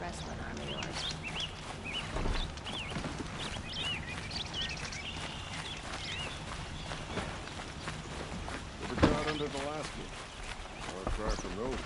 Wrestling arm of yours. Never got under the last one. I'll try from those.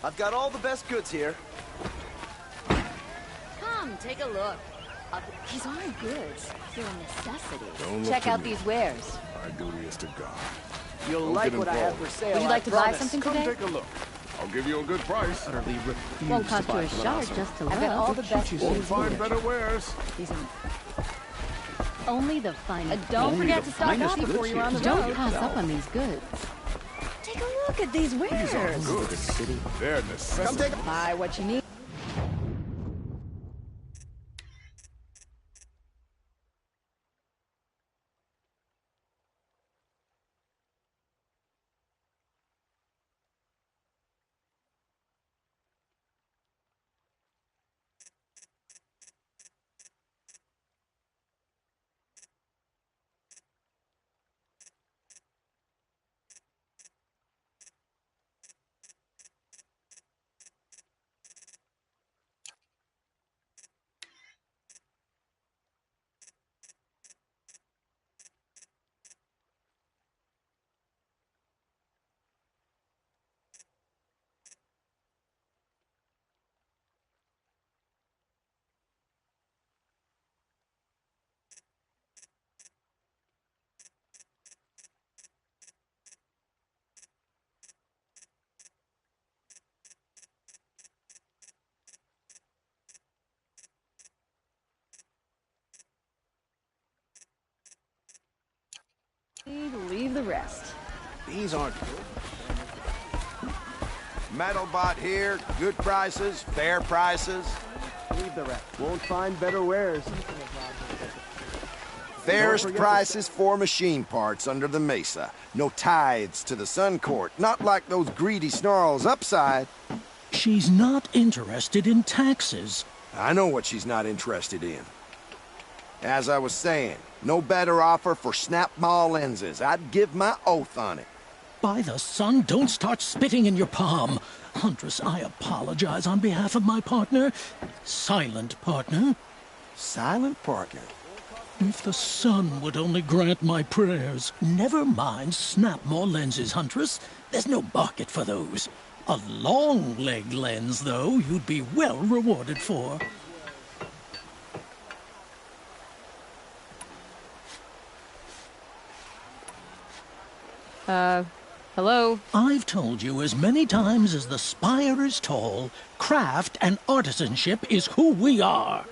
I've got all the best goods here. Come, take a look. These aren't goods. They're a necessity. Don't look Check to out me. these wares. My duty is to God. You'll Don't like get what I have involved. for sale. Would you like to buy something Come today? take a look. I'll give you a good price. Utterly refuse Won't to cost you buy a from an shard asshole. just to I've got all look. the best you Won't should find better wares. These are only the finest. Don't Only forget the to stock up finest before goods you're on the here. road. Don't pass up on these goods. Take a look at these wares. These are good. The city. They're necessities. Buy what you need. Leave the rest. These aren't good. Metal bot here, good prices, fair prices. Leave the rest. Won't find better wares. Fairest prices for machine parts under the mesa. No tithes to the Sun Court, not like those greedy snarls upside. She's not interested in taxes. I know what she's not interested in. As I was saying, no better offer for snap-ball lenses. I'd give my oath on it. By the sun, don't start spitting in your palm. Huntress, I apologize on behalf of my partner. Silent partner. Silent partner. If the sun would only grant my prayers. Never mind snap-more lenses, Huntress. There's no market for those. A long-leg lens, though, you'd be well rewarded for. Hello? I've told you as many times as the spire is tall, craft and artisanship is who we are.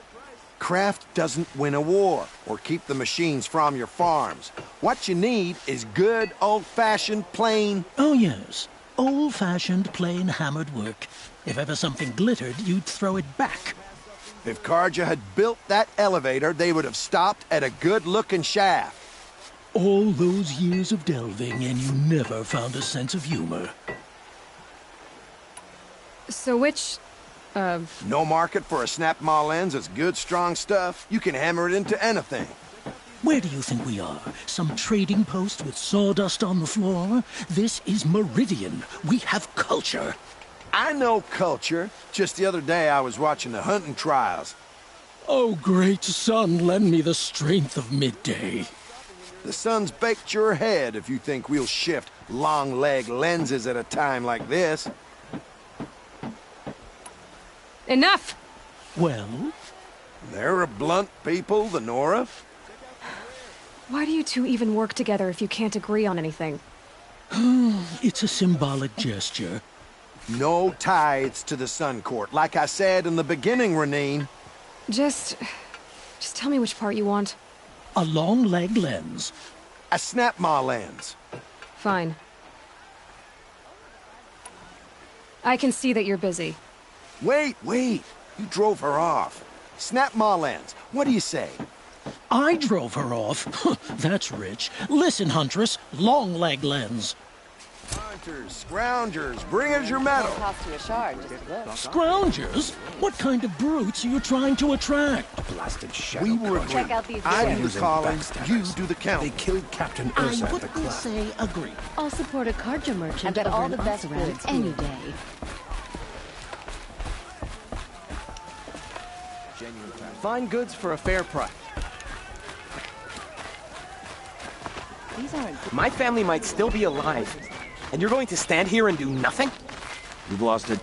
Craft doesn't win a war or keep the machines from your farms. What you need is good, old-fashioned, plain... Oh, yes. Old-fashioned, plain hammered work. If ever something glittered, you'd throw it back. If Karja had built that elevator, they would have stopped at a good-looking shaft. All those years of delving, and you never found a sense of humor. So which... No market for a snap maw lens is good, strong stuff. You can hammer it into anything. Where do you think we are? Some trading post with sawdust on the floor? This is Meridian. We have culture. I know culture. Just the other day I was watching the hunting trials. Oh, great sun, lend me the strength of midday. The sun's baked your head if you think we'll shift long leg lenses at a time like this. Enough! Well? They're a blunt people, the Nora. Why do you two even work together if you can't agree on anything? It's a symbolic gesture. No tithes to the Sun Court, like I said in the beginning, Renine. Just tell me which part you want. A long leg lens. A snap maw lens. Fine. I can see that you're busy. Wait. You drove her off. Snap maw lens. What do you say? I drove her off. That's rich. Listen, Huntress, long leg lens. Hunters, scroungers, bring us your medal. Cost you a shard, just look. Scroungers? What kind of brutes are you trying to attract? Blasted shadow. We were Check out these I videos. do the calling, you do the count. They killed Captain I Ursa at the wouldn't club. say agree. I'll support a Karja merchant I've got over all an the best Osirad goods any here. day. Fine goods for a fair price. These aren't My family might still be alive, and you're going to stand here and do nothing? You've lost it.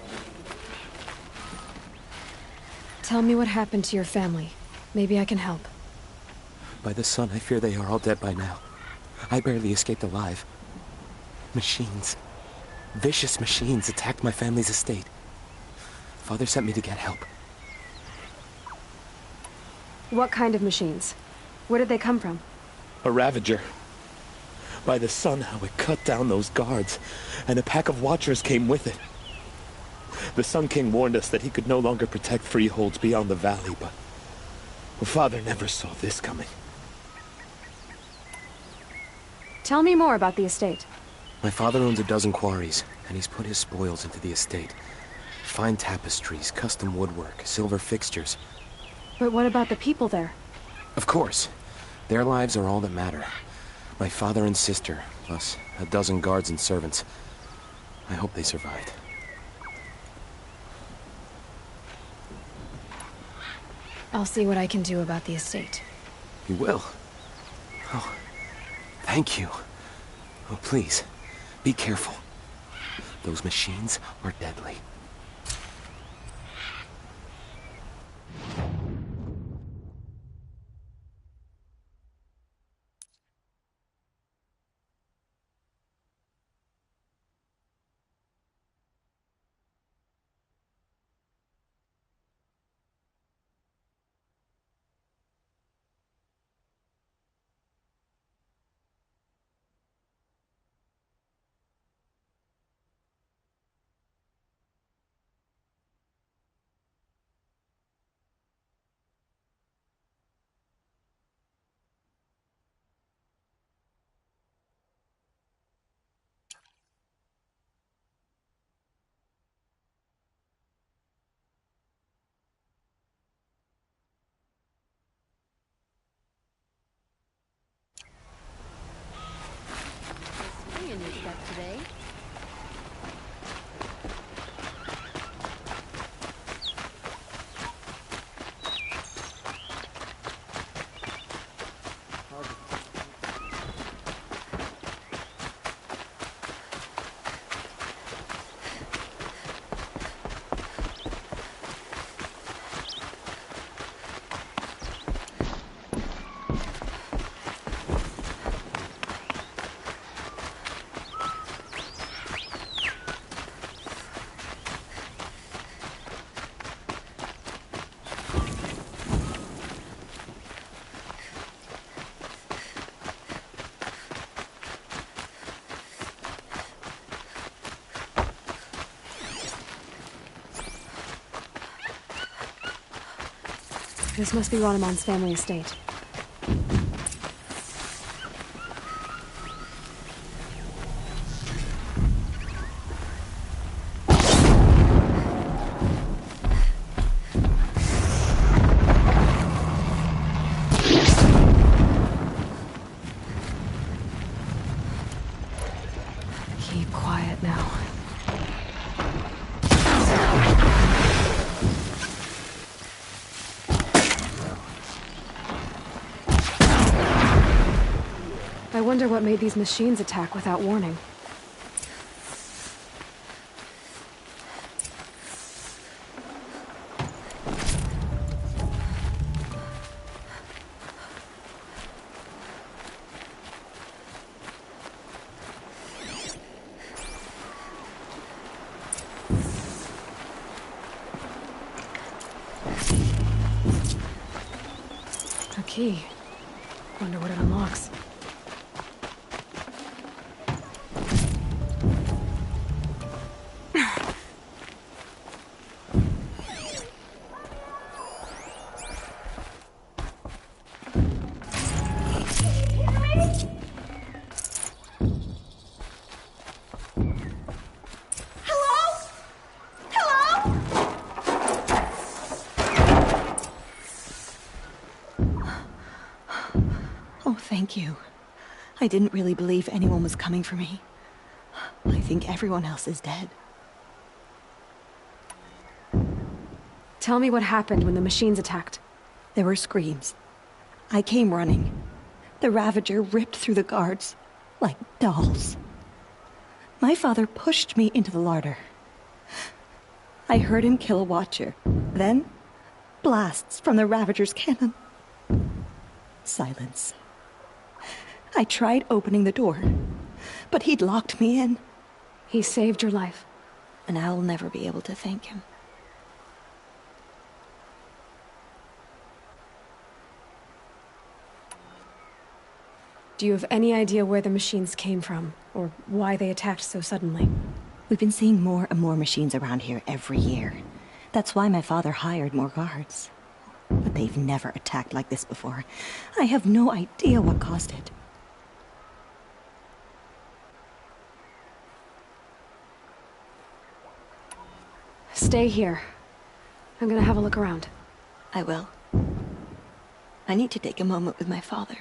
Tell me what happened to your family. Maybe I can help. By the sun, I fear they are all dead by now. I barely escaped alive. Machines. Vicious machines attacked my family's estate. Father sent me to get help. What kind of machines? Where did they come from? A Ravager. By the sun, how it cut down those guards, and a pack of watchers came with it. The Sun King warned us that he could no longer protect freeholds beyond the valley, but Father never saw this coming. Tell me more about the estate. My father owns a dozen quarries, and he's put his spoils into the estate. Fine tapestries, custom woodwork, silver fixtures. But what about the people there? Of course. Their lives are all that matter. My father and sister, plus a dozen guards and servants. I hope they survived. I'll see what I can do about the estate. You will? Oh, thank you. Oh, please, be careful. Those machines are deadly. Spring in your step today. This must be Ronamon's family estate. I wonder what made these machines attack without warning. A key. Wonder what it unlocks. Oh, thank you. I didn't really believe anyone was coming for me. I think everyone else is dead. Tell me what happened when the machines attacked. There were screams. I came running. The Ravager ripped through the guards like dolls. My father pushed me into the larder. I heard him kill a watcher. Then, blasts from the Ravager's cannon. Silence. I tried opening the door, but he'd locked me in. He saved your life. And I'll never be able to thank him. Do you have any idea where the machines came from, or why they attacked so suddenly? We've been seeing more and more machines around here every year. That's why my father hired more guards. But they've never attacked like this before. I have no idea what caused it. Stay here. I'm gonna have a look around. I will. I need to take a moment with my father.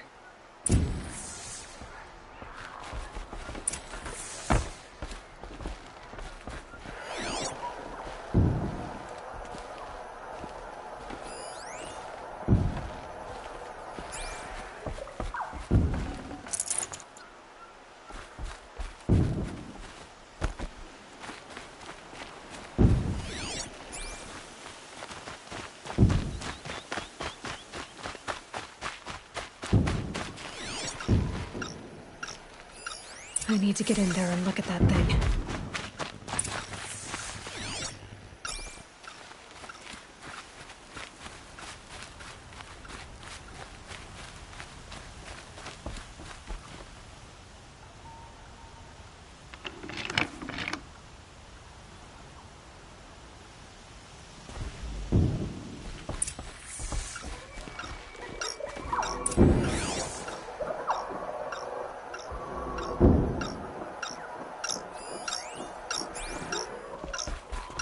I need to get in there and look at that thing.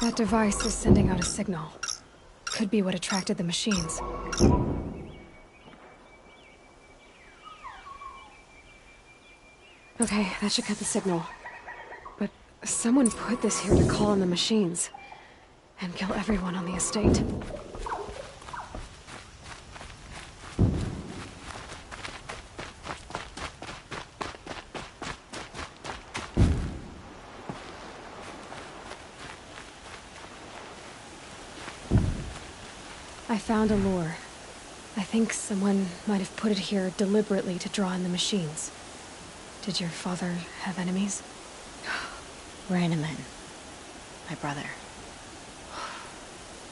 That device is sending out a signal. Could be what attracted the machines. Okay, that should cut the signal. But someone put this here to call on the machines. And kill everyone on the estate. I found a lure. I think someone might have put it here deliberately to draw in the machines. Did your father have enemies? Rainaman. My brother.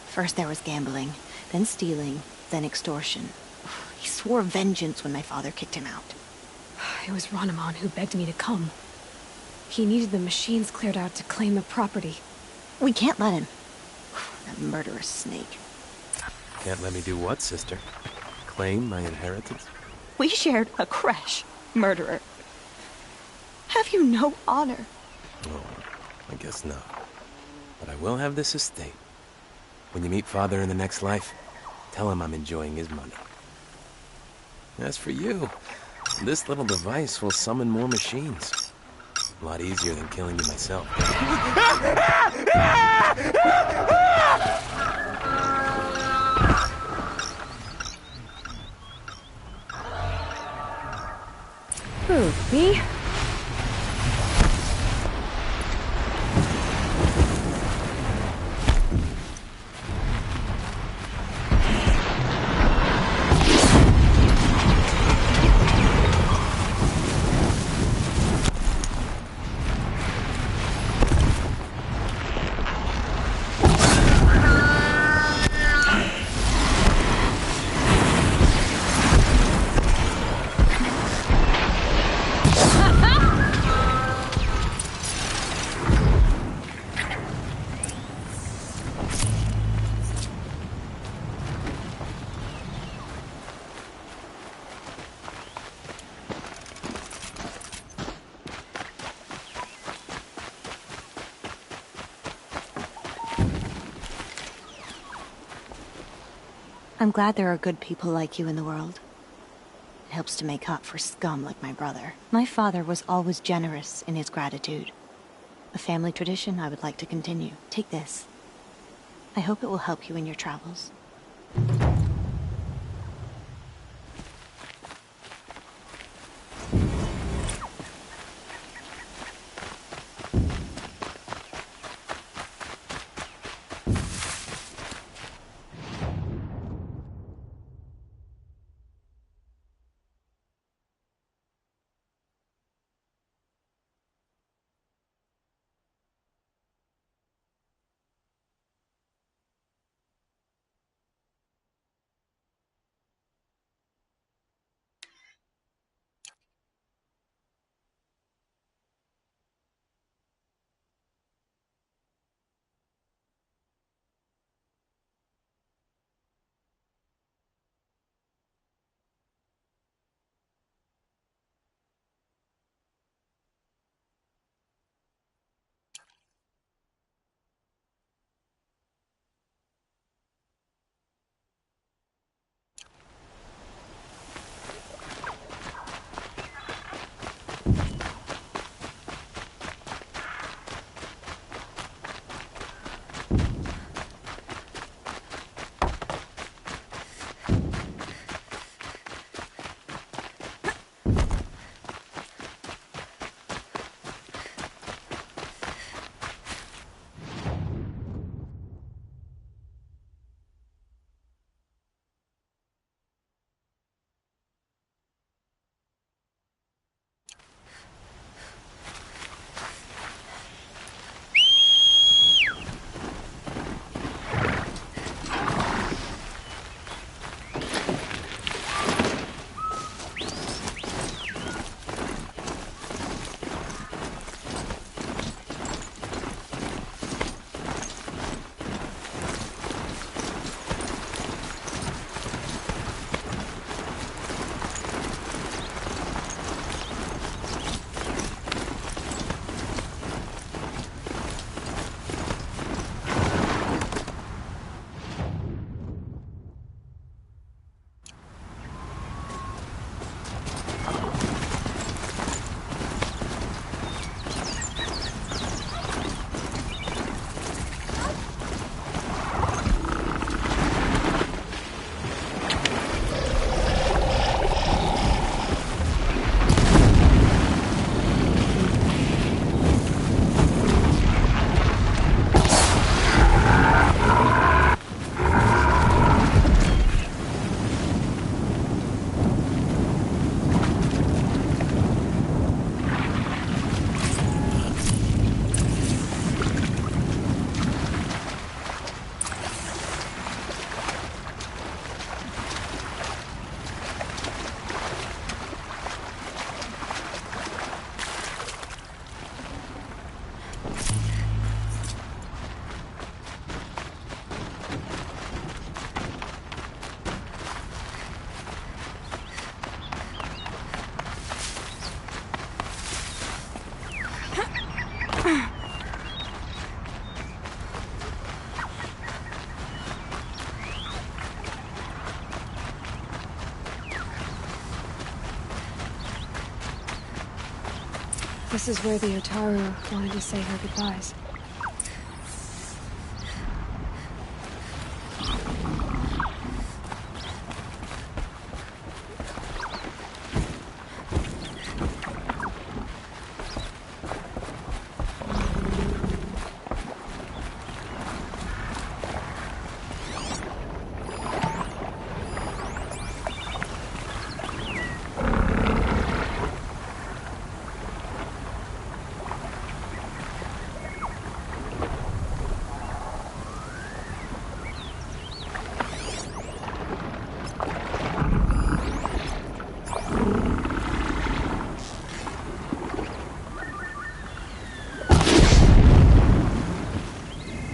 First there was gambling, then stealing, then extortion. He swore vengeance when my father kicked him out. It was Rainaman who begged me to come. He needed the machines cleared out to claim the property. We can't let him. That murderous snake. Can't let me do what, sister? Claim my inheritance? We shared a creche, murderer. Have you no honor? Oh, I guess not. But I will have this estate. When you meet father in the next life, tell him I'm enjoying his money. As for you, this little device will summon more machines. A lot easier than killing you myself. Ooh. I'm glad there are good people like you in the world. It helps to make up for scum like my brother. My father was always generous in his gratitude. A family tradition I would like to continue. Take this. I hope it will help you in your travels. This is where the Otaru wanted to say her goodbyes.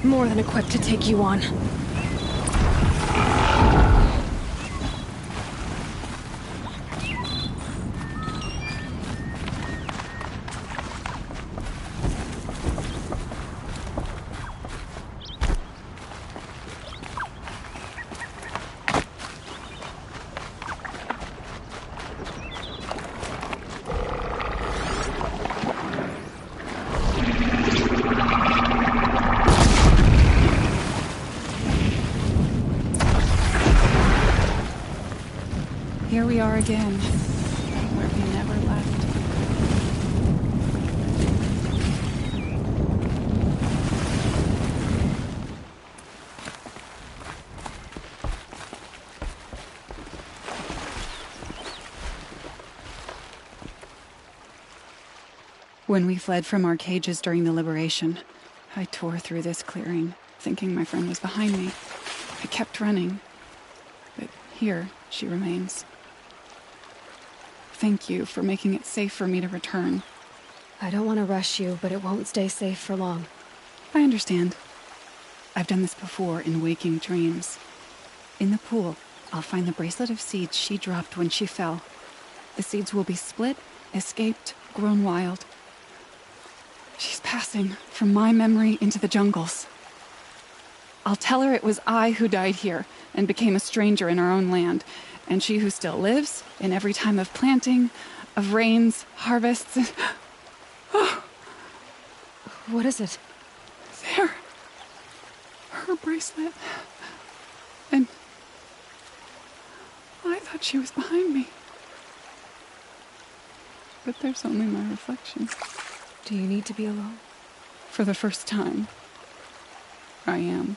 More than equipped to take you on. Here we are again, where we never left. When we fled from our cages during the liberation, I tore through this clearing, thinking my friend was behind me. I kept running, but here she remains. Thank you for making it safe for me to return. I don't want to rush you, but it won't stay safe for long. I understand. I've done this before in waking dreams. In the pool, I'll find the bracelet of seeds she dropped when she fell. The seeds will be split, escaped, grown wild. She's passing from my memory into the jungles. I'll tell her it was I who died here and became a stranger in our own land, and she who still lives in every time of planting, of rains, harvests, and... Oh. What is it? There. Her bracelet. And I thought she was behind me. But there's only my reflection. Do you need to be alone? For the first time, I am.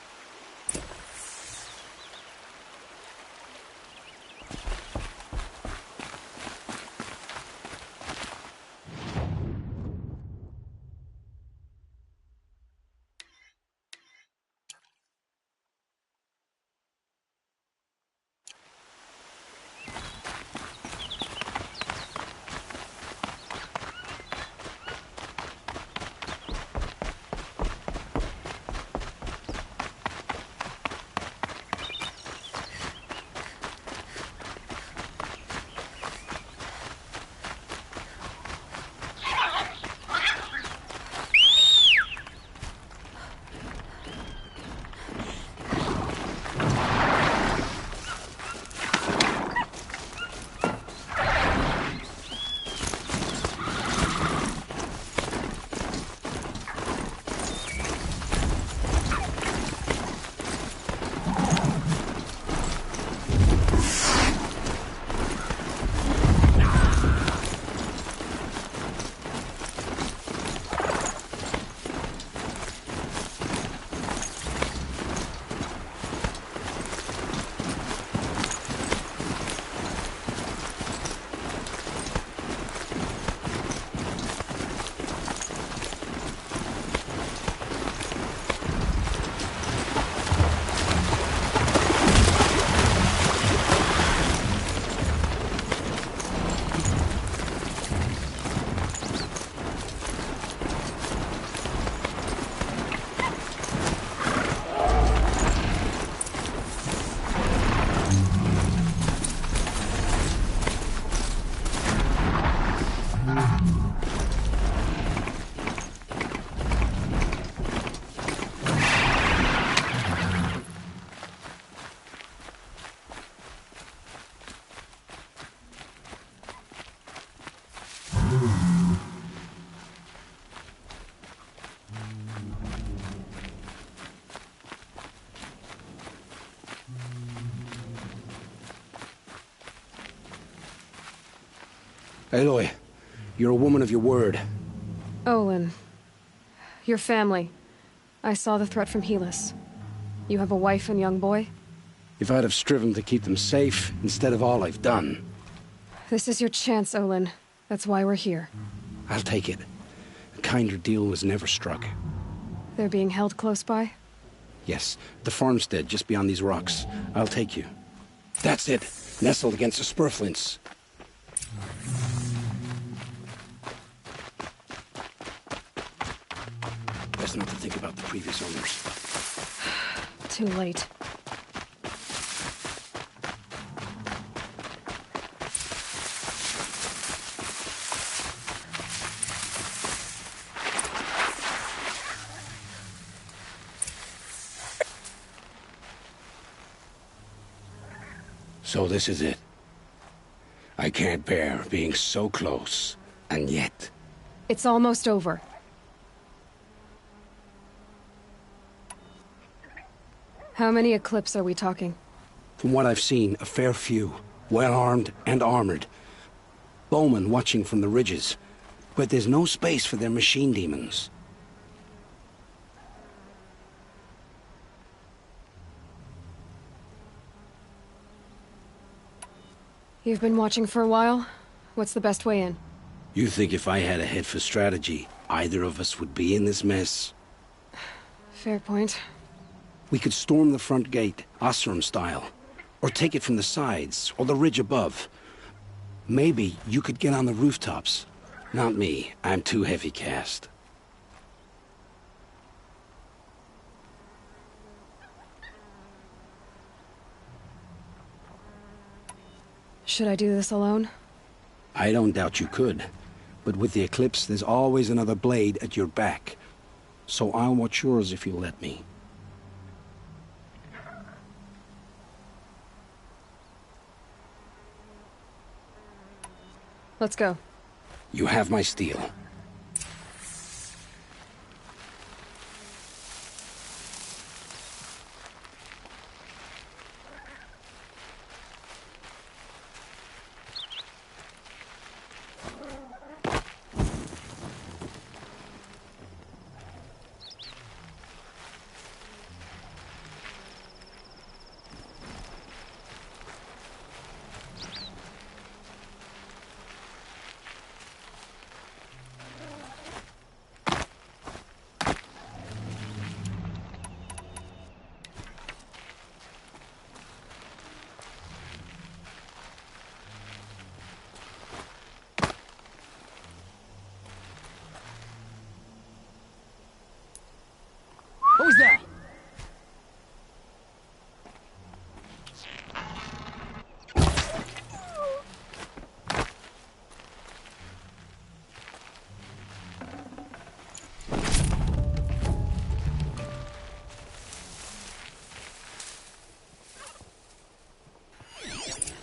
Aloy, you're a woman of your word. Olin. Your family. I saw the threat from Helis. You have a wife and young boy? If I'd have striven to keep them safe, instead of all I've done. This is your chance, Olin. That's why we're here. I'll take it. A kinder deal was never struck. They're being held close by? Yes, the farmstead just beyond these rocks. I'll take you. That's it. Nestled against the spurflints. Best not to think about the previous owners. Too late. So this is it. I can't bear being so close, and yet... It's almost over. How many Eclipse are we talking? From what I've seen, a fair few. well armed and armored. Bowmen watching from the ridges, but there's no space for their machine demons. You've been watching for a while? What's the best way in? You think if I had a head for strategy, either of us would be in this mess? Fair point. We could storm the front gate, Osram style, or take it from the sides, or the ridge above. Maybe you could get on the rooftops. Not me, I'm too heavy cast. Should I do this alone? I don't doubt you could, but with the eclipse, there's always another blade at your back. So I'll watch yours if you'll let me. Let's go. You have my steel. Who's that?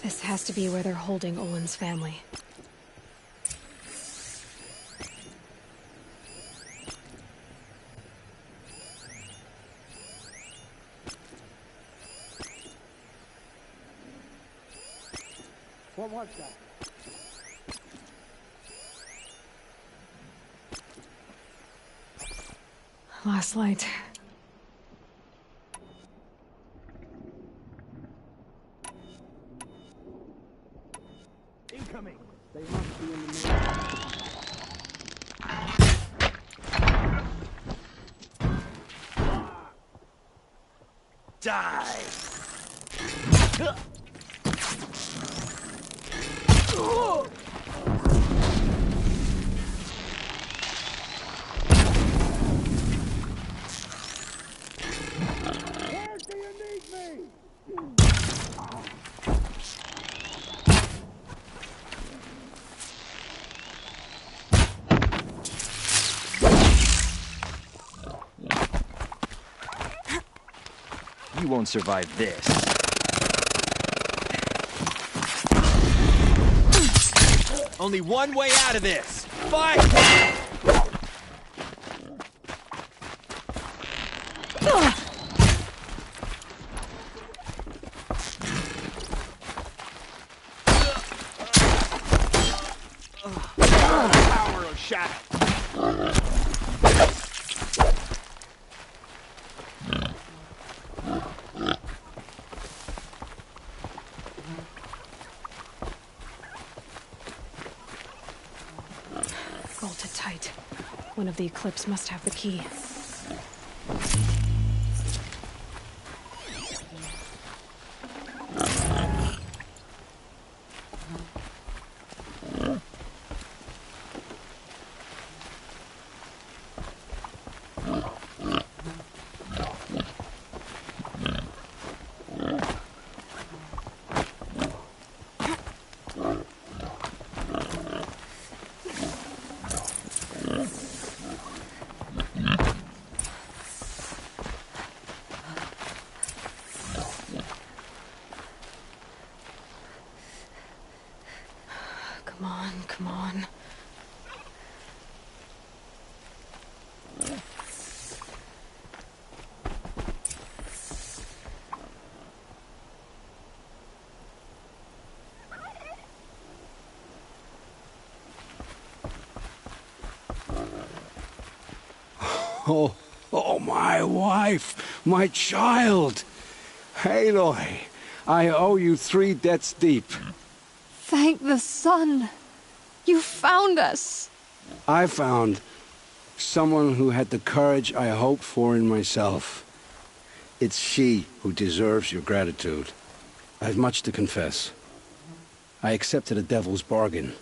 This has to be where they're holding Owen's family. What was that? Last light. Incoming! They must be in the main. Die! You won't survive this. Only one way out of this! Fight! Power of shadow. Bolted tight. One of the Eclipse must have the key. Come on, come on. Oh, oh, my wife, my child. Aloy, I owe you 3 debts deep. Thank the sun. You found us. I found someone who had the courage I hoped for in myself. It's she who deserves your gratitude. I have much to confess. I accepted a devil's bargain,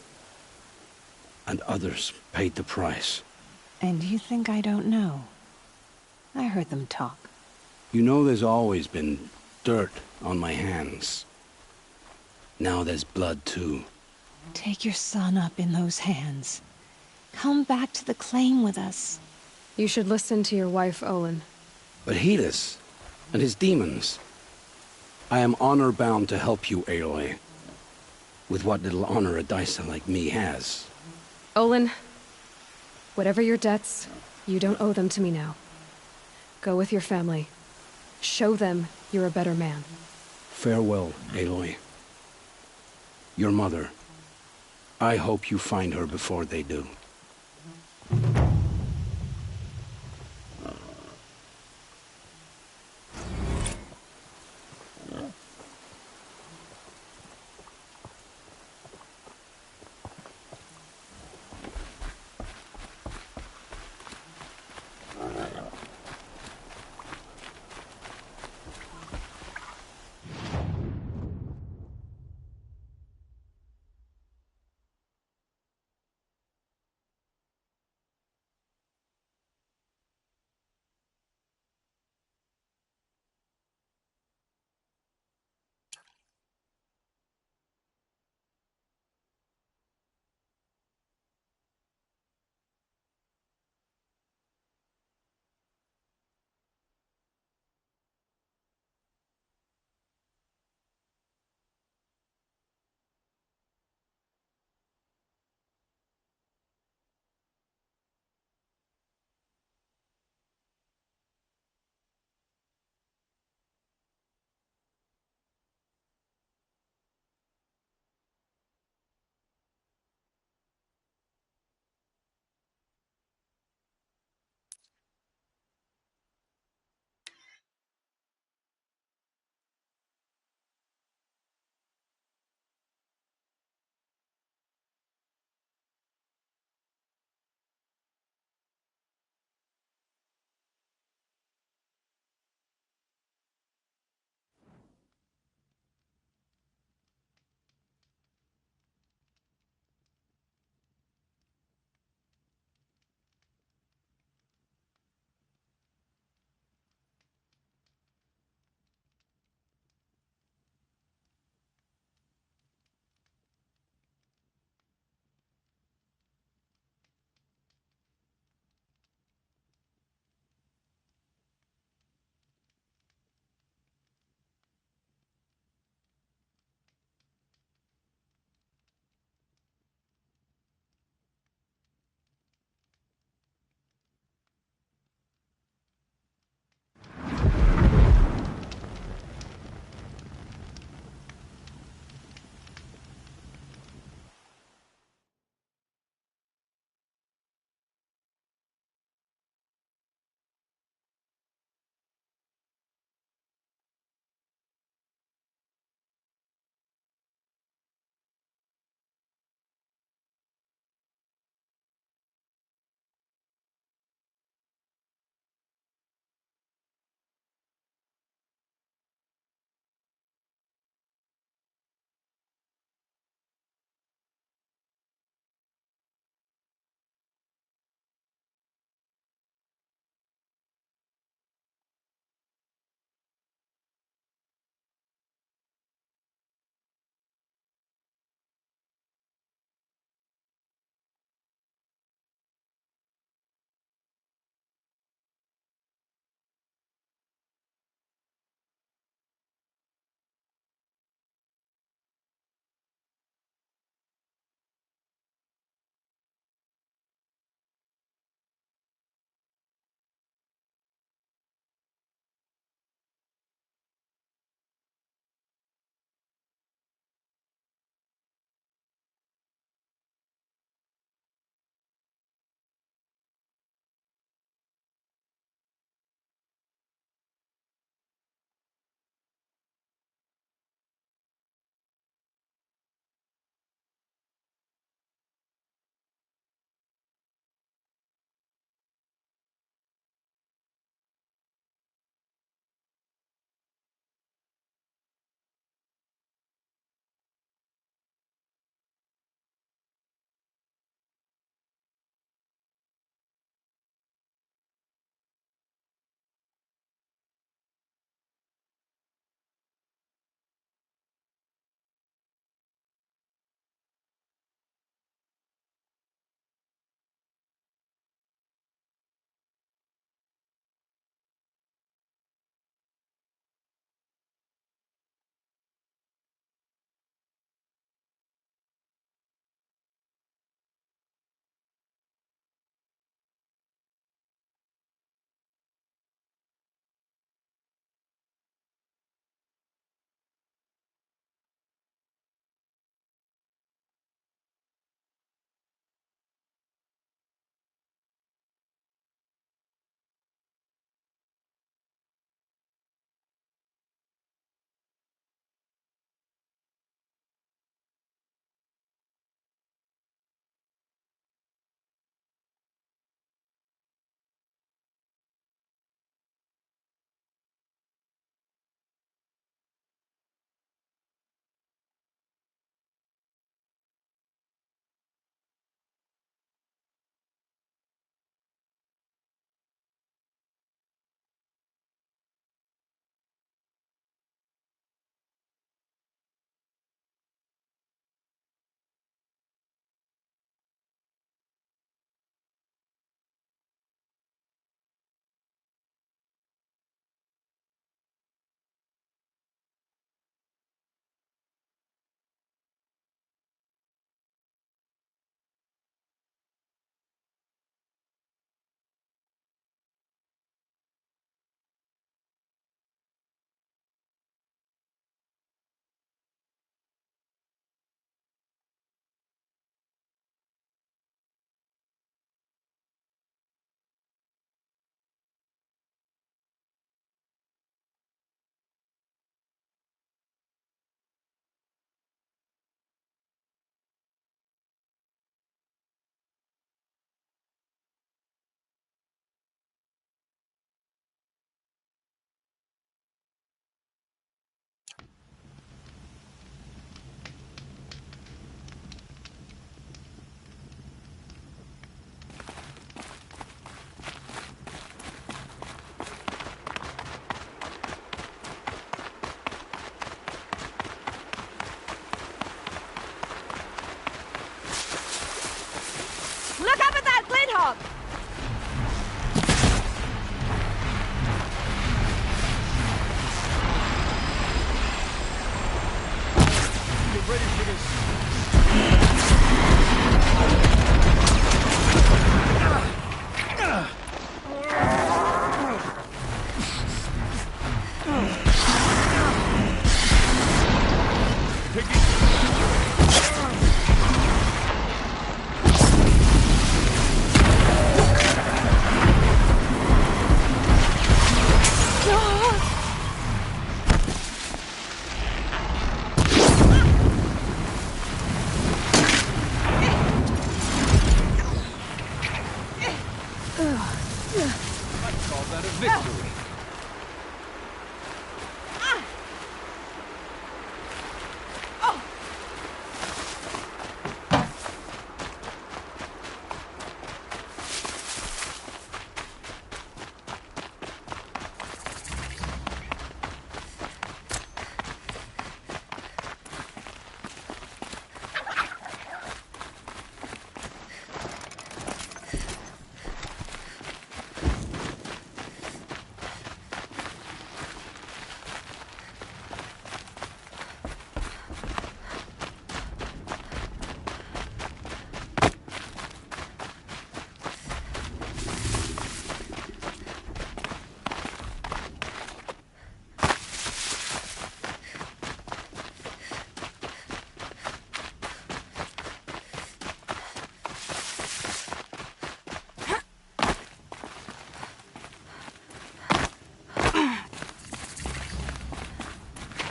and others paid the price. And you think I don't know? I heard them talk. You know there's always been dirt on my hands. Now there's blood too. Take your son up in those hands. Come back to the claim with us. You should listen to your wife, Olin. But Helis and his demons. I am honor-bound to help you, Aloy. With what little honor a Dyson like me has. Olin, whatever your debts, you don't owe them to me now. Go with your family. Show them you're a better man. Farewell, Aloy. Your mother. I hope you find her before they do.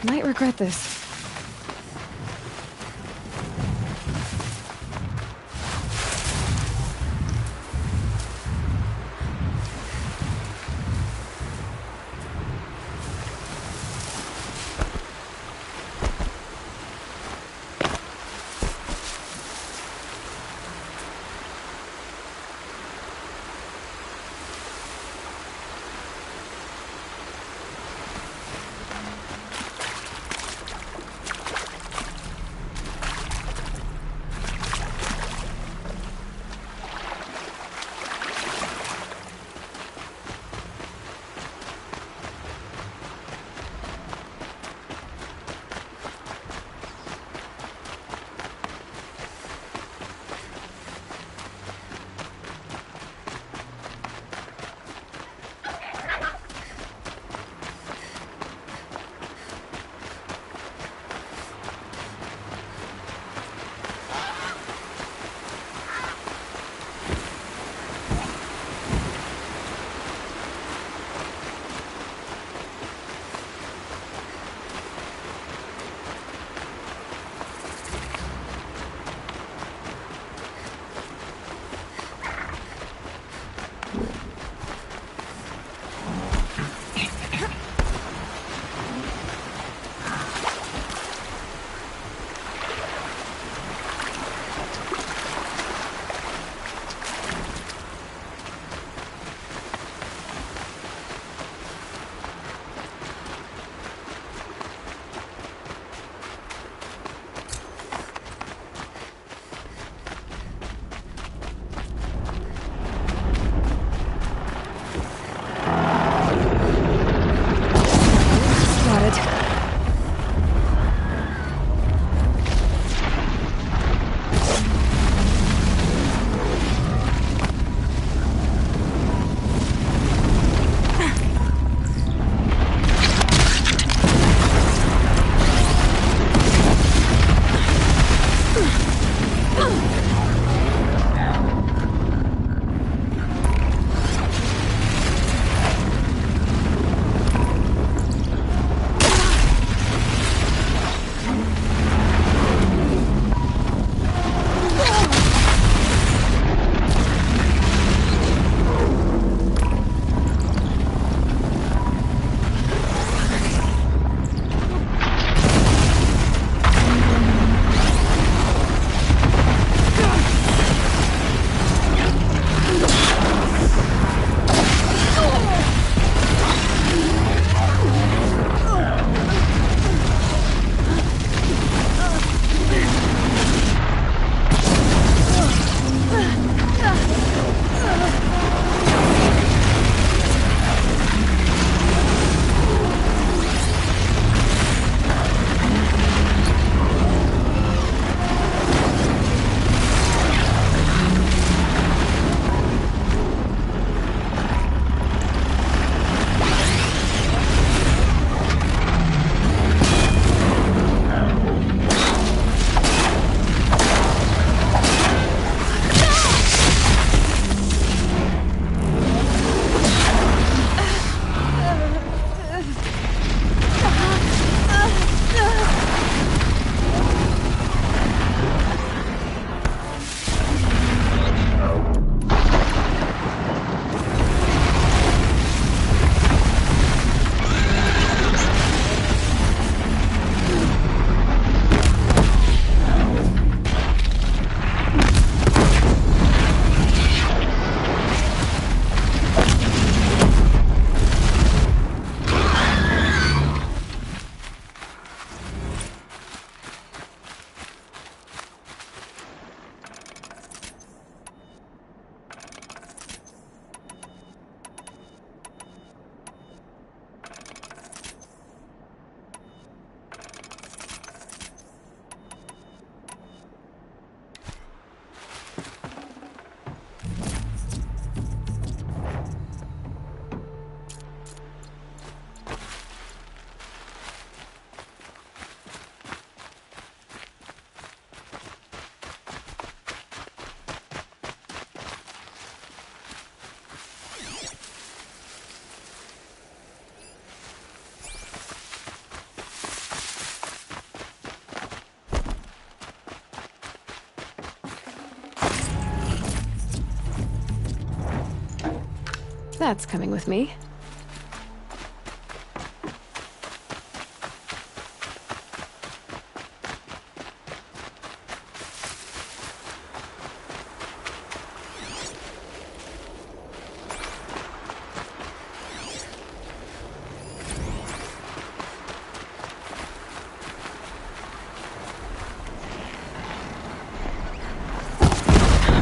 Might regret this. that's coming with me.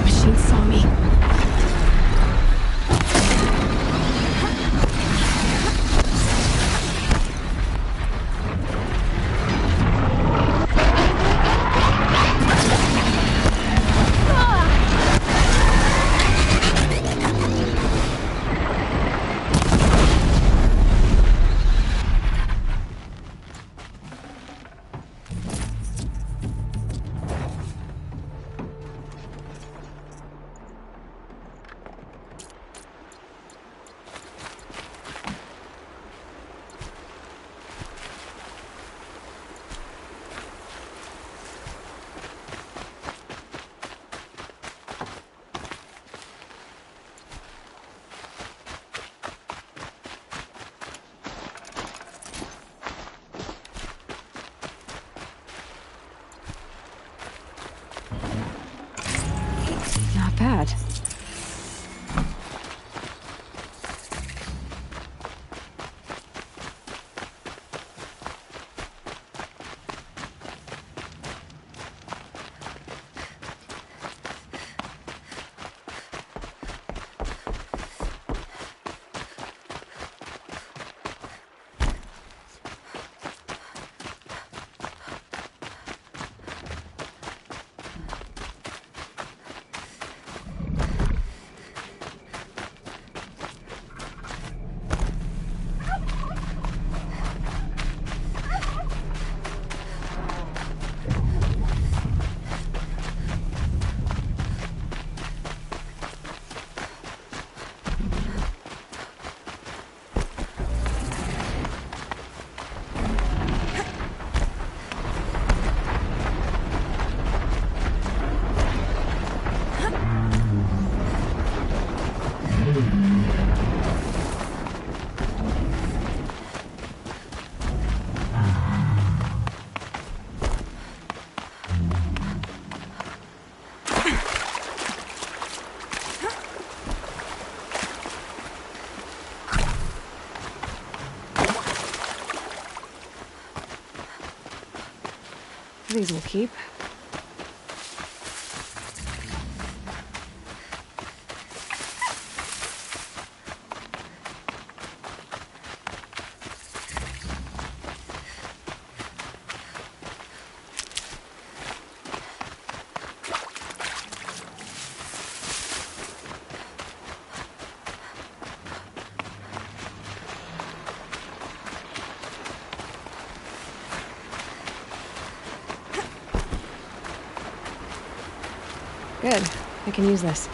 Machine saw me. Not bad. These will keep. Good. I can use this.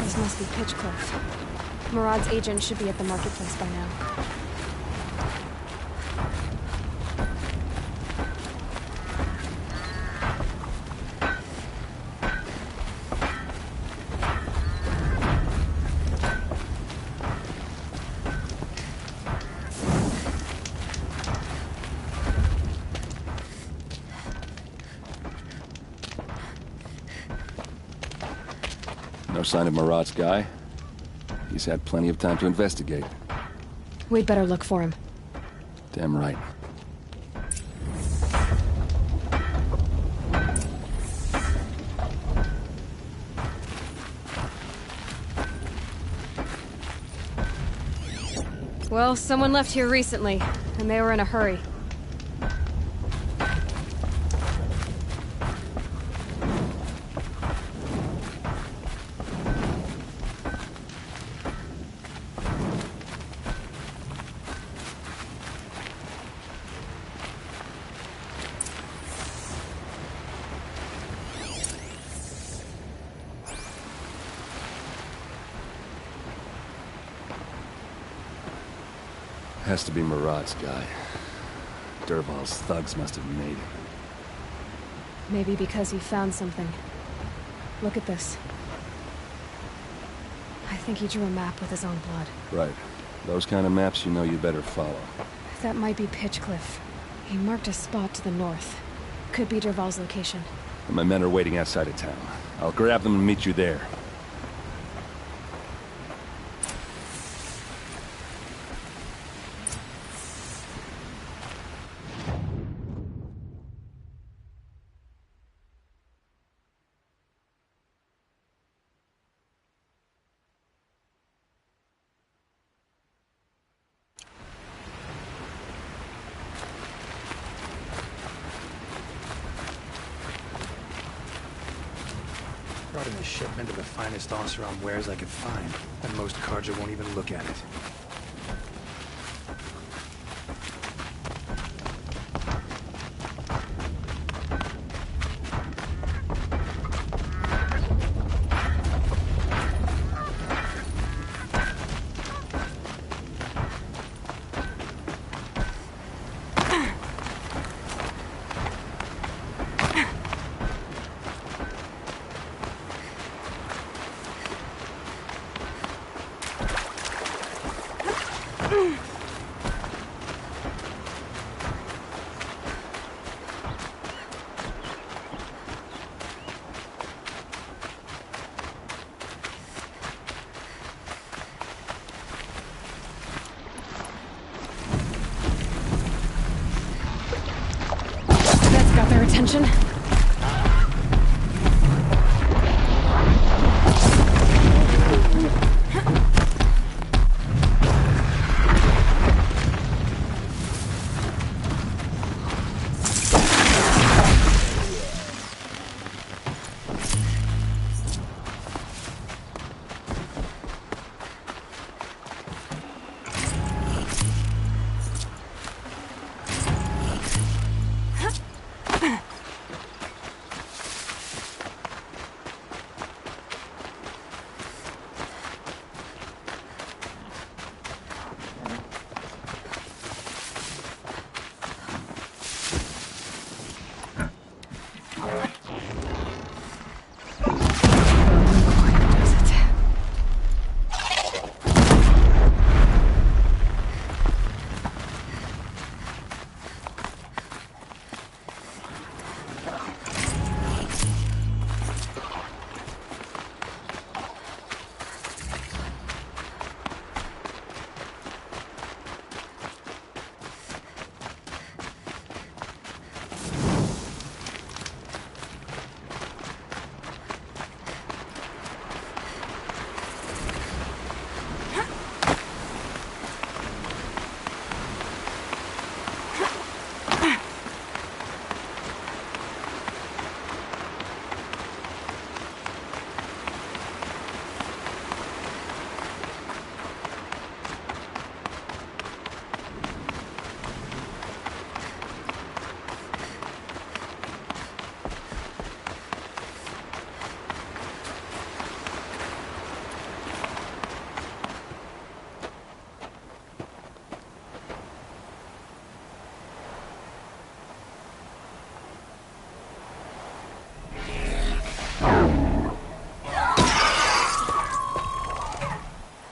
This must be Pitchcliff. Murad's agent should be at the marketplace by now. No sign of Murad's guy. He's had plenty of time to investigate. We'd better look for him. Damn right. Well, someone left here recently, and they were in a hurry. Has to be Marat's guy. Dervahl's thugs must have made him. Maybe because he found something. Look at this. I think he drew a map with his own blood. Right. Those kind of maps you know you better follow. That might be Pitchcliff. He marked a spot to the north. Could be Dervahl's location. And my men are waiting outside of town. I'll grab them and meet you there. Brought in a shipment of the finest Oseram wares I could find, and most Carja won't even look at it. Got their attention.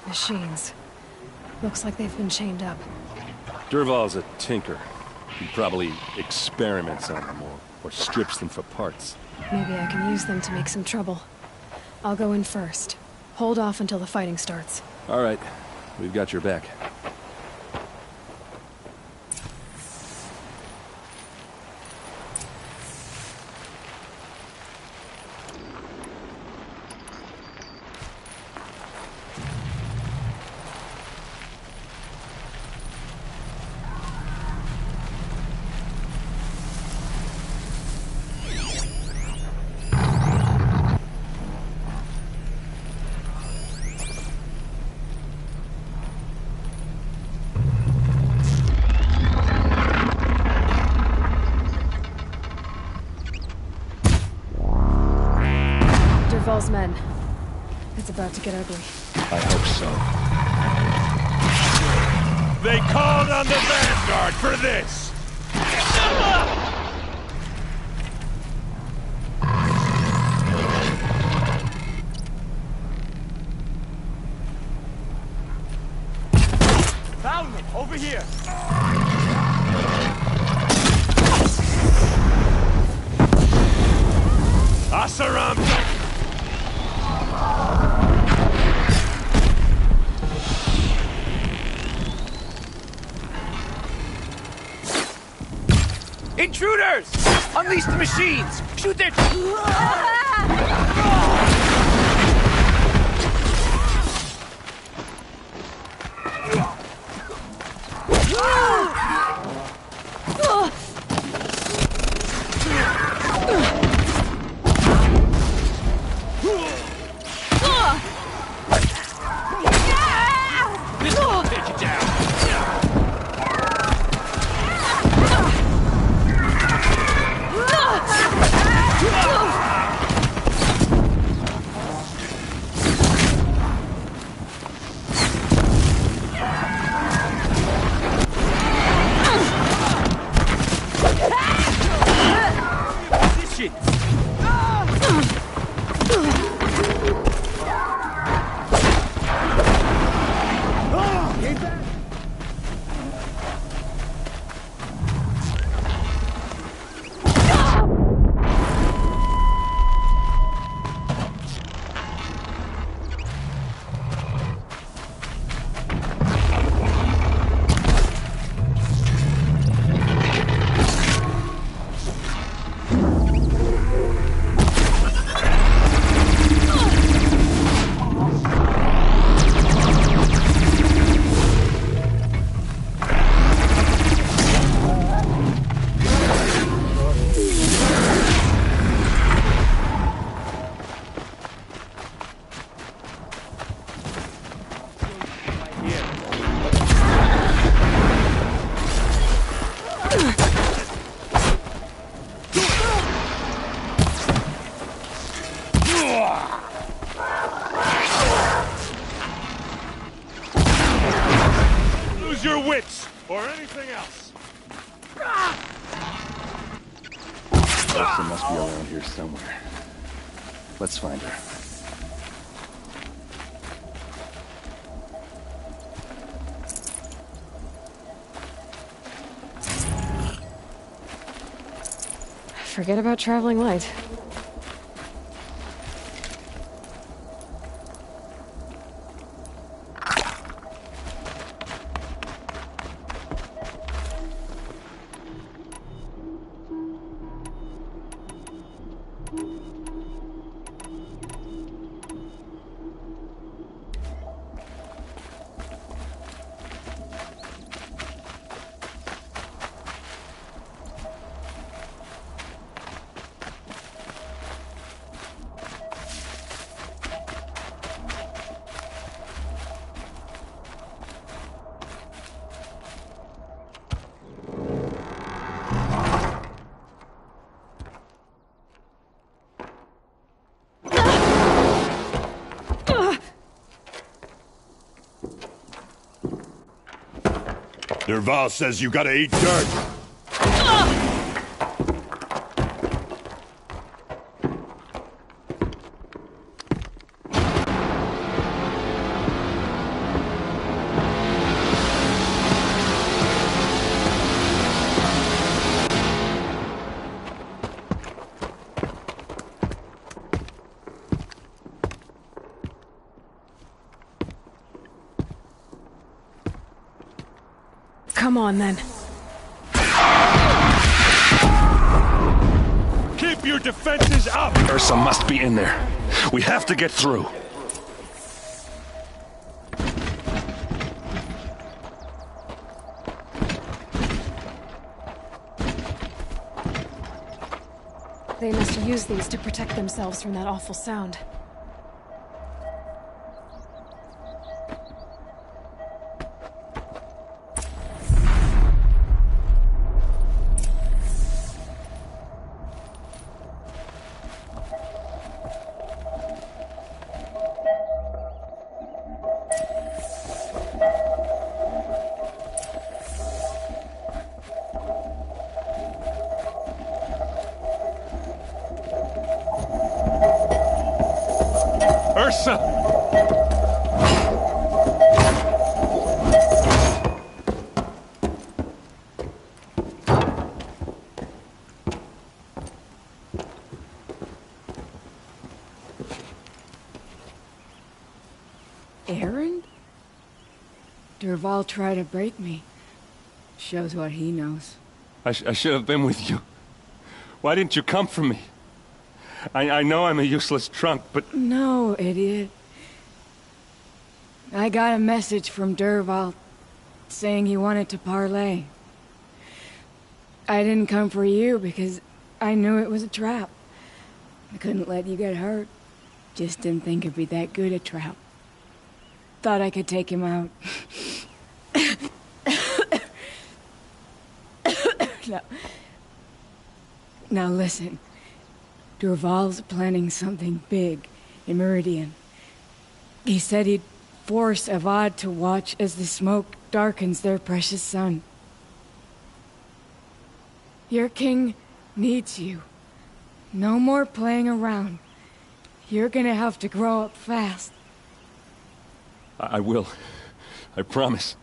Machines. Looks like they've been chained up. Dervahl's a tinker. He probably experiments on them or strips them for parts. Maybe I can use them to make some trouble. I'll go in first. Hold off until the fighting starts. All right. We've got your back. Dervahl's men. It's about to get ugly. I hope so. They called on the Vanguard for this! Found them! Over here! Asaram! Intruders! Unleash the machines! Shoot their... This will take you down! Lose your wits, or anything else. Elsa must be around here somewhere. Let's find her. Forget about traveling light. Nerval says you gotta eat dirt. Come on, then. Keep your defenses up! Ursa must be in there. We have to get through. They must use these to protect themselves from that awful sound. Ursa! Aaron? Durval tried to break me. Shows what he knows. I should have been with you. Why didn't you come for me? I know I'm a useless trunk, but... No, idiot. I got a message from Durval saying he wanted to parlay. I didn't come for you because I knew it was a trap. I couldn't let you get hurt. Just didn't think it'd be that good a trap. Thought I could take him out. Now listen. Durval's planning something big in Meridian. He said he'd force Avad to watch as the smoke darkens their precious sun. Your king needs you. No more playing around. You're gonna have to grow up fast. I will. I promise.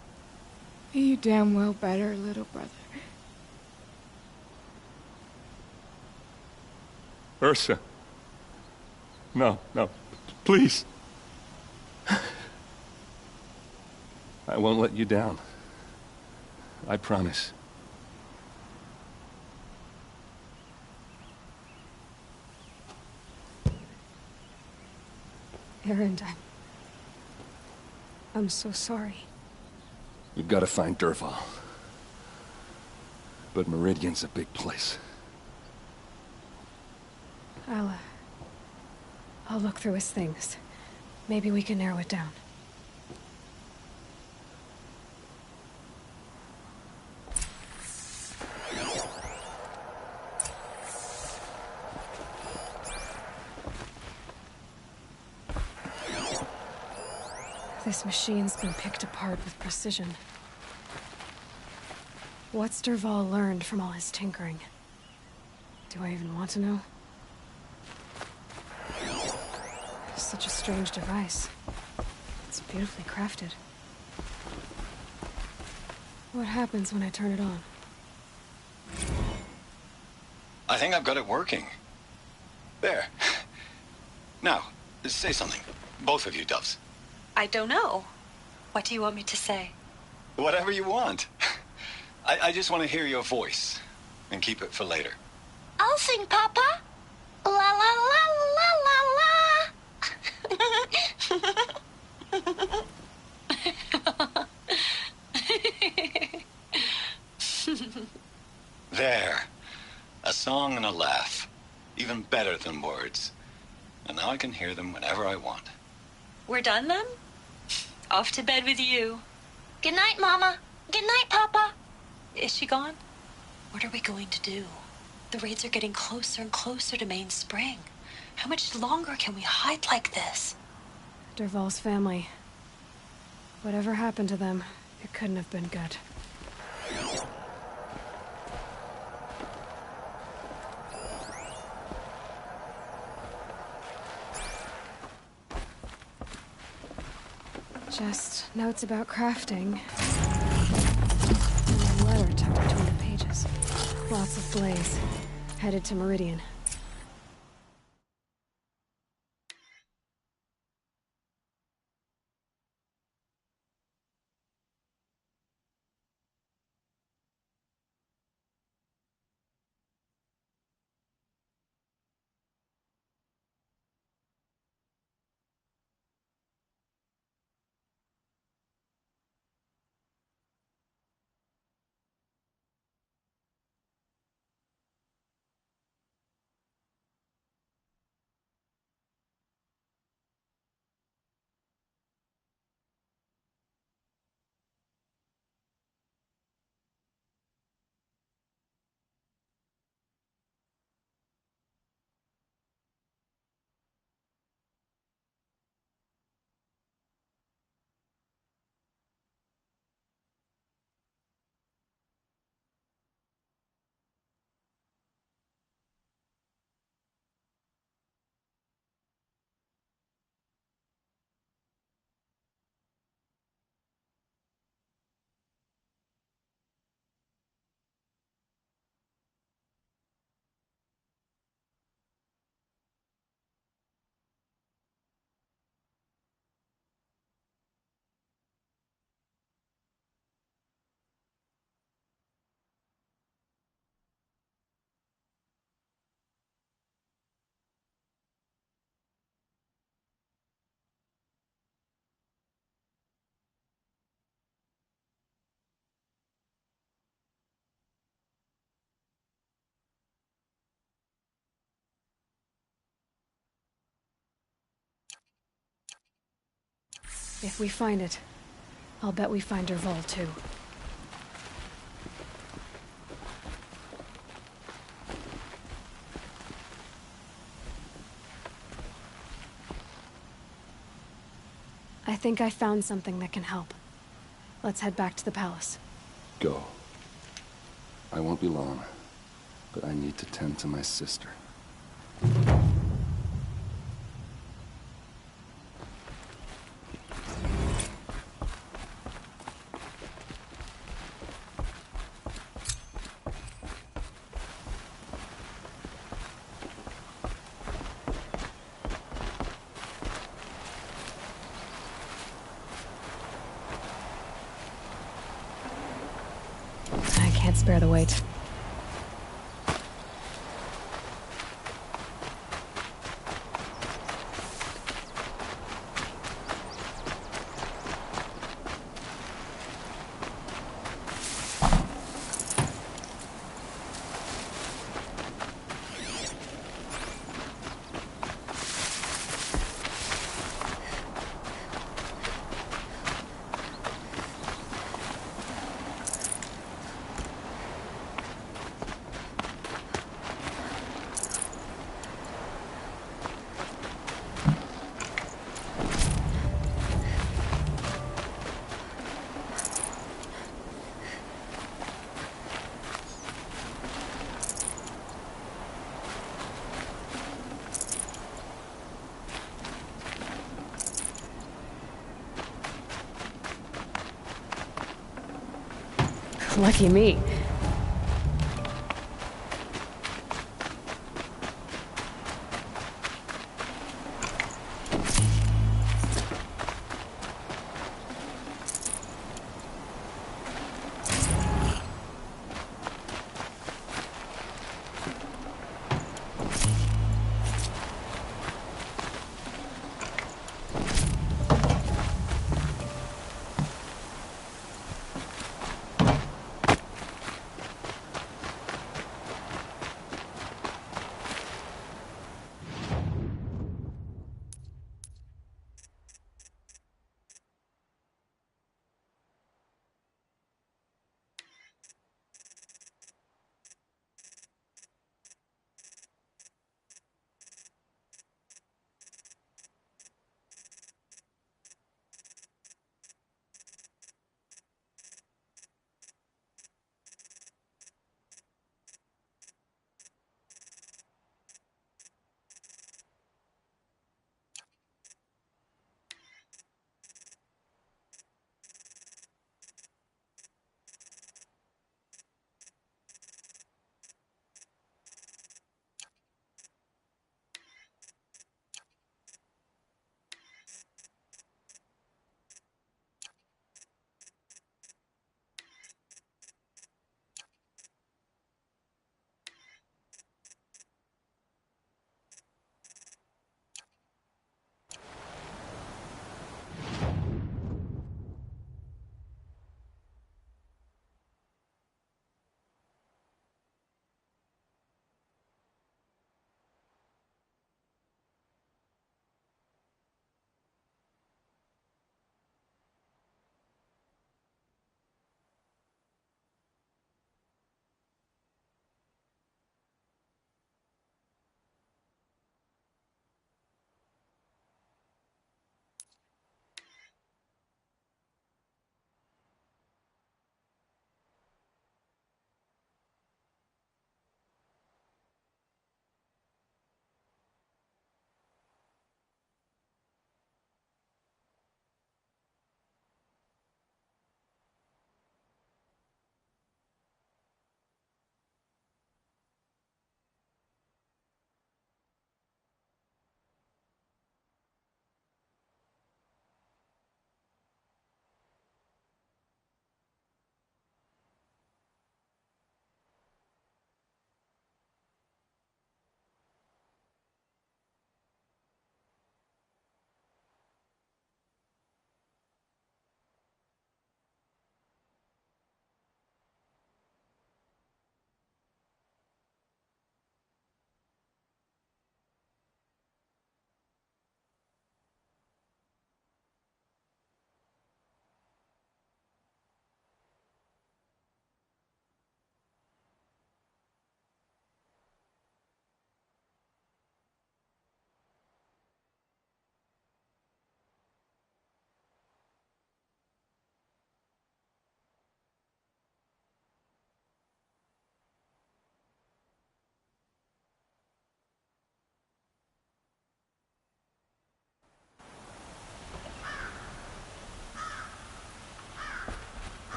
You damn well better, little brother. Ursa. No, please. I won't let you down. I promise. Aaron, I'm so sorry. We've got to find Durval. But Meridian's a big place. I'll look through his things. Maybe we can narrow it down. This machine's been picked apart with precision. What's Durval learned from all his tinkering? Do I even want to know? Such a strange device. It's beautifully crafted. What happens when I turn it on? I think I've got it working. There. Now, say something. Both of you, Doves. I don't know. What do you want me to say? Whatever you want. I just want to hear your voice. And keep it for later. I'll sing, Papa. La la la la la la. There. A song and a laugh. Even better than words. And now I can hear them whenever I want. We're done then? Off to bed with you. Good night, Mama. Good night, Papa. Is she gone? What are we going to do? The raids are getting closer and closer to Main Spring. How much longer can we hide like this? Durval's family. Whatever happened to them, it couldn't have been good. Just notes about crafting. And a letter tucked between the pages. Lots of blaze. Headed to Meridian. If we find it, I'll bet we find Derval too. I think I found something that can help. Let's head back to the palace. Go. I won't be long, but I need to tend to my sister. I can't spare the weight. Lucky me.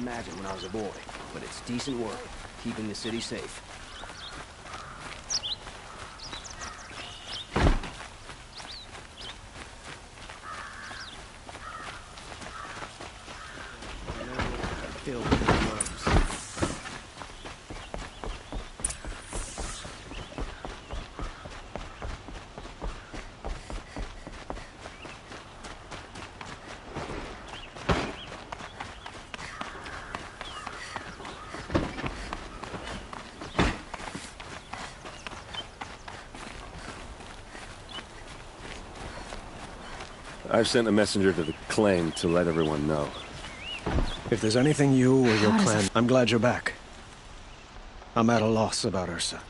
imagined when I was a boy, but it's decent work, keeping the city safe. Filled with gloves. I've sent a messenger to the claim to let everyone know. If there's anything you or your How does clan... I'm glad you're back. I'm at a loss about Ursa.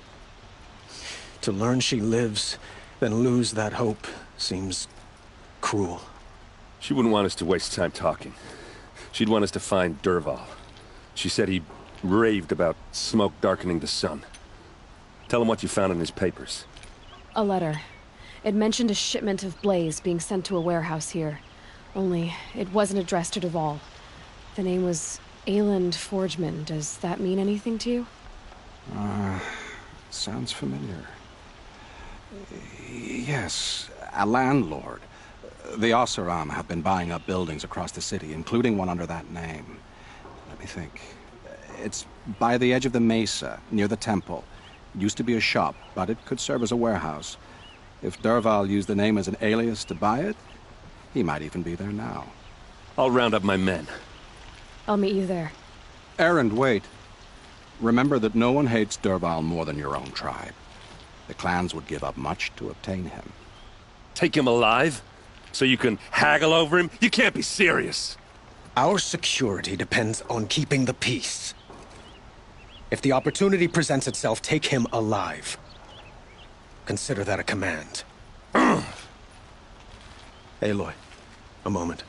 To learn she lives, then lose that hope, seems cruel. She wouldn't want us to waste time talking. She'd want us to find Dervahl. She said he raved about smoke darkening the sun. Tell him what you found in his papers. A letter. It mentioned a shipment of blaze being sent to a warehouse here. Only, it wasn't addressed to Dervahl. The name was Ayland Forgeman. Does that mean anything to you? Sounds familiar. Yes, a landlord. The Oseram have been buying up buildings across the city, including one under that name. Let me think. It's by the edge of the mesa, near the temple. Used to be a shop, but it could serve as a warehouse. If Dervahl used the name as an alias to buy it, he might even be there now. I'll round up my men. I'll meet you there. Erend, wait. Remember that no one hates Dervahl more than your own tribe. The clans would give up much to obtain him. Take him alive? So you can haggle over him? You can't be serious. Our security depends on keeping the peace. If the opportunity presents itself, take him alive. Consider that a command. Aloy, a moment,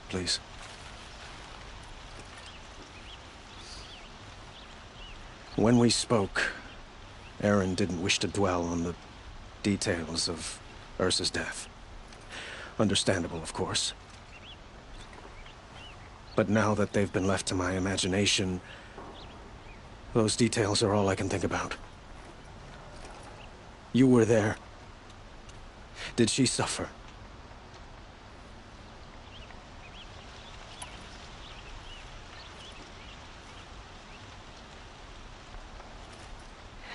please. When we spoke, Erend didn't wish to dwell on the details of Ursa's death. Understandable, of course. But now that they've been left to my imagination, those details are all I can think about. You were there. Did she suffer?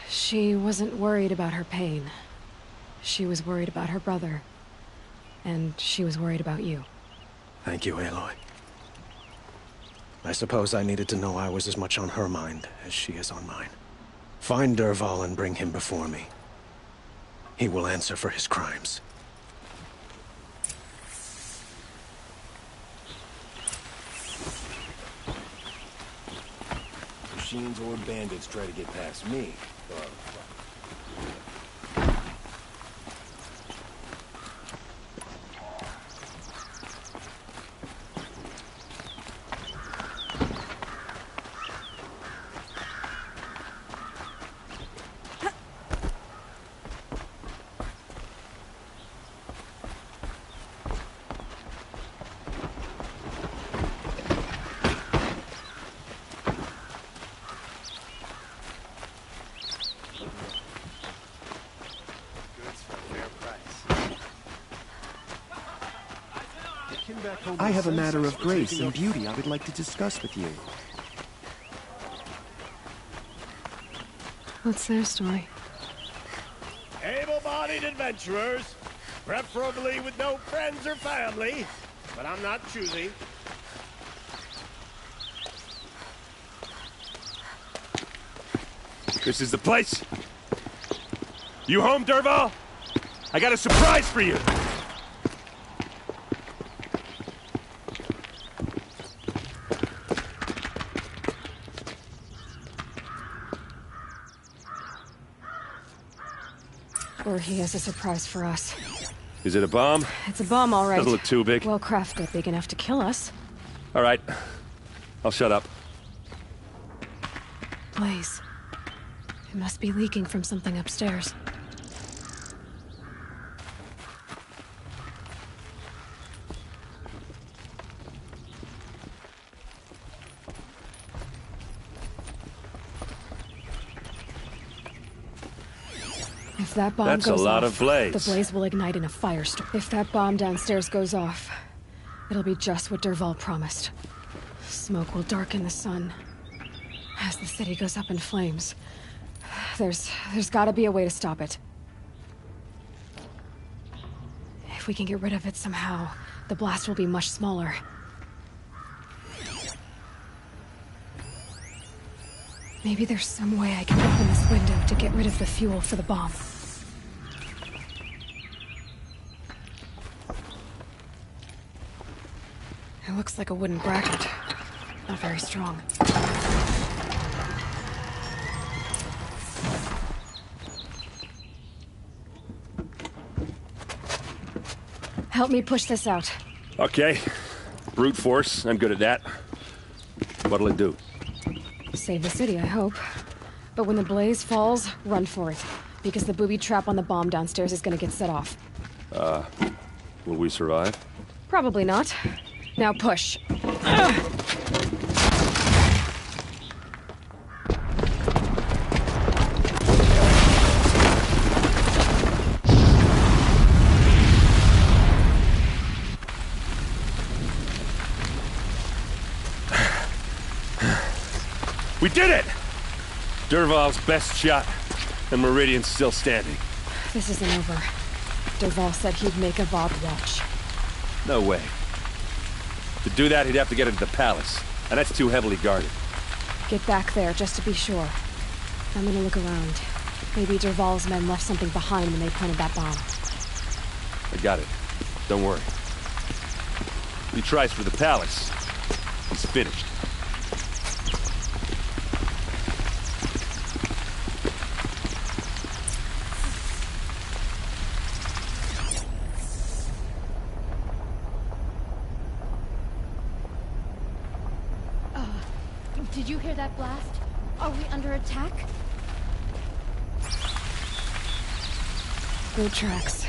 She wasn't worried about her pain. She was worried about her brother. And she was worried about you. Thank you, Aloy. I suppose I needed to know I was as much on her mind as she is on mine. Find Dervahl and bring him before me. He will answer for his crimes. Machines or bandits try to get past me. I have a matter of grace and beauty I would like to discuss with you. What's their story? Able-bodied adventurers, preferably with no friends or family, but I'm not choosy. This is the place. You home, Dervahl? I got a surprise for you. Or he has a surprise for us. Is it a bomb? It's a bomb, all right. Doesn't look too big. Well crafted, big enough to kill us. All right. I'll shut up. Blaze. It must be leaking from something upstairs. If that bomb That's goes a lot off, of blaze. the blaze will ignite in a firestorm. If that bomb downstairs goes off, it'll be just what Dervahl promised. Smoke will darken the sun. As the city goes up in flames, there's gotta be a way to stop it. If we can get rid of it somehow, the blast will be much smaller. Maybe there's some way I can open this window to get rid of the fuel for the bomb. It looks like a wooden bracket. Not very strong. Help me push this out. Okay. Brute force, I'm good at that. What'll it do? Save the city, I hope. But when the blaze falls, run for it. Because the booby trap on the bomb downstairs is gonna get set off. Will we survive? Probably not. Now push. We did it! Dervahl's best shot, and Meridian's still standing. This isn't over. Dervahl said he'd make Avad watch. No way. To do that, he'd have to get into the palace, and that's too heavily guarded. Get back there, just to be sure. I'm gonna look around. Maybe Dervahl's men left something behind when they planted that bomb. I got it. Don't worry. If he tries for the palace, he's finished. Did you hear that blast? Are we under attack? Boot tracks,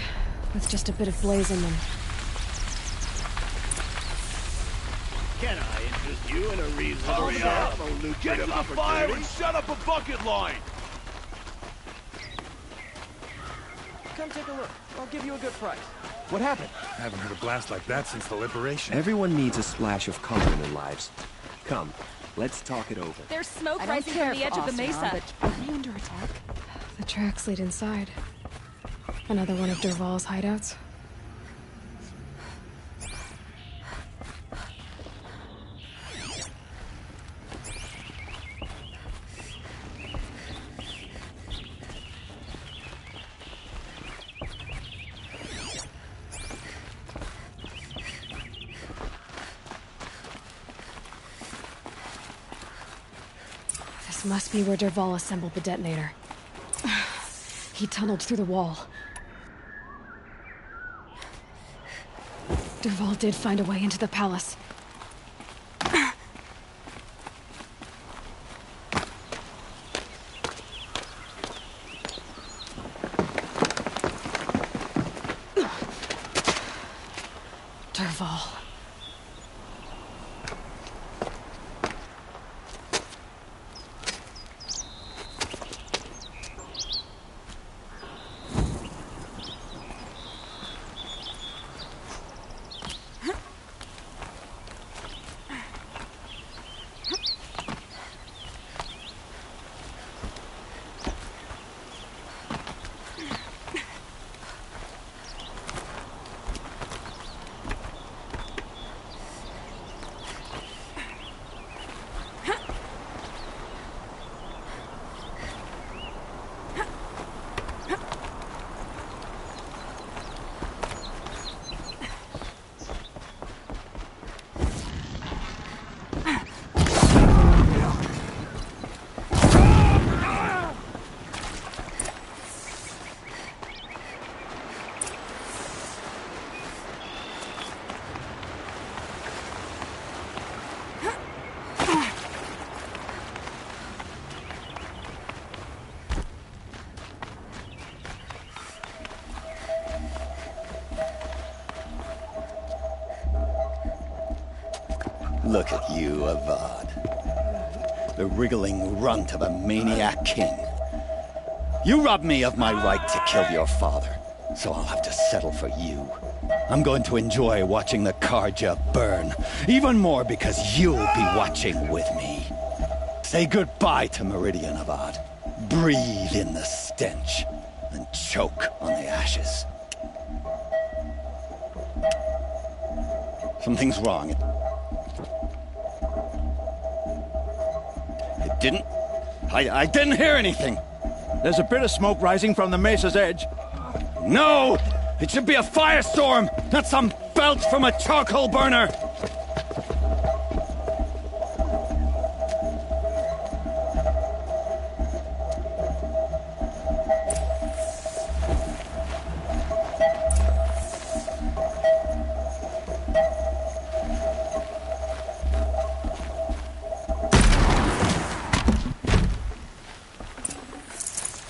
with just a bit of blaze in them. Can I interest you in a reasonable Get to the fire and set up a bucket line! Come take a look. I'll give you a good price. What happened? I haven't heard a blast like that since the liberation. Everyone needs a splash of color in their lives. Come, let's talk it over. There's smoke rising from the edge of the mesa. But are we under attack? The tracks lead inside. Another one of Dervahl's hideouts. This must be where Dervahl assembled the detonator. He tunneled through the wall. Dervahl did find a way into the palace. Dervahl. Look at you, Avad. The wriggling runt of a maniac king. You robbed me of my right to kill your father, so I'll have to settle for you. I'm going to enjoy watching the Karja burn, even more because you'll be watching with me. Say goodbye to Meridian Avad. Breathe in the stench, and choke on the ashes. Something's wrong. It didn't... I didn't hear anything. There's a bit of smoke rising from the mesa's edge. No! It should be a firestorm, not some belch from a charcoal burner!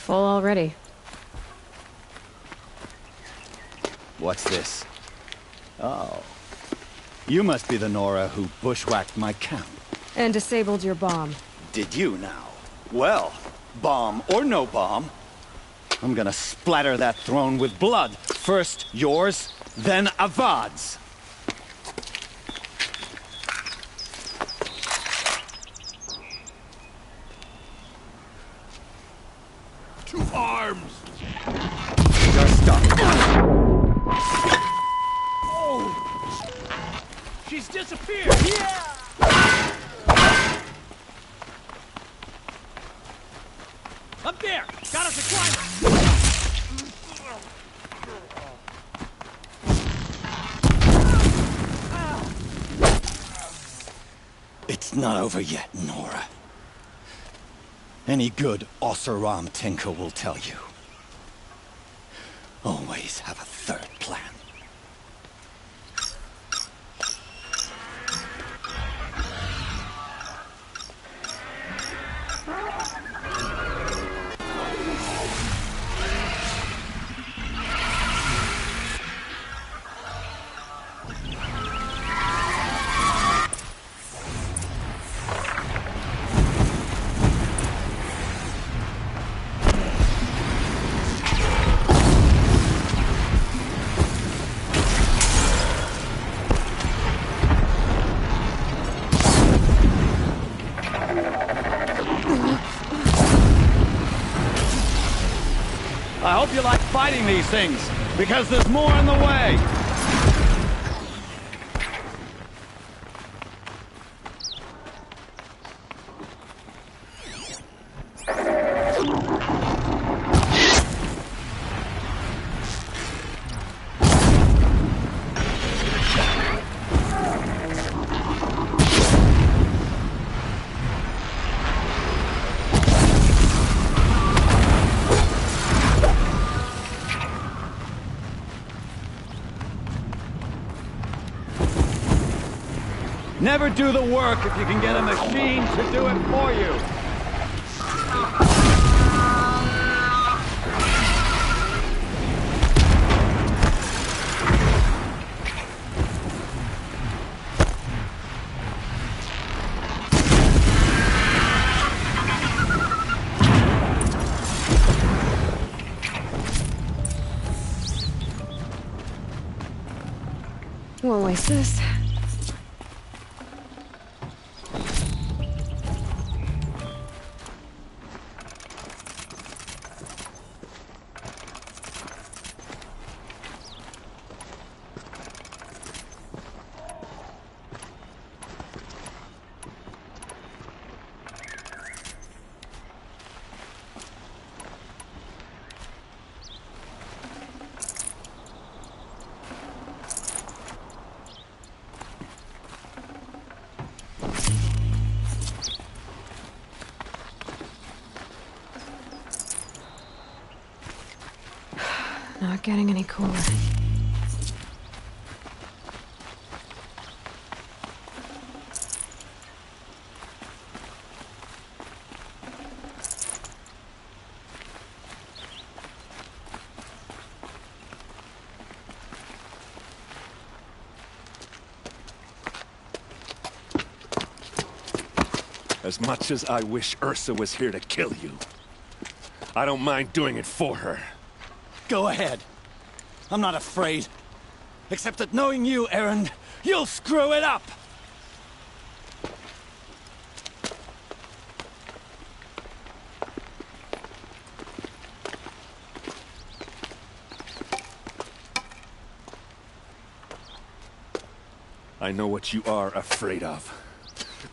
Full already. What's this? Oh. You must be the Nora who bushwhacked my camp. And disabled your bomb. Did you now? Well, bomb or no bomb, I'm gonna splatter that throne with blood. First yours, then Avad's. To arms! You're stuck. Oh! She's disappeared! Yeah! Up there! Got us a climber! It's not over yet, Nora. Any good Oseram tinker will tell you. Always have a third plan. I hope you like fighting these things, because there's more in the way! Never do the work if you can get a machine to do it for you. Won't waste this. Not getting any cooler. As much as I wish Ursa was here to kill you, I don't mind doing it for her. Go ahead. I'm not afraid. Except that knowing you, Aaron, you'll screw it up! I know what you are afraid of.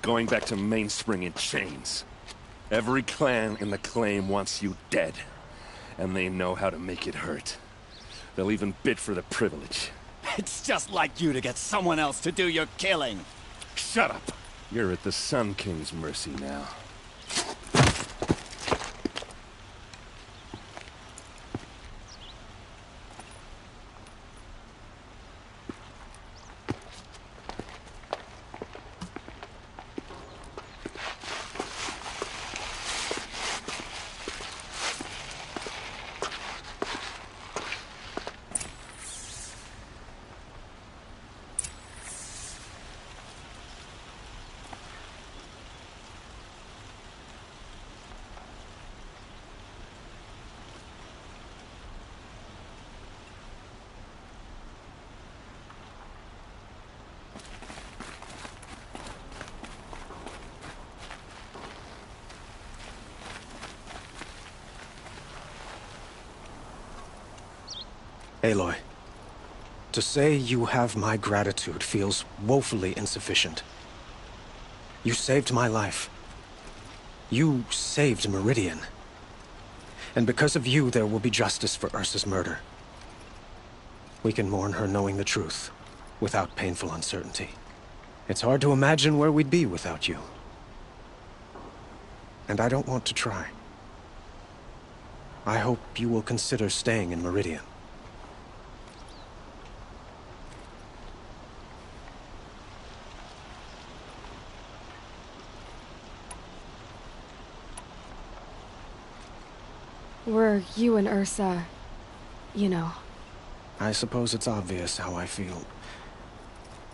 Going back to Mainspring in chains. Every clan in the claim wants you dead. And they know how to make it hurt. They'll even bid for the privilege. It's just like you to get someone else to do your killing. Shut up! You're at the Sun King's mercy now. Aloy, to say you have my gratitude feels woefully insufficient. You saved my life. You saved Meridian. And because of you, there will be justice for Ursa's murder. We can mourn her knowing the truth, without painful uncertainty. It's hard to imagine where we'd be without you. And I don't want to try. I hope you will consider staying in Meridian. Were you and Ursa, you know? I suppose it's obvious how I feel.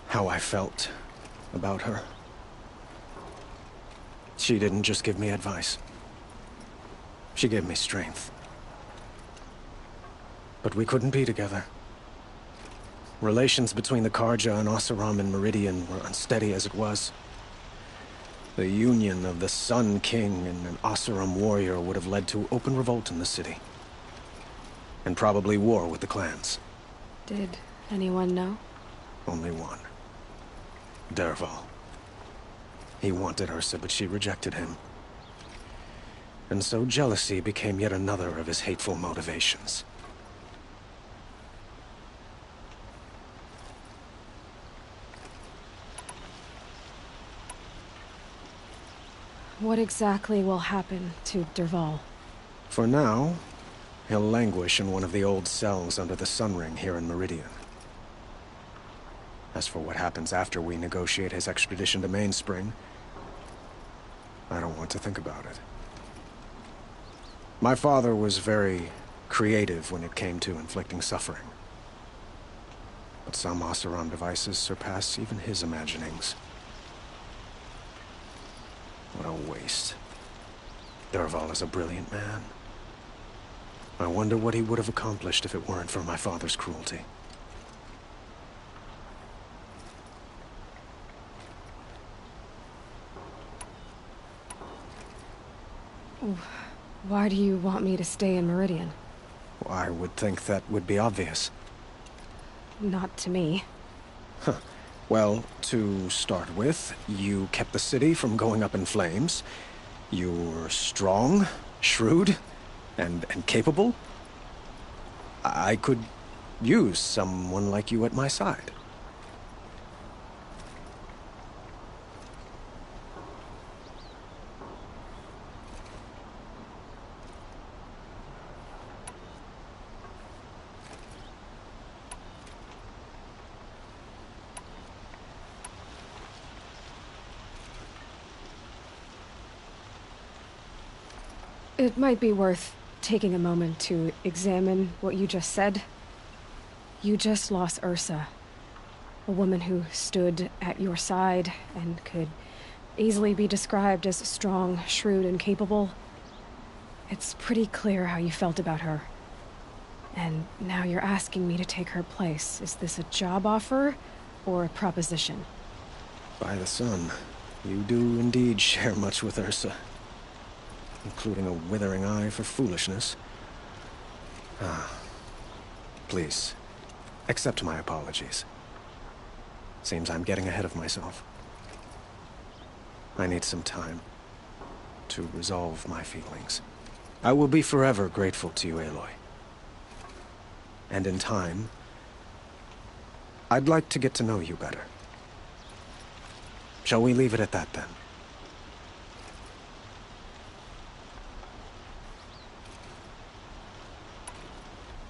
How I felt about her. She didn't just give me advice. She gave me strength. But we couldn't be together. Relations between the Karja and Oseram and Meridian were unsteady as it was. The union of the Sun King and an Oseram warrior would have led to open revolt in the city. And probably war with the clans. Did anyone know? Only one. Dervahl. He wanted Ursa, but she rejected him. And so jealousy became yet another of his hateful motivations. What exactly will happen to Dervahl? For now, he'll languish in one of the old cells under the Sun Ring here in Meridian. As for what happens after we negotiate his extradition to Mainspring, I don't want to think about it. My father was very creative when it came to inflicting suffering. But some Oseram devices surpass even his imaginings. What a waste. Dervahl is a brilliant man. I wonder what he would have accomplished if it weren't for my father's cruelty. Why do you want me to stay in Meridian? I would think that would be obvious. Not to me. Huh. Well, to start with, you kept the city from going up in flames. You were strong, shrewd, and capable. I could use someone like you at my side. It might be worth taking a moment to examine what you just said. You just lost Ursa, a woman who stood at your side and could easily be described as strong, shrewd, and capable. It's pretty clear how you felt about her. And now you're asking me to take her place. Is this a job offer or a proposition? By the sun, you do indeed share much with Ursa, including a withering eye for foolishness. Please, accept my apologies. Seems I'm getting ahead of myself. I need some time to resolve my feelings. I will be forever grateful to you, Aloy. And in time, I'd like to get to know you better. Shall we leave it at that, then?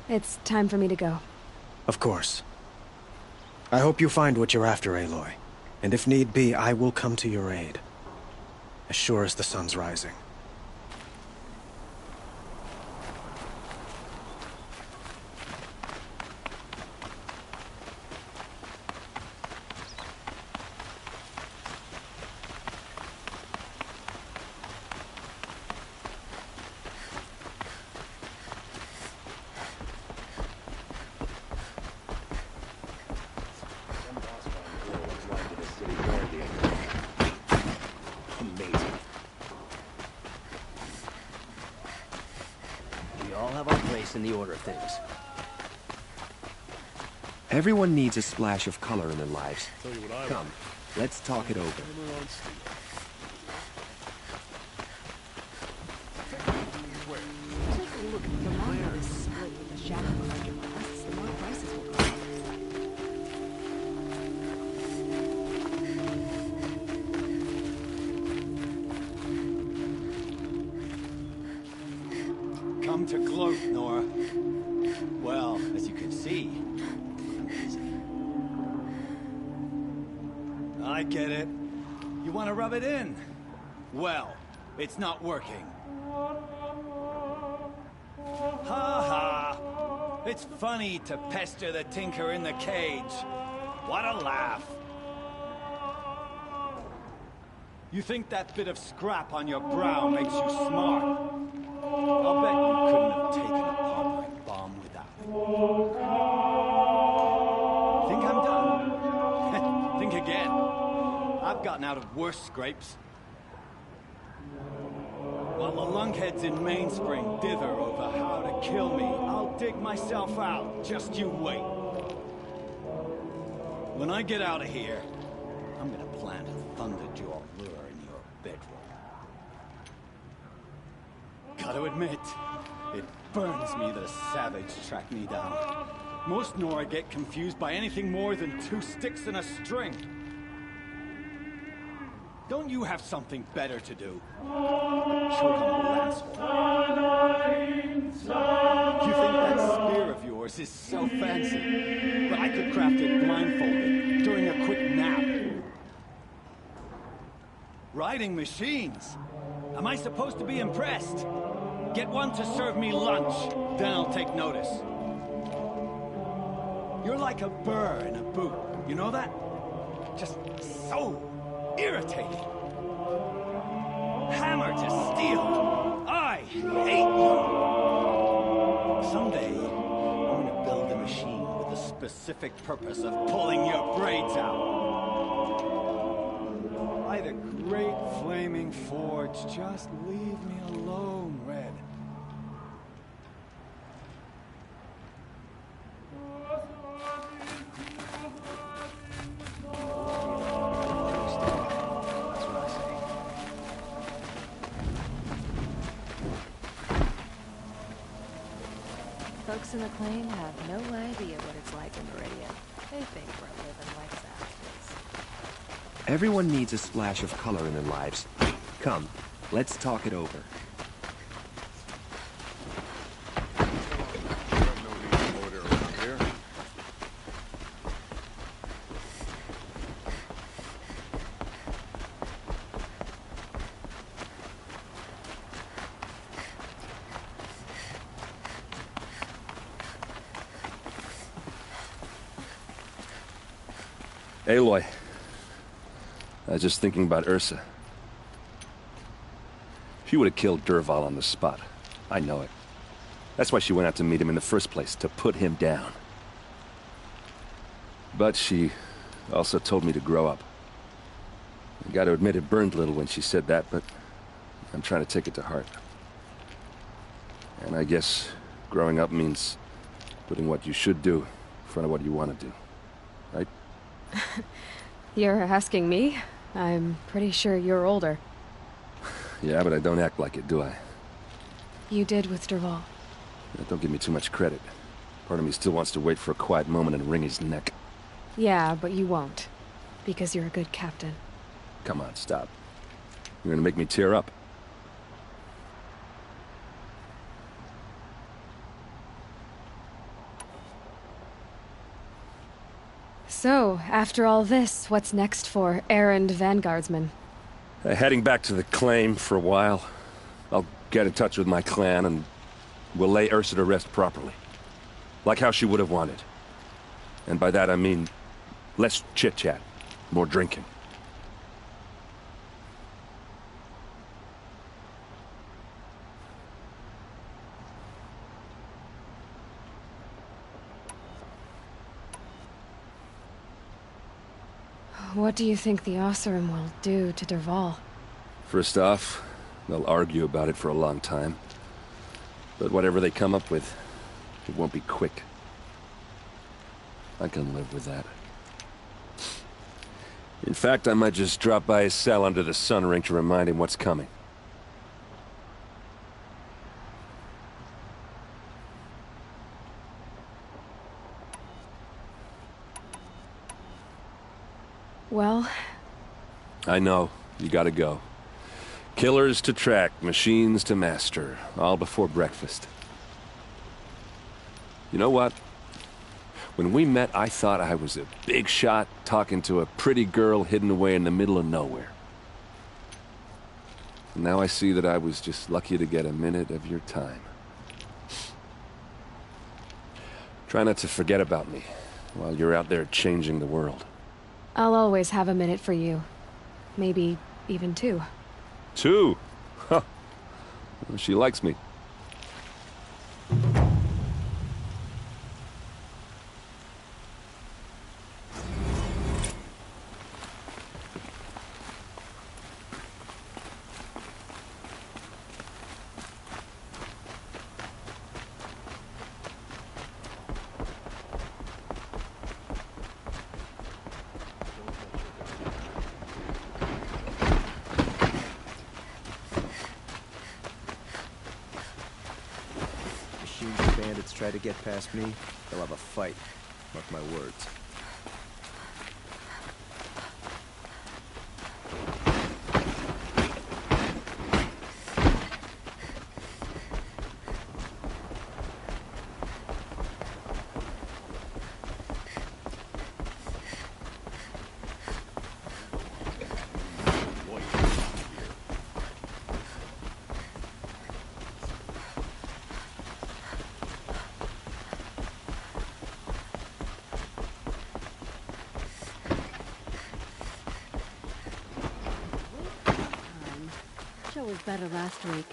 It's time for me to go. Of course. I hope you find what you're after, Aloy. And if need be, I will come to your aid. As sure as the sun's rising. In the order of things. Everyone needs a splash of color in their lives. Come, let's talk it over. Come to gloat, Nora. Well, as you can see, I'm busy. I get it. You want to rub it in? Well, it's not working. Ha ha! It's funny to pester the tinker in the cage. What a laugh. You think that bit of scrap on your brow makes you smart? I'll bet you couldn't have taken apart my bomb without it. Think I'm done? Think again. I've gotten out of worse scrapes. While the lunkheads in Mainspring dither over how to kill me, I'll dig myself out. Just you wait. When I get out of here, I'm gonna plant a thunderjaw lure in your bedroom. Gotta admit, it burns me that a savage tracked me down. Most Nora get confused by anything more than 2 sticks and a string. Don't you have something better to do? Choke on a lance horn. You think that spear of yours is so fancy, but I could craft it blindfolded during a quick nap. Riding machines? Am I supposed to be impressed? Get one to serve me lunch, then I'll take notice. You're like a burr in a boot, you know that? Just so irritating. Hammer to steel. I hate you. Someday, I'm gonna build a machine with the specific purpose of pulling your braids out. By the great flaming forge, just leave me alone, Red. Folks in the claim have no idea what it's like in Meridian. They think we're living like savages. Everyone needs a splash of color in their lives. Come, let's talk it over. Aloy. I was just thinking about Ursa. She would have killed Dervahl on the spot. I know it. That's why she went out to meet him in the first place, to put him down. But she also told me to grow up. I gotta admit it burned a little when she said that, but I'm trying to take it to heart. And I guess growing up means putting what you should do in front of what you want to do. Right? You're asking me? I'm pretty sure you're older. Yeah, but I don't act like it, do I? You did with Derval. Yeah, don't give me too much credit. Part of me still wants to wait for a quiet moment and wring his neck. Yeah, but you won't. Because you're a good captain. Come on, stop. You're gonna make me tear up. So, after all this, what's next for errand vanguardsman? Heading back to the claim for a while. I'll get in touch with my clan and we'll lay Ursa to rest properly. Like how she would have wanted. And by that I mean less chit-chat, more drinking. What do you think the Oseram will do to Derval? First off, they'll argue about it for a long time. But whatever they come up with, it won't be quick. I can live with that. In fact, I might just drop by his cell under the sun ring to remind him what's coming. Well... I know. You gotta go. Killers to track, machines to master. All before breakfast. You know what? When we met, I thought I was a big shot talking to a pretty girl hidden away in the middle of nowhere. And now I see that I was just lucky to get a minute of your time. Try not to forget about me while you're out there changing the world. I'll always have a minute for you. Maybe even two. Two? Huh. Well, she likes me. Bandits try to get past me, they'll have a fight. Mark my words. Show was better last week.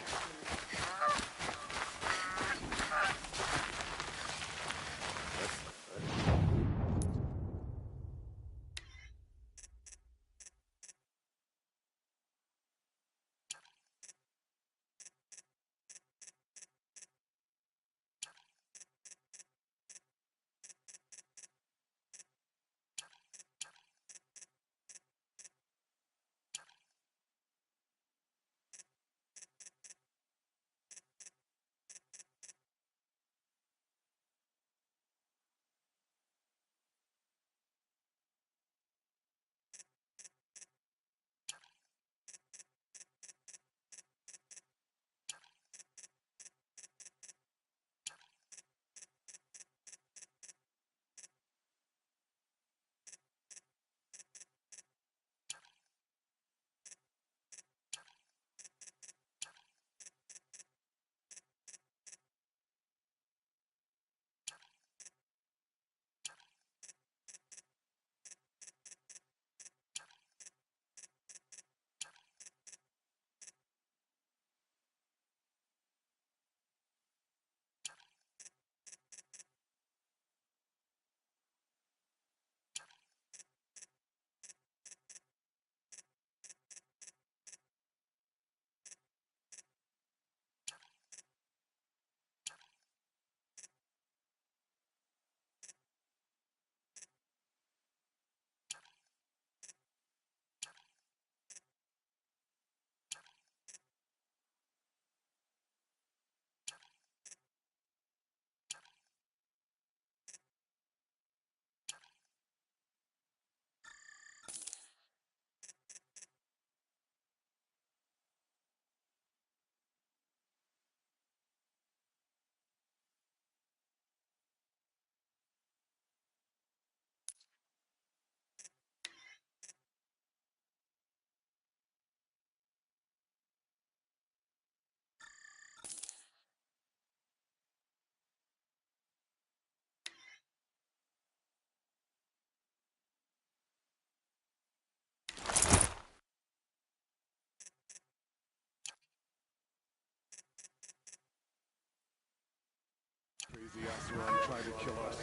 The Asuran tried to kill us.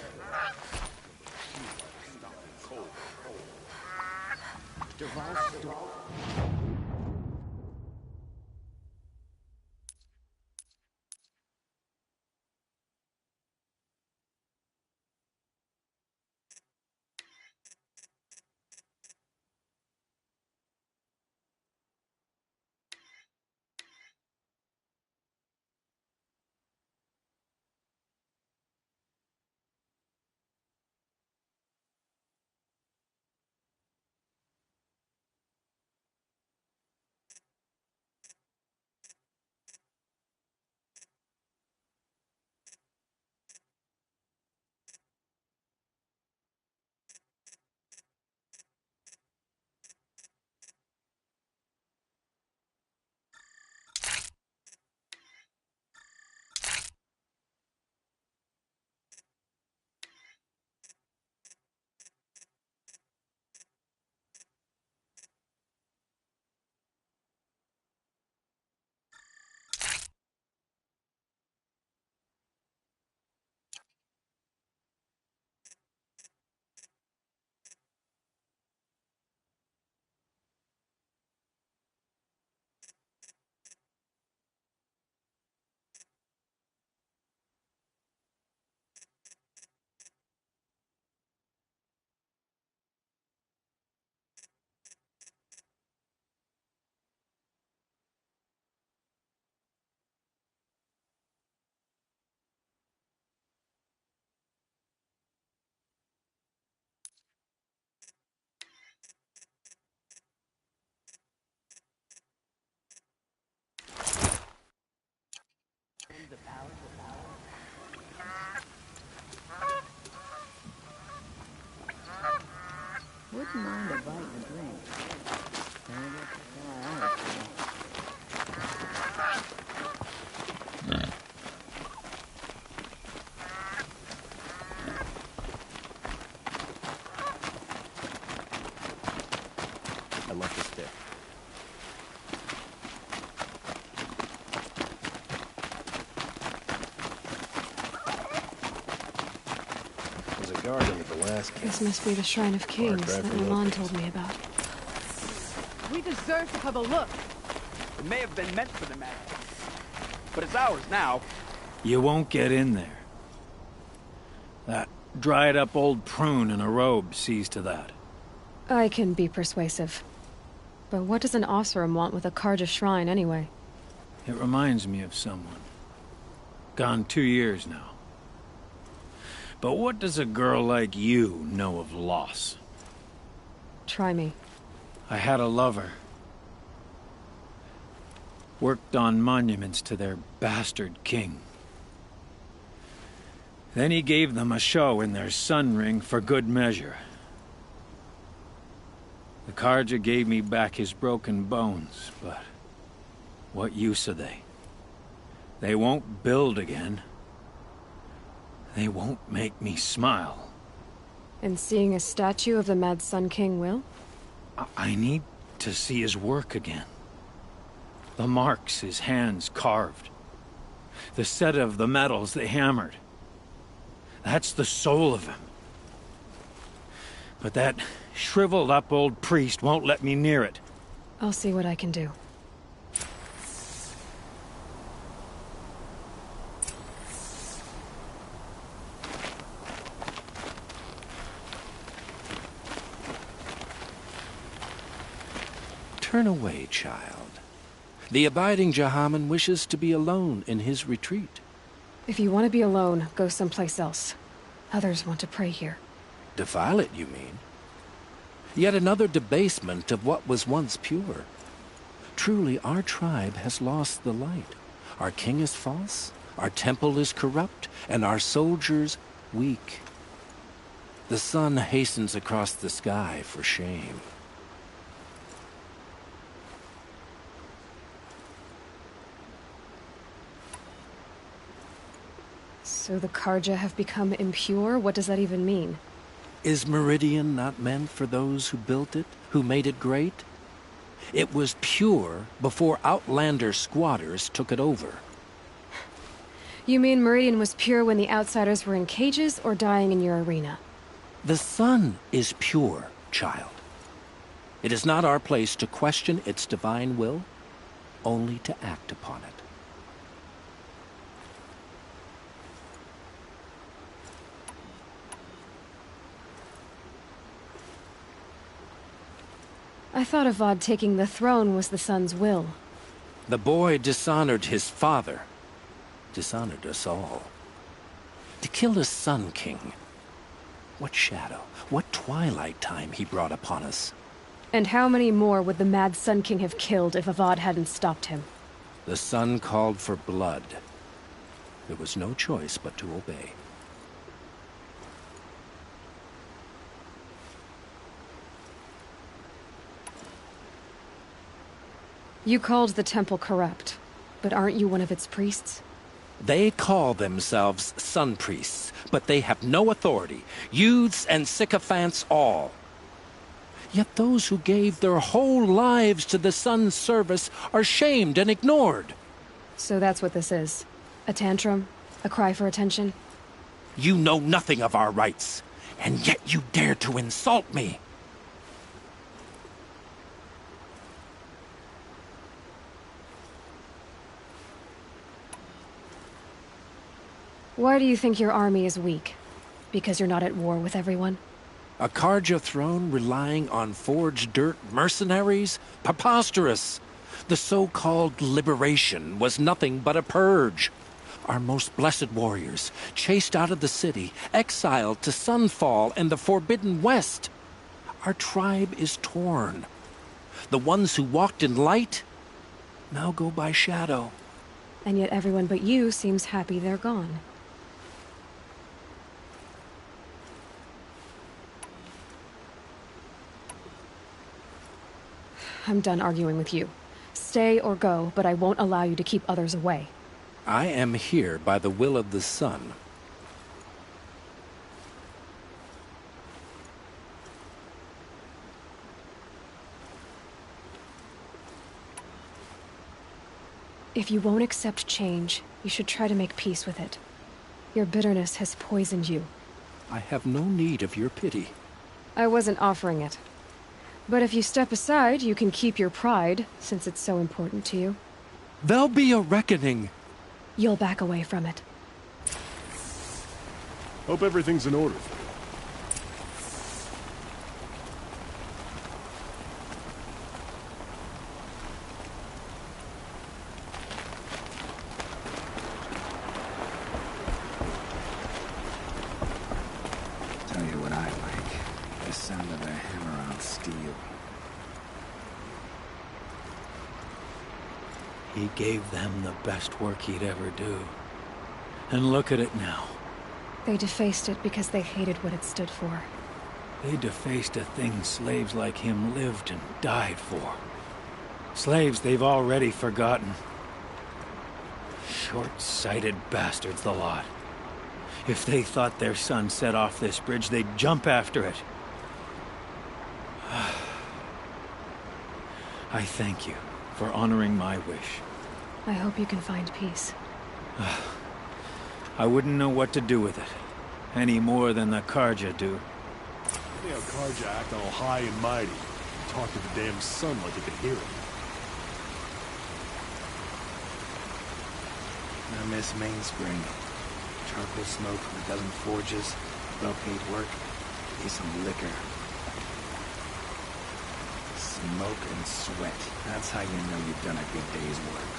Wouldn't mind a bite and a drink. I left the stick. There's a guard under the last case. This must be the Shrine of Kings that Milan told me about. We deserve to have a look. It may have been meant for the man, but it's ours now. You won't get in there. That dried-up old prune in a robe sees to that. I can be persuasive. But what does an Osram want with a Karja shrine, anyway? It reminds me of someone. Gone 2 years now. But what does a girl like you know of loss? Try me. I had a lover. Worked on monuments to their bastard king. Then he gave them a show in their sun ring for good measure. The Karja gave me back his broken bones, but what use are they? They won't build again. They won't make me smile. And seeing a statue of the Mad Sun King will? I need to see his work again. The marks his hands carved. The set of the metals they hammered. That's the soul of him. But that shriveled-up old priest won't let me near it. I'll see what I can do. Turn away, child. The abiding Jahaman wishes to be alone in his retreat. If you want to be alone, go someplace else. Others want to pray here. Defile it, you mean? Yet another debasement of what was once pure. Truly, our tribe has lost the light. Our king is false, our temple is corrupt, and our soldiers weak. The sun hastens across the sky for shame. So the Karja have become impure? What does that even mean? Is Meridian not meant for those who built it, who made it great? It was pure before outlander squatters took it over. You mean Meridian was pure when the outsiders were in cages or dying in your arena? The sun is pure, child. It is not our place to question its divine will, only to act upon it. I thought Avad taking the throne was the sun's will. The boy dishonored his father, dishonored us all. To kill the Sun King. What shadow, what twilight time he brought upon us. And how many more would the mad Sun King have killed if Avad hadn't stopped him? The sun called for blood. There was no choice but to obey. You called the temple corrupt, but aren't you one of its priests? They call themselves sun priests, but they have no authority. Youths and sycophants all. Yet those who gave their whole lives to the sun's service are shamed and ignored. So that's what this is. A tantrum? A cry for attention? You know nothing of our rights, and yet you dare to insult me. Why do you think your army is weak? Because you're not at war with everyone? A Karja throne relying on forged dirt mercenaries? Preposterous! The so-called liberation was nothing but a purge. Our most blessed warriors, chased out of the city, exiled to Sunfall and the Forbidden West. Our tribe is torn. The ones who walked in light now go by shadow. And yet everyone but you seems happy they're gone. I'm done arguing with you. Stay or go, but I won't allow you to keep others away. I am here by the will of the sun. If you won't accept change, you should try to make peace with it. Your bitterness has poisoned you. I have no need of your pity. I wasn't offering it. But if you step aside, you can keep your pride, since it's so important to you. There'll be a reckoning. You'll back away from it. Hope everything's in order. Tell you what I like. The sound of a hammer on steel. He gave them the best work he'd ever do. And look at it now. They defaced it because they hated what it stood for. They defaced a thing slaves like him lived and died for. Slaves they've already forgotten. Short-sighted bastards, the lot. If they thought their son set off this bridge, they'd jump after it. I thank you for honoring my wish. I hope you can find peace. I wouldn't know what to do with it, any more than the Karja do. Funny how Karja act all high and mighty. Talk to the damn sun like it could hear him. I miss Mainspring. Charcoal smoke from a dozen forges, well-paid work, maybe some liquor. Smoke and sweat. That's how you know you've done a good day's work.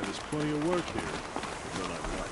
There's plenty of work here. But I like.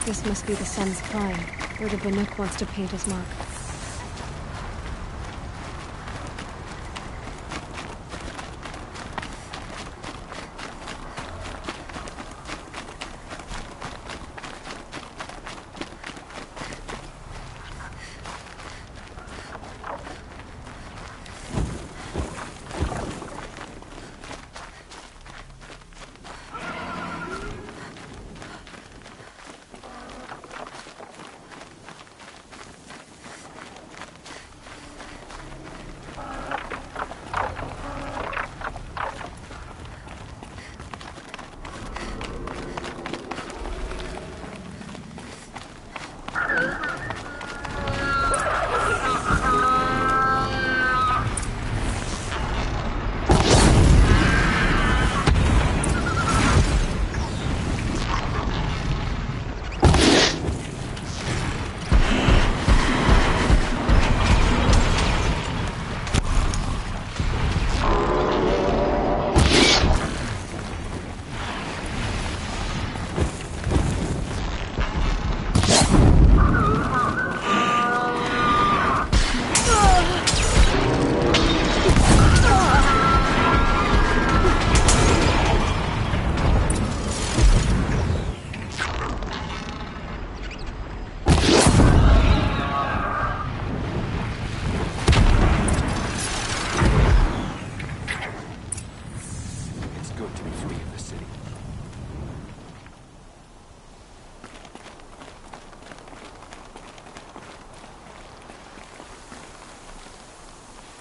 This must be the sun's climb, where the Banuk wants to paint his mark.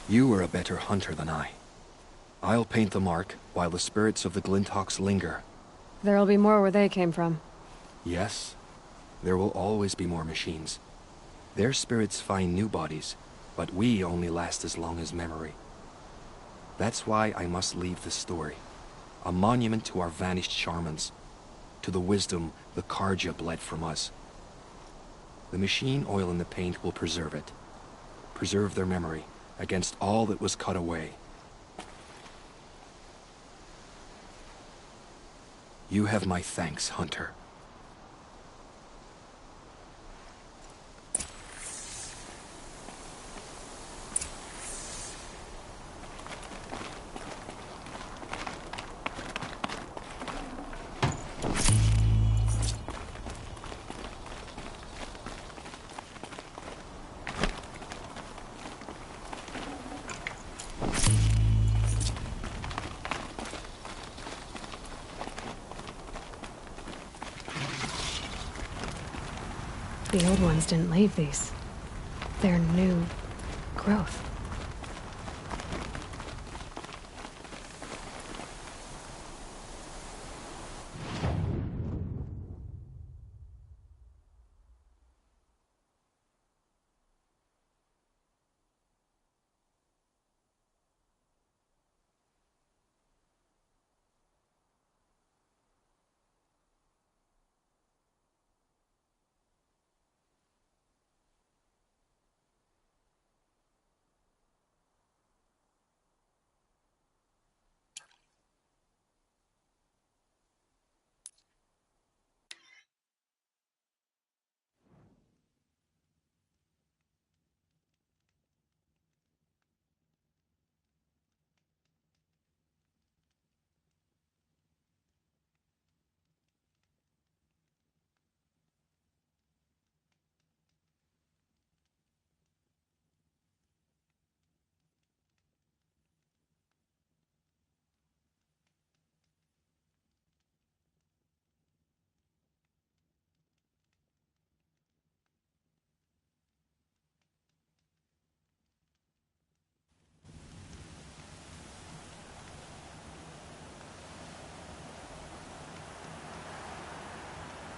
You are a better hunter than I. I'll paint the mark while the spirits of the Glinthawks linger. There'll be more where they came from. Yes, there will always be more machines. Their spirits find new bodies, but we only last as long as memory. That's why I must leave this story. A monument to our vanished shamans, to the wisdom the Karja bled from us. The machine oil in the paint will preserve it. Preserve their memory against all that was cut away. You have my thanks, Hunter. The old ones didn't leave these. They're new growth.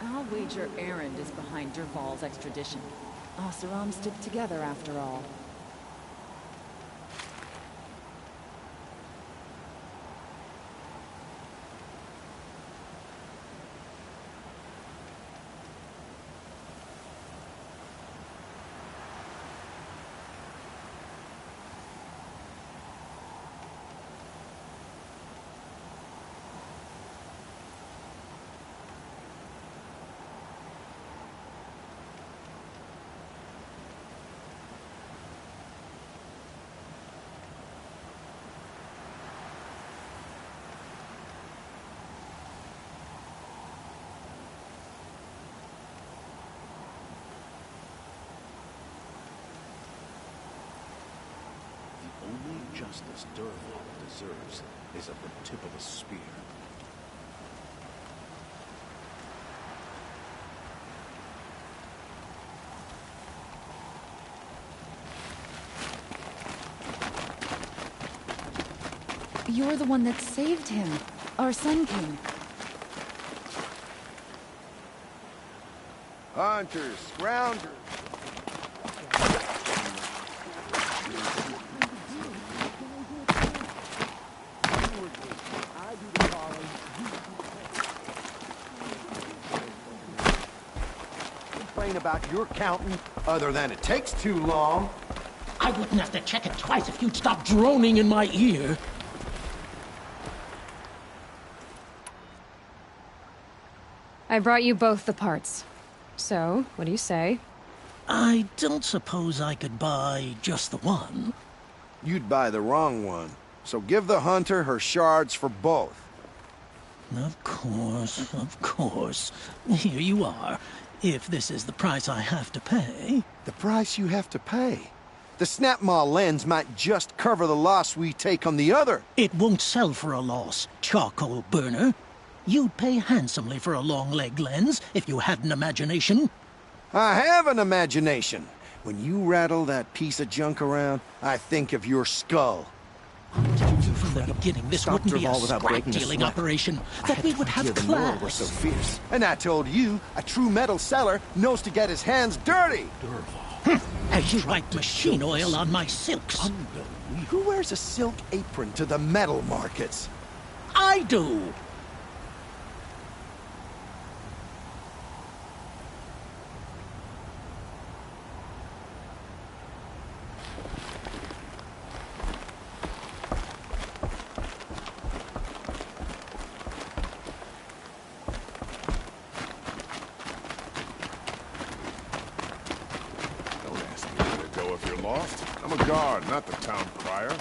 I'll wager Erend is behind Dervahl's extradition. Oseram stick together after all. justice Derval deserves is at the tip of a spear. You're the one that saved him, our Sun King. Hunters, scroungers. Complain about your counting, other than it takes too long. I wouldn't have to check it twice if you'd stop droning in my ear. I brought you both the parts. So, what do you say? I don't suppose I could buy just the one. You'd buy the wrong one. So give the hunter her shards for both. Of course, of course. Here you are. If this is the price I have to pay. The price you have to pay? The Snapmaw lens might just cover the loss we take on the other. It won't sell for a loss, charcoal burner. You'd pay handsomely for a long-leg lens if you had an imagination. I have an imagination. When you rattle that piece of junk around, I think of your skull. From the beginning, this wouldn't be a scrap-dealing operation. That we would have class. We're so fierce. And I told you, a true metal seller knows to get his hands dirty. As you write machine oil on my silks. Who wears a silk apron to the metal markets? I do. I'm a guard, not the town crier.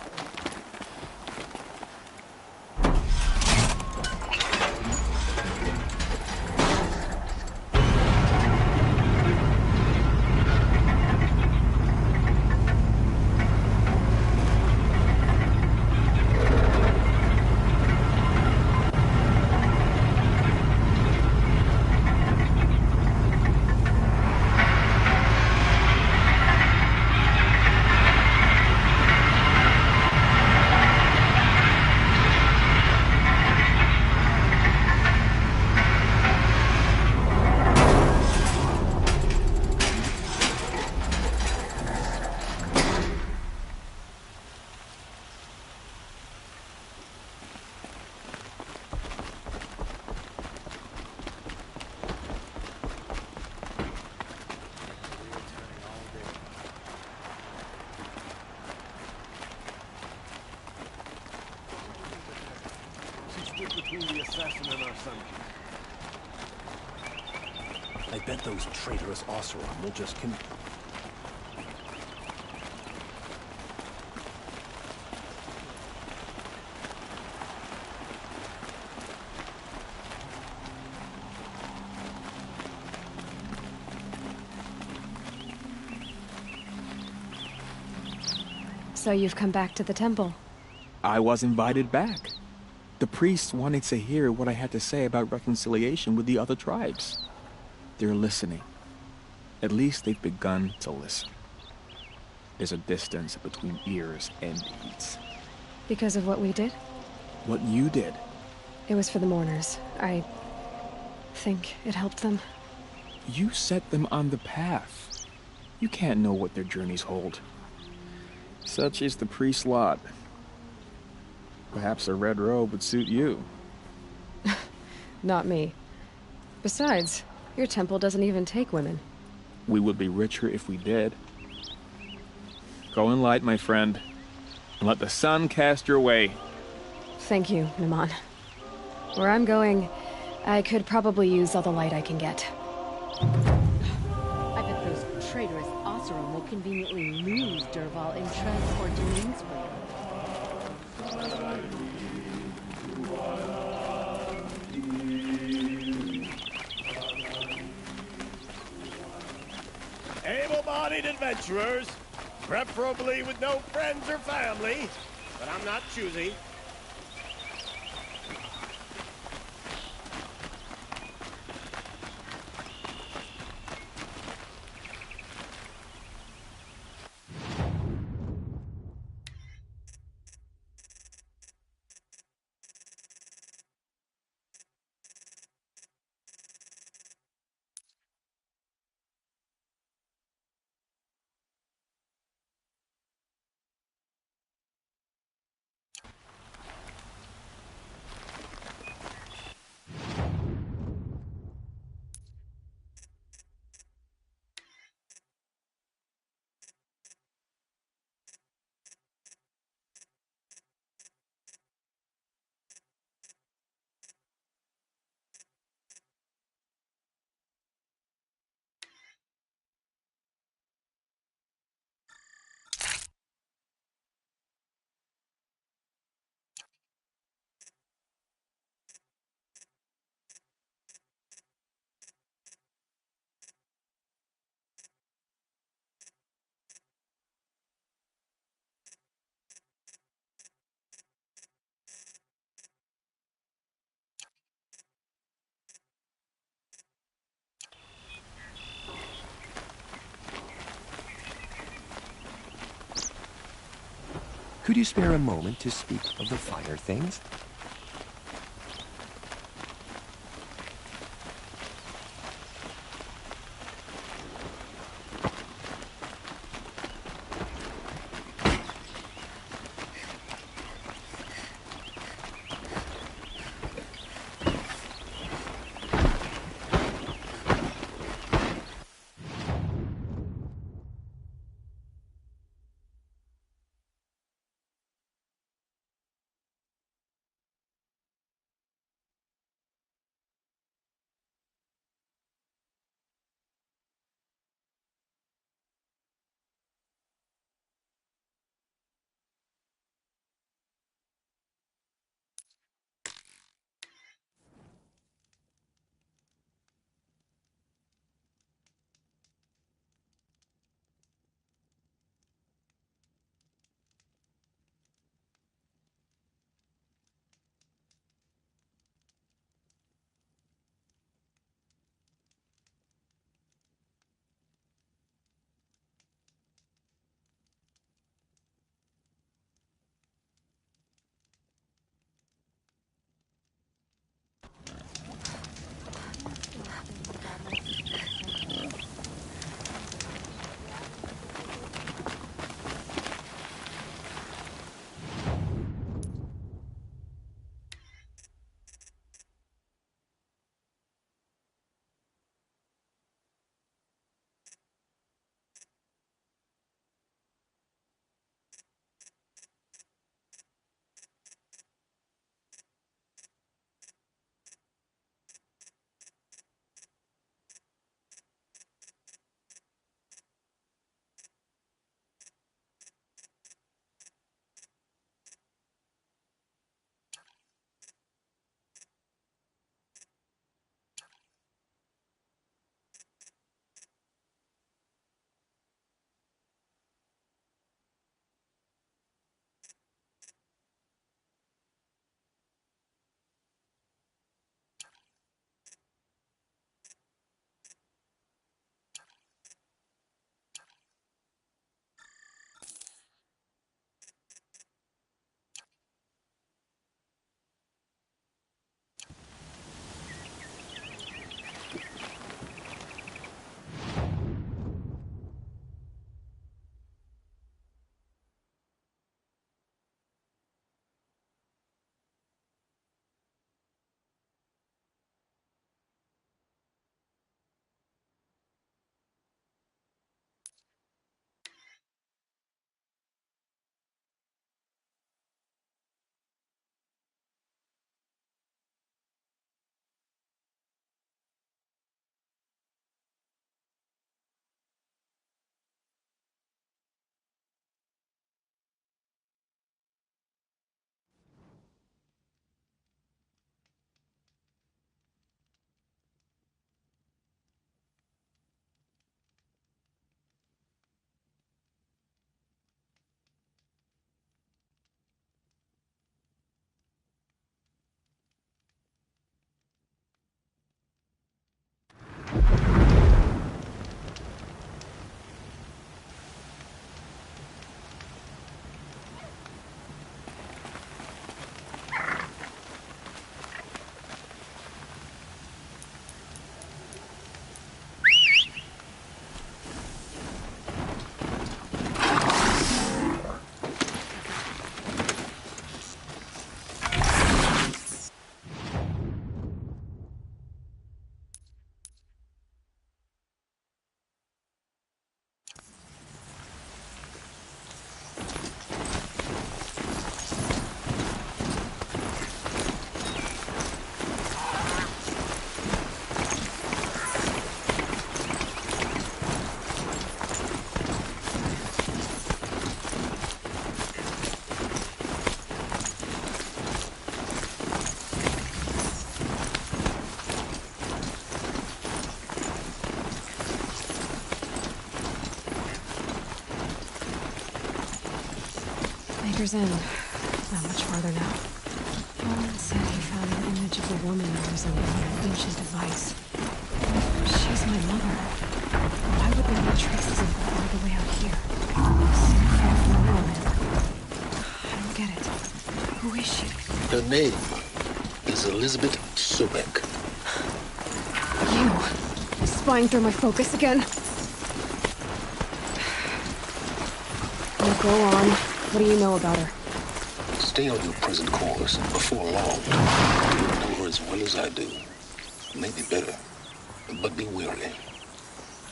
I bet those traitorous Oseram will just So you've come back to the temple? I was invited back. The priests wanted to hear what I had to say about reconciliation with the other tribes. They're listening. At least they've begun to listen. There's a distance between ears and deeds. Because of what we did? What you did. It was for the mourners. I think it helped them. You set them on the path. You can't know what their journeys hold. Such is the priest's lot. Perhaps a red robe would suit you. Not me. Besides, your temple doesn't even take women. We would be richer if we did. Go in light, my friend, and let the sun cast your way. Thank you, Naman. Where I'm going, I could probably use all the light I can get. I bet those traitorous Oseram will conveniently lose Derval in transport to Mainspring. Able-bodied adventurers, preferably with no friends or family, but I'm not choosy. Could you spare a moment to speak of the finer things? Anchor's End. Not much farther now. Owen said he found an image of the woman represented on an ancient device. She's my mother. Why would there be traces of her all the way out here? So far from the woman. I don't get it. Who is she? Her name is Elizabeth Sobek. You! Spying through my focus again? Oh, go on. What do you know about her? Stay on your present course. Before long, you'll know her as well as I do. Maybe better. But be wary.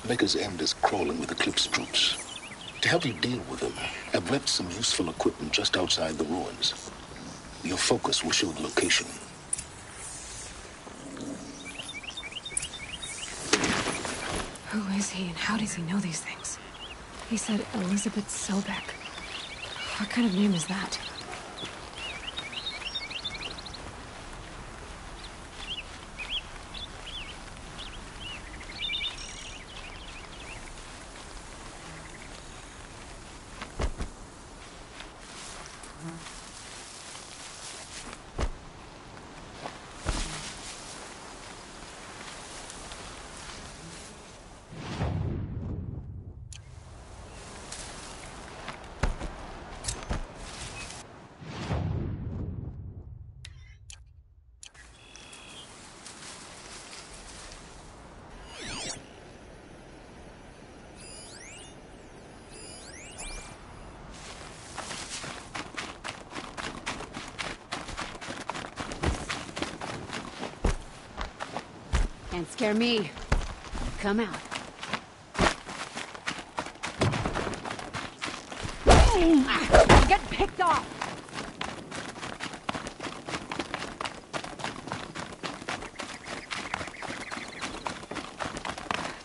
Maker's End is crawling with Eclipse troops. To help you deal with them, I've left some useful equipment just outside the ruins. Your focus will show the location. Who is he and how does he know these things? He said Elizabeth Sobek. What kind of name is that? Can't scare me. Come out. Get picked off!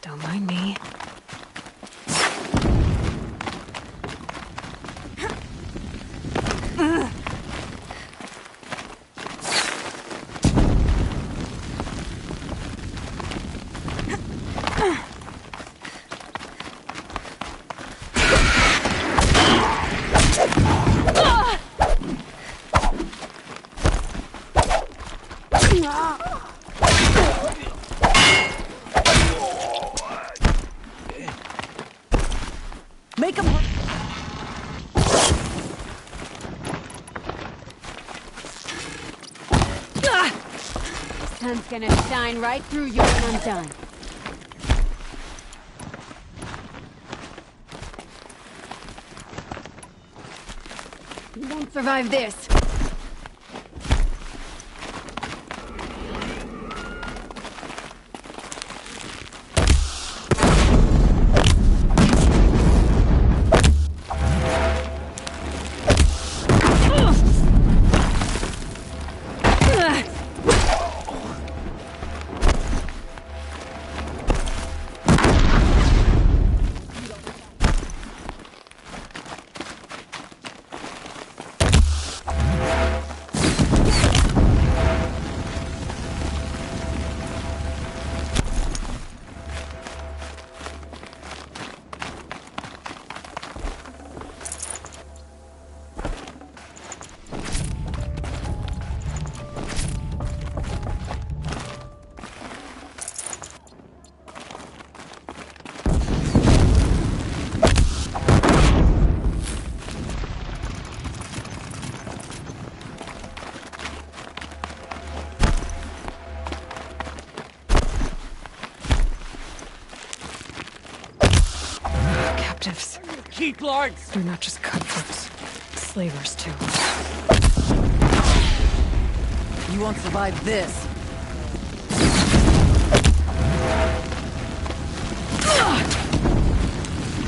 Don't mind me. Make him... Sun's gonna shine right through you when I'm done. You won't survive this. Captives. Keep lords! They're not just cutthroats. Slavers, too. You won't survive this.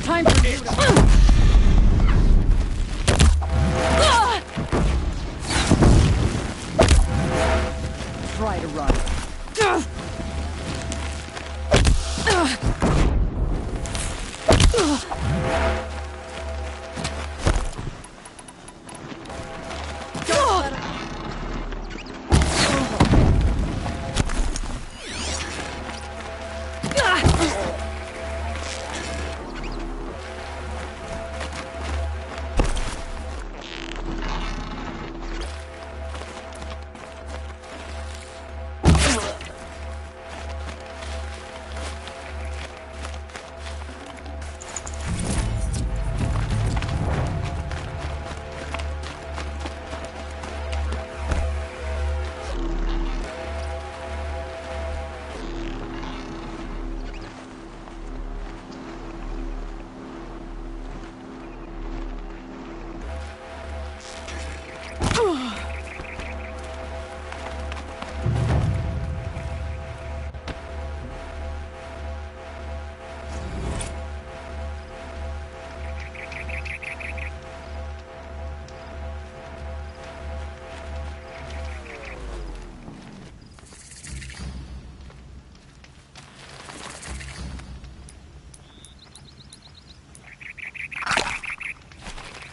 Time for you to... Try to run.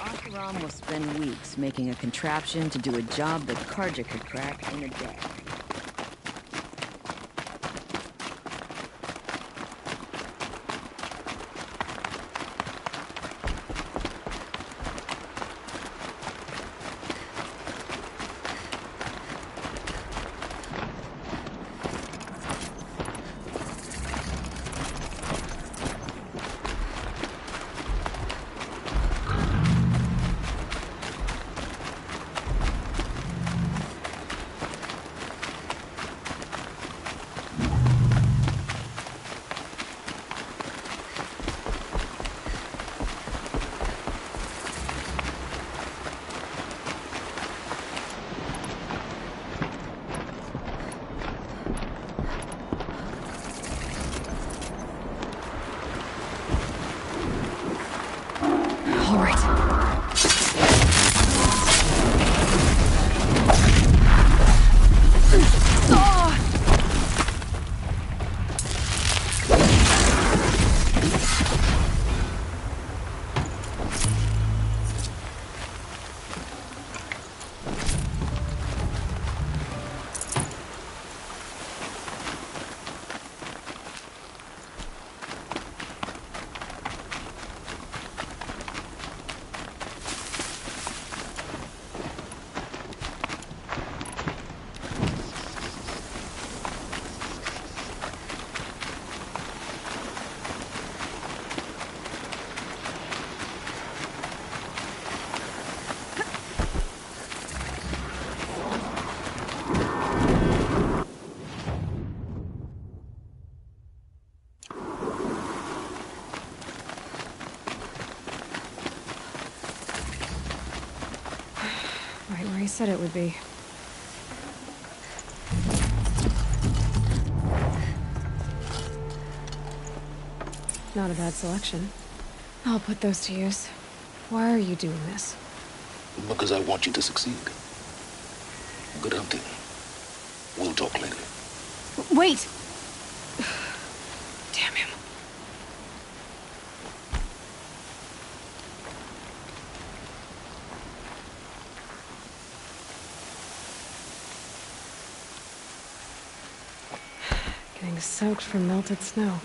Oseram will spend weeks making a contraption to do a job that Karja could crack in a day. I said it would be. Not a bad selection. I'll put those to use. Why are you doing this? Because I want you to succeed. Good hunting. We'll talk later. Wait! Damn him. Getting soaked from melted snow.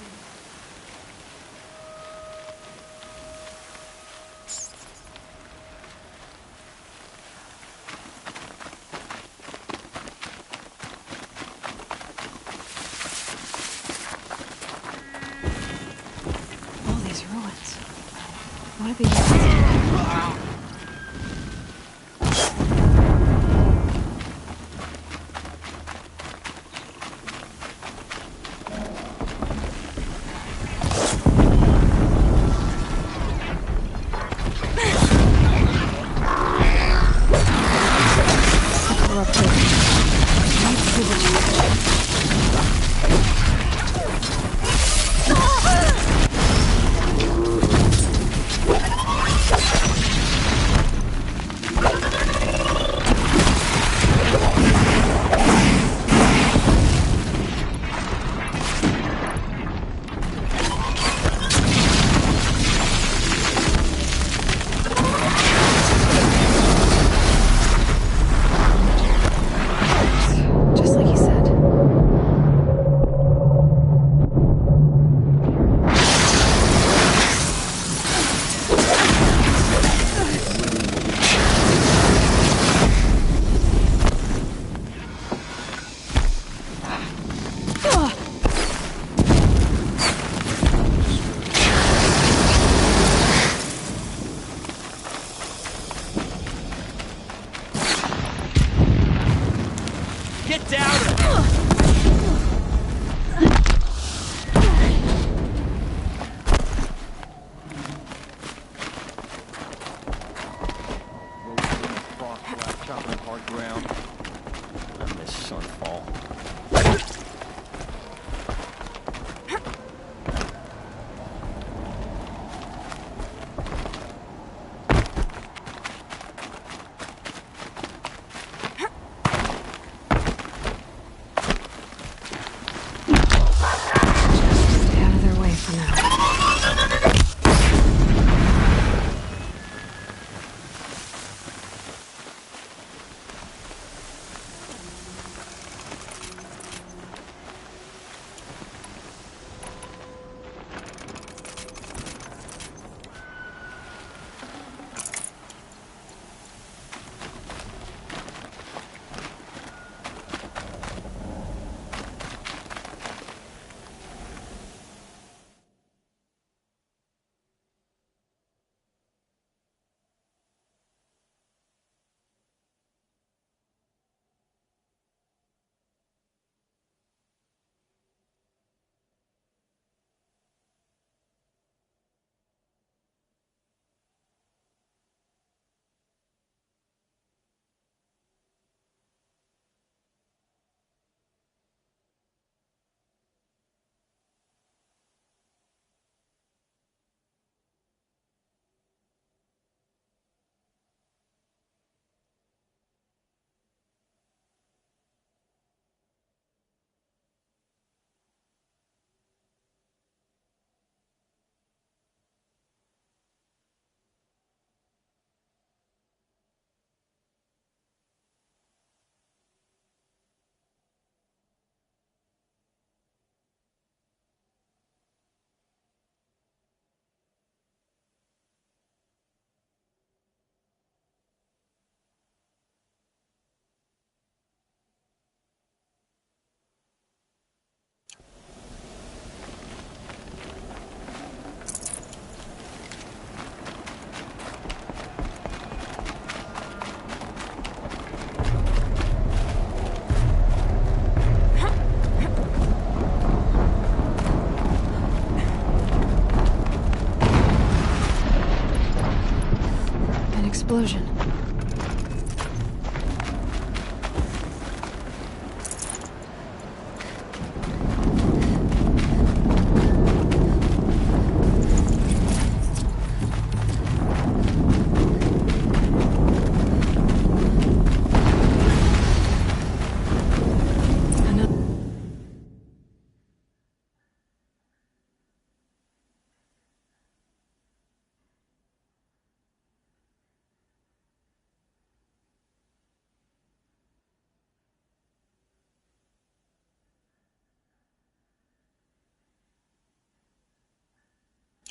explosion.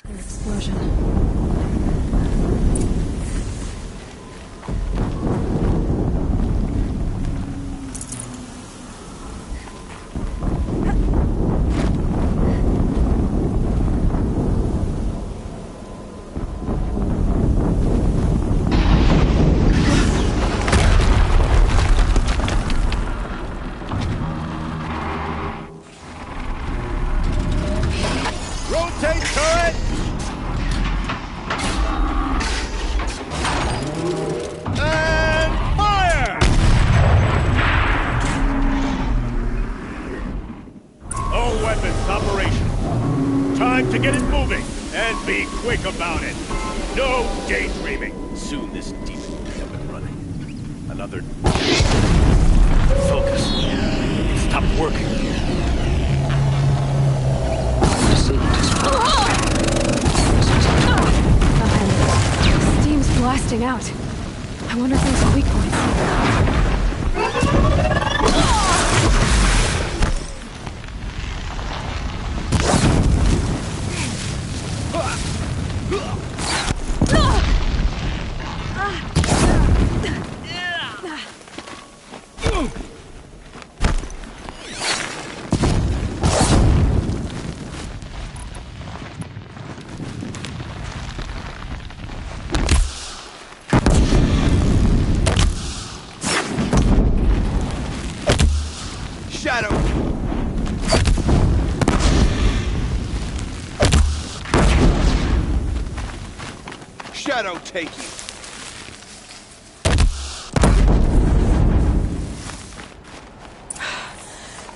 An explosion. Rotate turret! And fire! All weapons operational. Time to get it moving, and be quick about it. No daydreaming. Soon this demon will be up and running. Another... Focus. Stop working. Steam's blasting out. I wonder if there's weak Shadow! Shadow take you.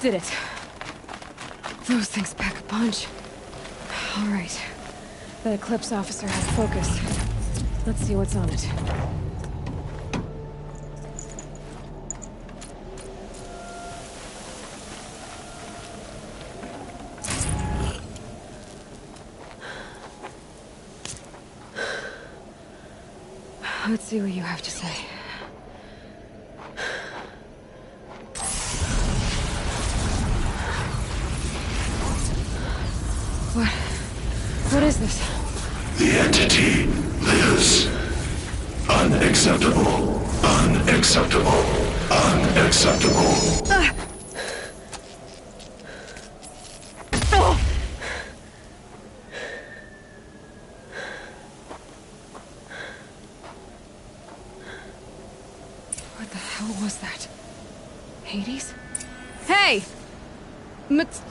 Did it. Those things pack a punch. All right. The Eclipse officer has focus. Let's see what's on it. Let's see what you have to say. What is this? The entity lives. Unacceptable. Unacceptable. Unacceptable. What the hell was that? Hades? Hey!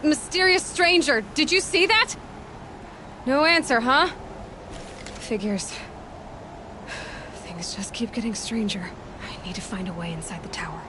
Mysterious stranger, did you see that? No answer, huh? Figures. Things just keep getting stranger. I need to find a way inside the tower.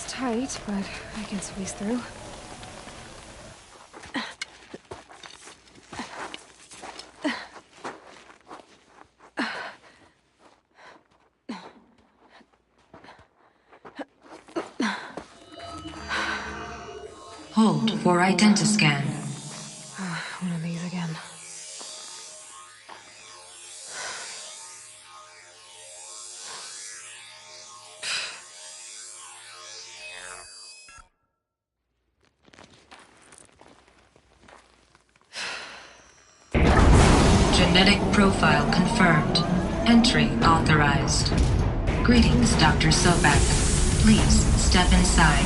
Tight, but I can squeeze through. Hold for identiscan. One of these again. Genetic profile confirmed. Entry authorized. Greetings, Dr. Sobek. Please step inside.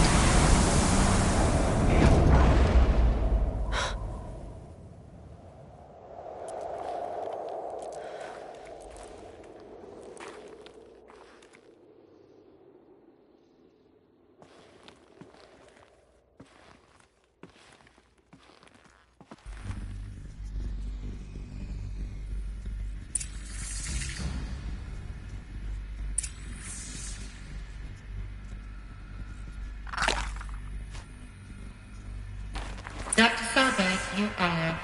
Dr. Sobek, you are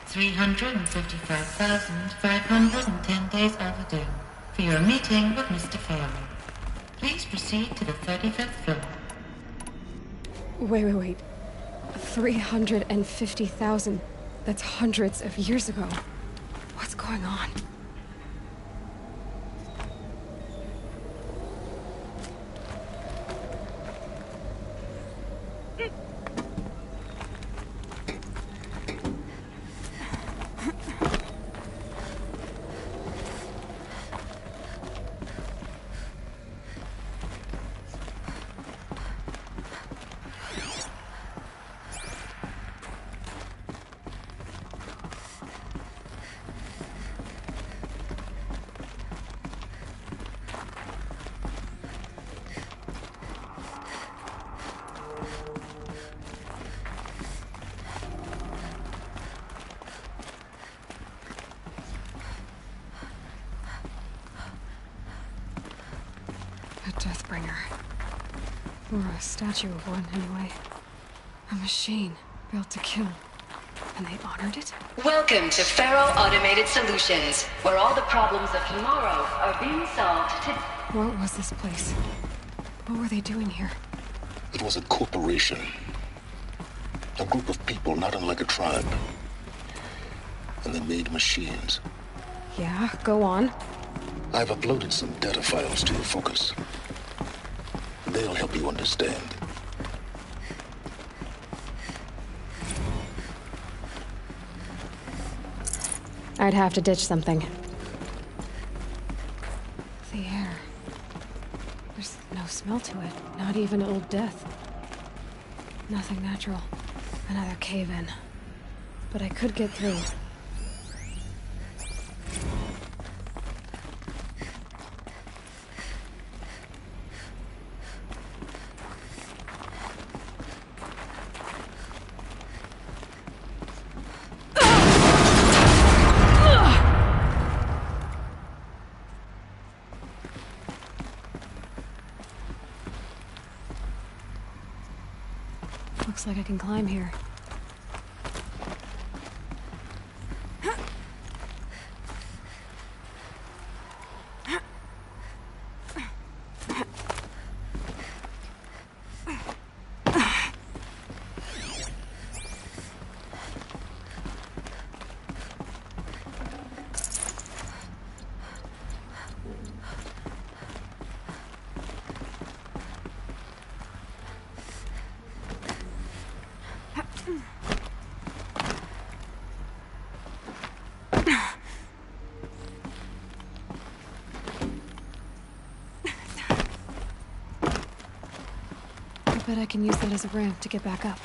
355,510 days overdue for your meeting with Mr. Farley. Please proceed to the 35th floor. Wait. 350,000. That's hundreds of years ago. What's going on? A Deathbringer. Or a statue of one, anyway. A machine built to kill. And they honored it? Welcome to Faro Automated Solutions, where all the problems of tomorrow are being solved today. What was this place? What were they doing here? It was a corporation. A group of people not unlike a tribe. And they made machines. Yeah, go on. I've uploaded some data files to your focus. They'll help you understand. I'd have to ditch something. The air. There's no smell to it. Not even Old Death. Nothing natural. Another cave-in. But I could get through. Looks like I can climb here. I bet I can use that as a ramp to get back up.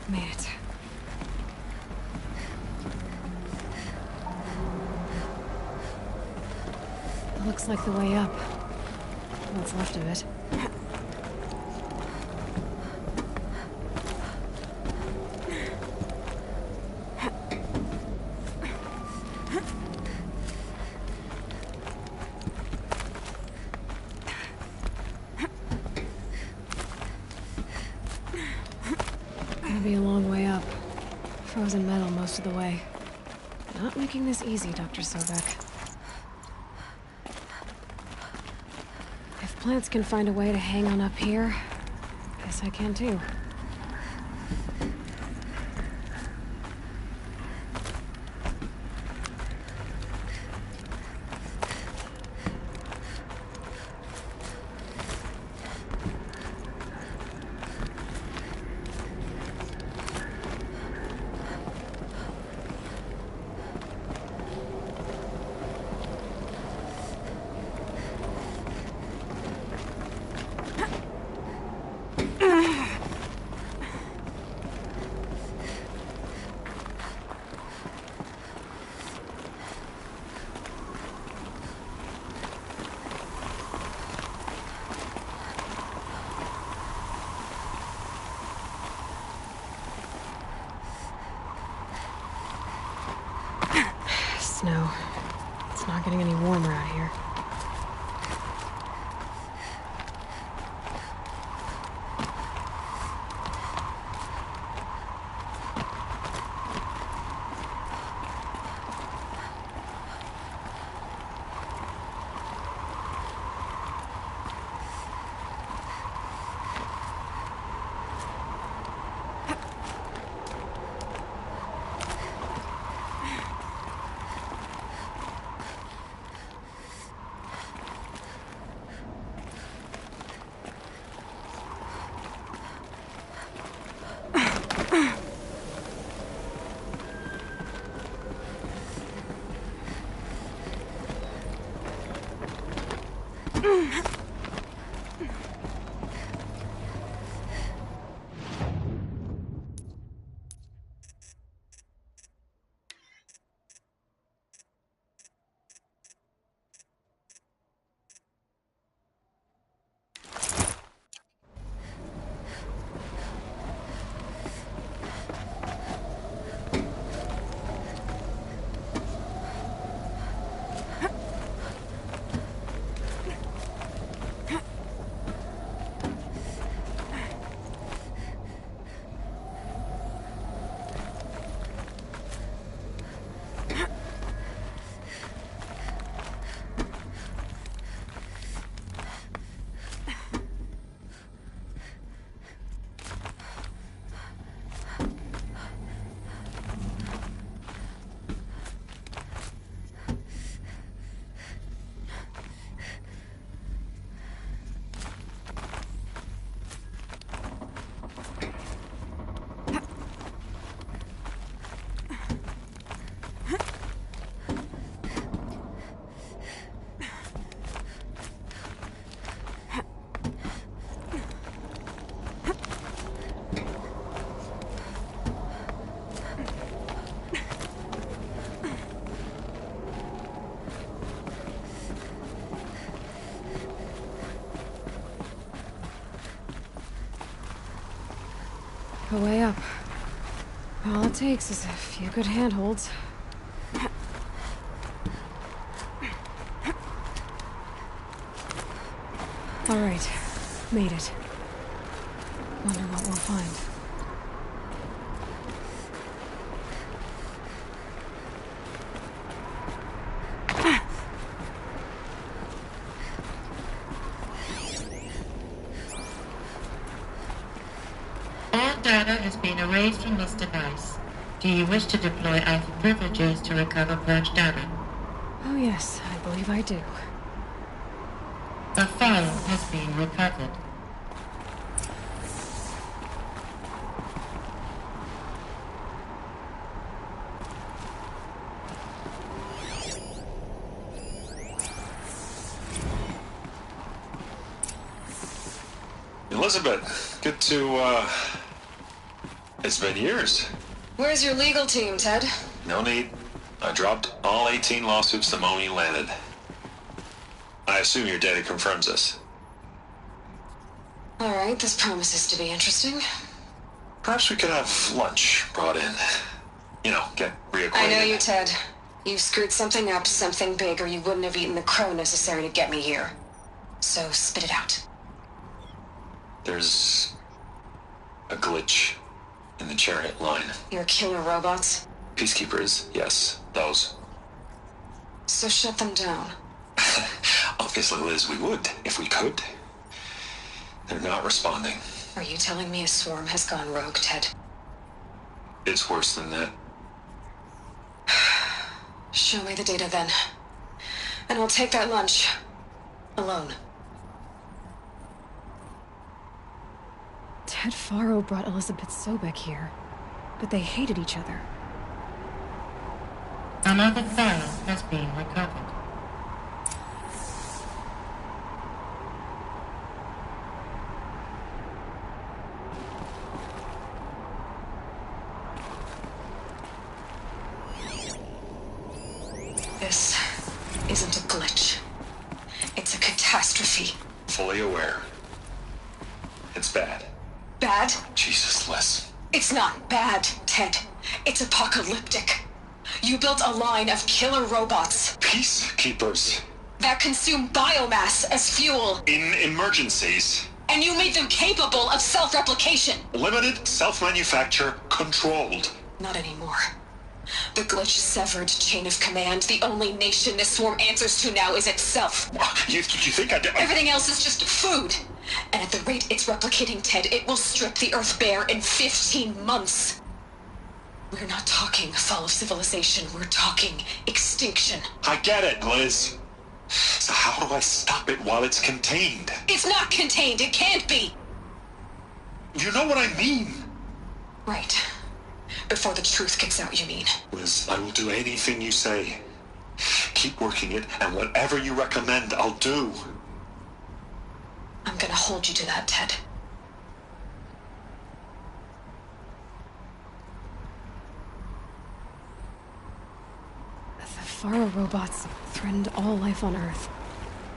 Made it. Looks like the way up. What's left of it. Gonna be a long way up. frozen metal most of the way. Not making this easy, Dr. Sobek. If plants can find a way to hang on up here, guess I can too. Snow. It's not getting any warmer out here. A way up. All it takes is a few good handholds. All right, made it. Wonder what we'll find. All data has been erased from this device. Do you wish to deploy Alpha privileges to recover purged data? Oh yes, I believe I do. A file has been recovered. Elizabeth, good to, it's been years. Where's your legal team, Ted? No need. I dropped all 18 lawsuits the moment you landed. I assume your data confirms this. All right, this promises to be interesting. Perhaps we could have lunch brought in. You know, get reacquainted. I know you, Ted. You screwed something up, something big, or you wouldn't have eaten the crow necessary to get me here. So spit it out. There's a glitch. in the chariot line. Your killer robots? Peacekeepers, yes, those. So shut them down. Obviously, Liz, we would, if we could. They're not responding. Are you telling me a swarm has gone rogue, Ted? It's worse than that. Show me the data then. And I'll take that lunch. Alone. Ted Faro brought Elizabeth Sobek here, but they hated each other. Another file has been recovered. This isn't a glitch. It's a catastrophe. Fully aware. It's bad. Bad? Jesus, Liz. It's not bad, Ted. It's apocalyptic. You built a line of killer robots. Peacekeepers. That consume biomass as fuel. In emergencies. And you made them capable of self-replication. Limited, self-manufacture, controlled. Not anymore. The glitch severed chain of command. The only nation this swarm answers to now is itself. You think I did? Everything else is just food. And at the rate it's replicating, Ted, it will strip the Earth bare in 15 months. We're not talking fall of civilization. We're talking extinction. I get it, Liz. So how do I stop it while it's contained? It's not contained. It can't be. You know what I mean? Right. Before the truth gets out, you mean? Liz, I will do anything you say. Keep working it, and whatever you recommend, I'll do. I'm gonna hold you to that, Ted. The Faro robots threatened all life on Earth,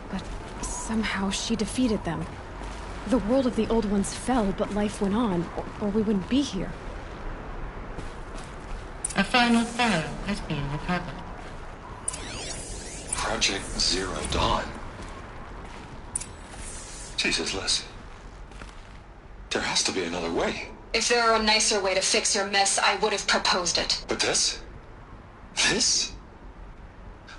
but somehow she defeated them. The world of the old ones fell, but life went on, or we wouldn't be here. A final file has been recovered. Project Zero Dawn. Jesus, Liz. There has to be another way. If there were a nicer way to fix your mess, I would have proposed it. But this? This?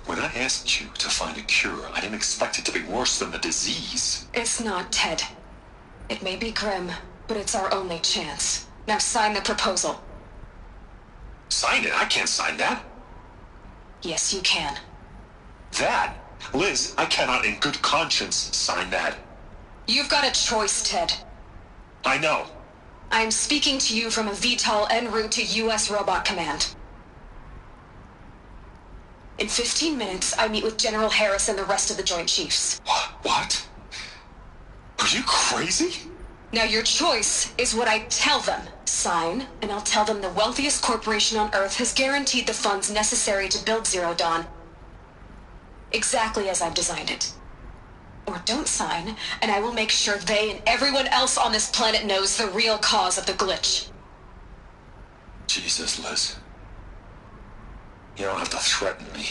When I asked you to find a cure, I didn't expect it to be worse than the disease. It's not, Ted. It may be grim, but it's our only chance. Now sign the proposal. Sign it? I can't sign that. Yes, you can. That? Liz, I cannot in good conscience sign that. You've got a choice, Ted. I know. I am speaking to you from a VTOL en route to U.S. Robot Command. In 15 minutes, I meet with General Harris and the rest of the Joint Chiefs. What? Are you crazy? Now your choice is what I tell them. Sign, and I'll tell them the wealthiest corporation on Earth has guaranteed the funds necessary to build Zero Dawn. Exactly as I've designed it. Or don't sign, and I will make sure they and everyone else on this planet knows the real cause of the glitch. Jesus, Liz. You don't have to threaten me.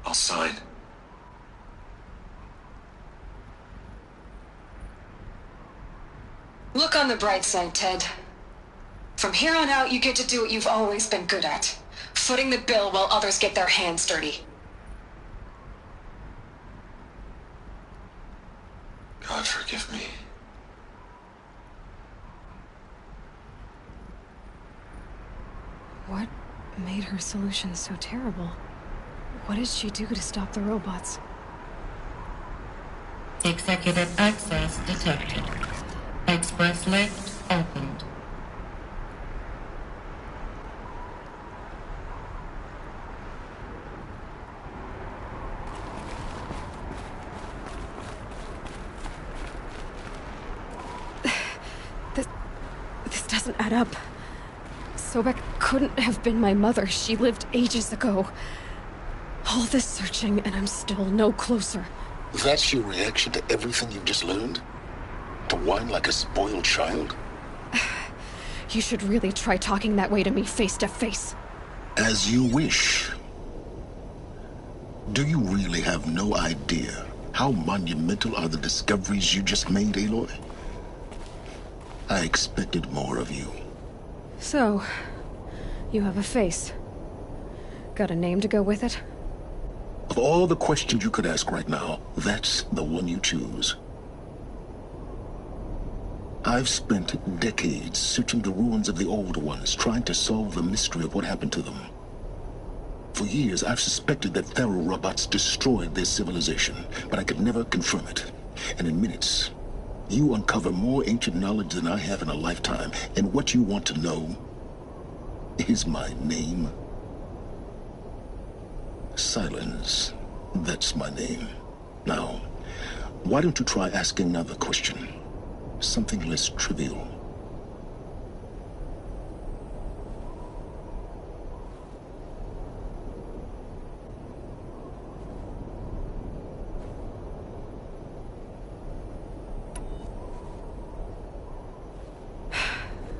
I'll sign. Look on the bright side, Ted. From here on out, you get to do what you've always been good at. Footing the bill while others get their hands dirty. God forgive me. What made her solution so terrible? What did she do to stop the robots? Executive access detected. Express lift opened. This doesn't add up. Sobek couldn't have been my mother. She lived ages ago. All this searching, and I'm still no closer. That's your reaction to everything you've just learned? To whine like a spoiled child? You should really try talking that way to me face to face. As you wish. Do you really have no idea how monumental are the discoveries you just made, Aloy? I expected more of you. So, you have a face. Got a name to go with it? Of all the questions you could ask right now, that's the one you choose. I've spent decades searching the ruins of the old ones, trying to solve the mystery of what happened to them. For years, I've suspected that Pharaoh robots destroyed their civilization, but I could never confirm it. And in minutes, you uncover more ancient knowledge than I have in a lifetime, and what you want to know is my name. Silence. That's my name. Now, why don't you try asking another question? Something less trivial.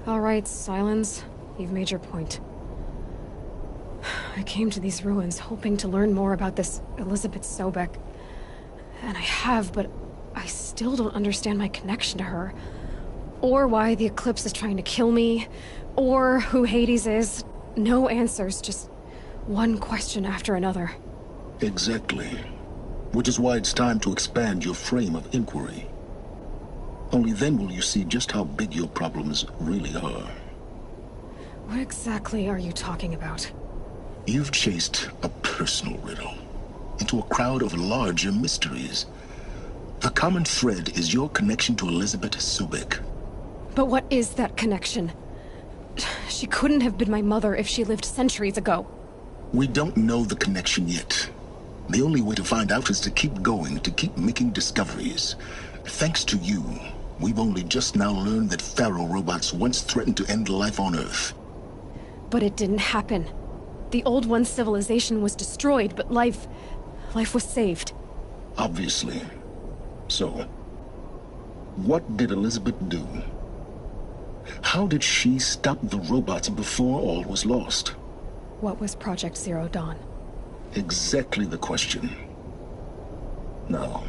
All right, Silence. You've made your point. I came to these ruins hoping to learn more about this Elizabeth Sobek. And I have, but I still don't understand my connection to her. Or why the Eclipse is trying to kill me. Or who Hades is. No answers, just one question after another. Exactly. Which is why it's time to expand your frame of inquiry. Only then will you see just how big your problems really are. What exactly are you talking about? You've chased a personal riddle into a crowd of larger mysteries. The common thread is your connection to Elizabeth Sobek. But what is that connection? She couldn't have been my mother if she lived centuries ago. We don't know the connection yet. The only way to find out is to keep going, to keep making discoveries. Thanks to you, we've only just now learned that Pharaoh robots once threatened to end life on Earth. But it didn't happen. The Old One's civilization was destroyed, but life was saved. Obviously. So, what did Elizabeth do? How did she stop the robots before all was lost? What was Project Zero Dawn? Exactly the question. Now,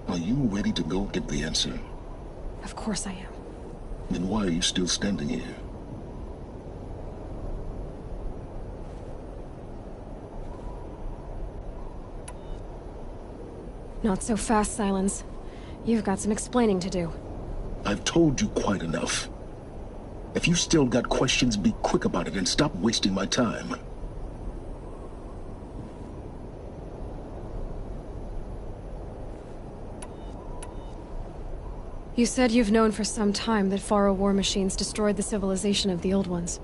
are you ready to go get the answer? Of course I am. Then why are you still standing here? Not so fast, Silence. You've got some explaining to do. I've told you quite enough. If you still got questions, be quick about it and stop wasting my time. You said you've known for some time that Pharaoh war machines destroyed the civilization of the Old Ones.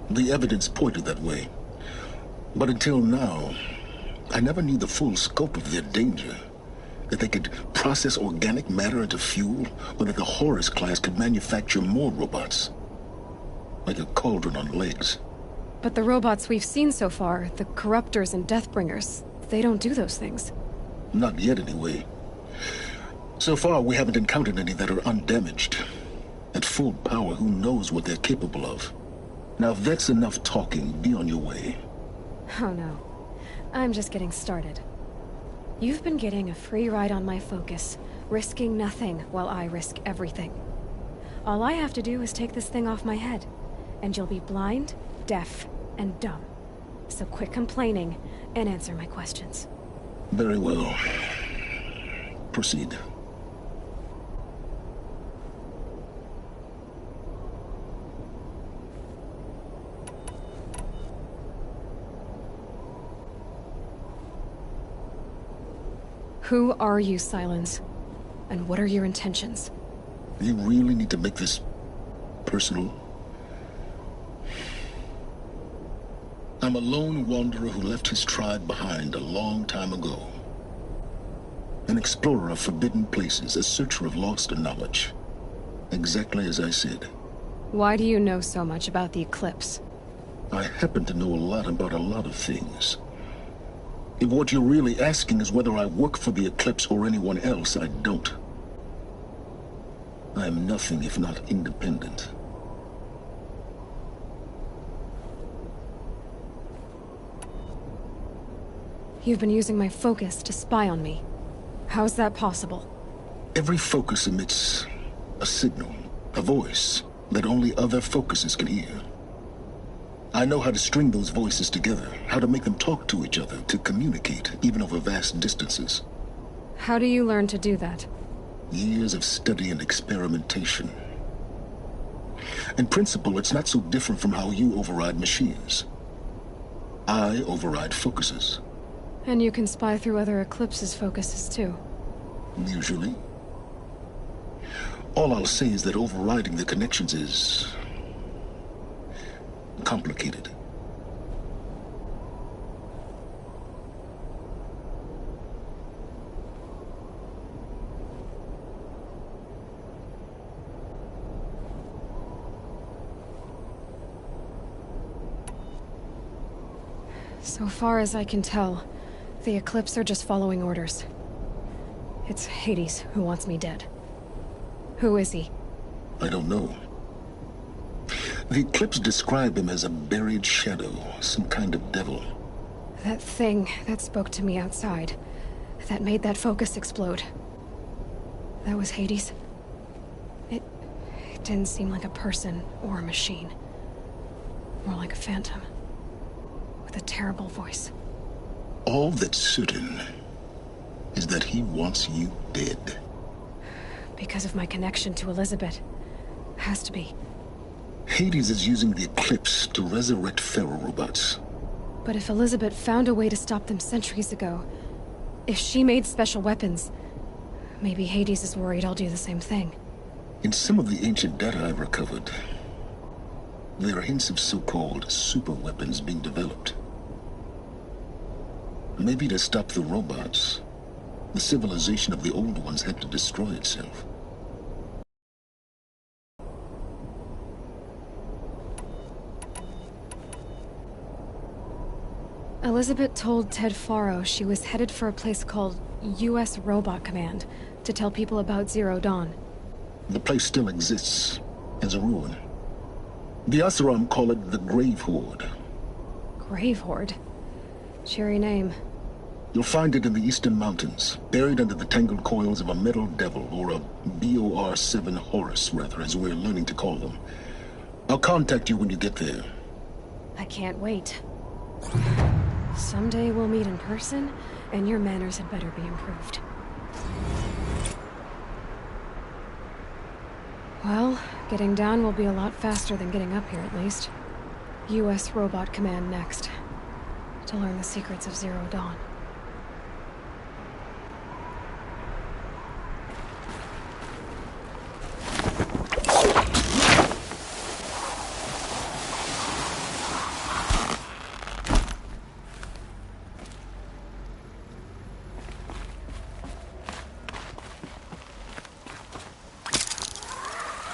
The evidence pointed that way. But until now, I never knew the full scope of their danger. That they could process organic matter into fuel, or that the Horus class could manufacture more robots. Like a cauldron on legs. But the robots we've seen so far, the Corruptors and Deathbringers, they don't do those things. Not yet, anyway. So far, we haven't encountered any that are undamaged. At full power, who knows what they're capable of? Now, if that's enough talking, be on your way. Oh no. I'm just getting started. You've been getting a free ride on my focus, risking nothing while I risk everything. All I have to do is take this thing off my head, and you'll be blind, deaf, and dumb. So quit complaining and answer my questions. Very well. Proceed. Who are you, Silence? And what are your intentions? You really need to make this personal? I'm a lone wanderer who left his tribe behind a long time ago. An explorer of forbidden places, a searcher of lost knowledge. Exactly as I said. Why do you know so much about the Eclipse? I happen to know a lot about a lot of things. If what you're really asking is whether I work for the Eclipse or anyone else, I don't. I am nothing if not independent. You've been using my focus to spy on me. How's that possible? Every focus emits A signal, a voice that only other focuses can hear. I know how to string those voices together, how to make them talk to each other, to communicate, even over vast distances. How do you learn to do that? Years of study and experimentation. In principle, it's not so different from how you override machines. I override focuses. And you can spy through other Eclipse's focuses, too. Usually. All I'll say is that overriding the connections is complicated. So far as I can tell, the Eclipse are just following orders. It's Hades who wants me dead. Who is he? I don't know. The Eclipse describe him as a buried shadow, some kind of devil. That thing that spoke to me outside, that made that focus explode. That was Hades? It didn't seem like a person or a machine. More like a phantom. With a terrible voice. All that's certain is that he wants you dead. Because of my connection to Elizabeth. Has to be. Hades is using the Eclipse to resurrect ferrorobots. But if Elizabeth found a way to stop them centuries ago, if she made special weapons, maybe Hades is worried I'll do the same thing. In some of the ancient data I've recovered, there are hints of so-called super weapons being developed. Maybe to stop the robots, the civilization of the old ones had to destroy itself. Elizabeth told Ted Faro she was headed for a place called U.S. Robot Command to tell people about Zero Dawn. The place still exists, as a ruin. The Oseram call it the Grave Horde. Grave Horde? Cheery name. You'll find it in the eastern mountains, buried under the tangled coils of a metal devil, or a BOR-7 Horus, rather, as we're learning to call them. I'll contact you when you get there. I can't wait. Someday we'll meet in person, and your manners had better be improved. Well, getting down will be a lot faster than getting up here, at least. U.S. Robot Command next. To learn the secrets of Zero Dawn.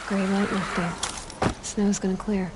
Gray light lifting. Snow's gonna clear.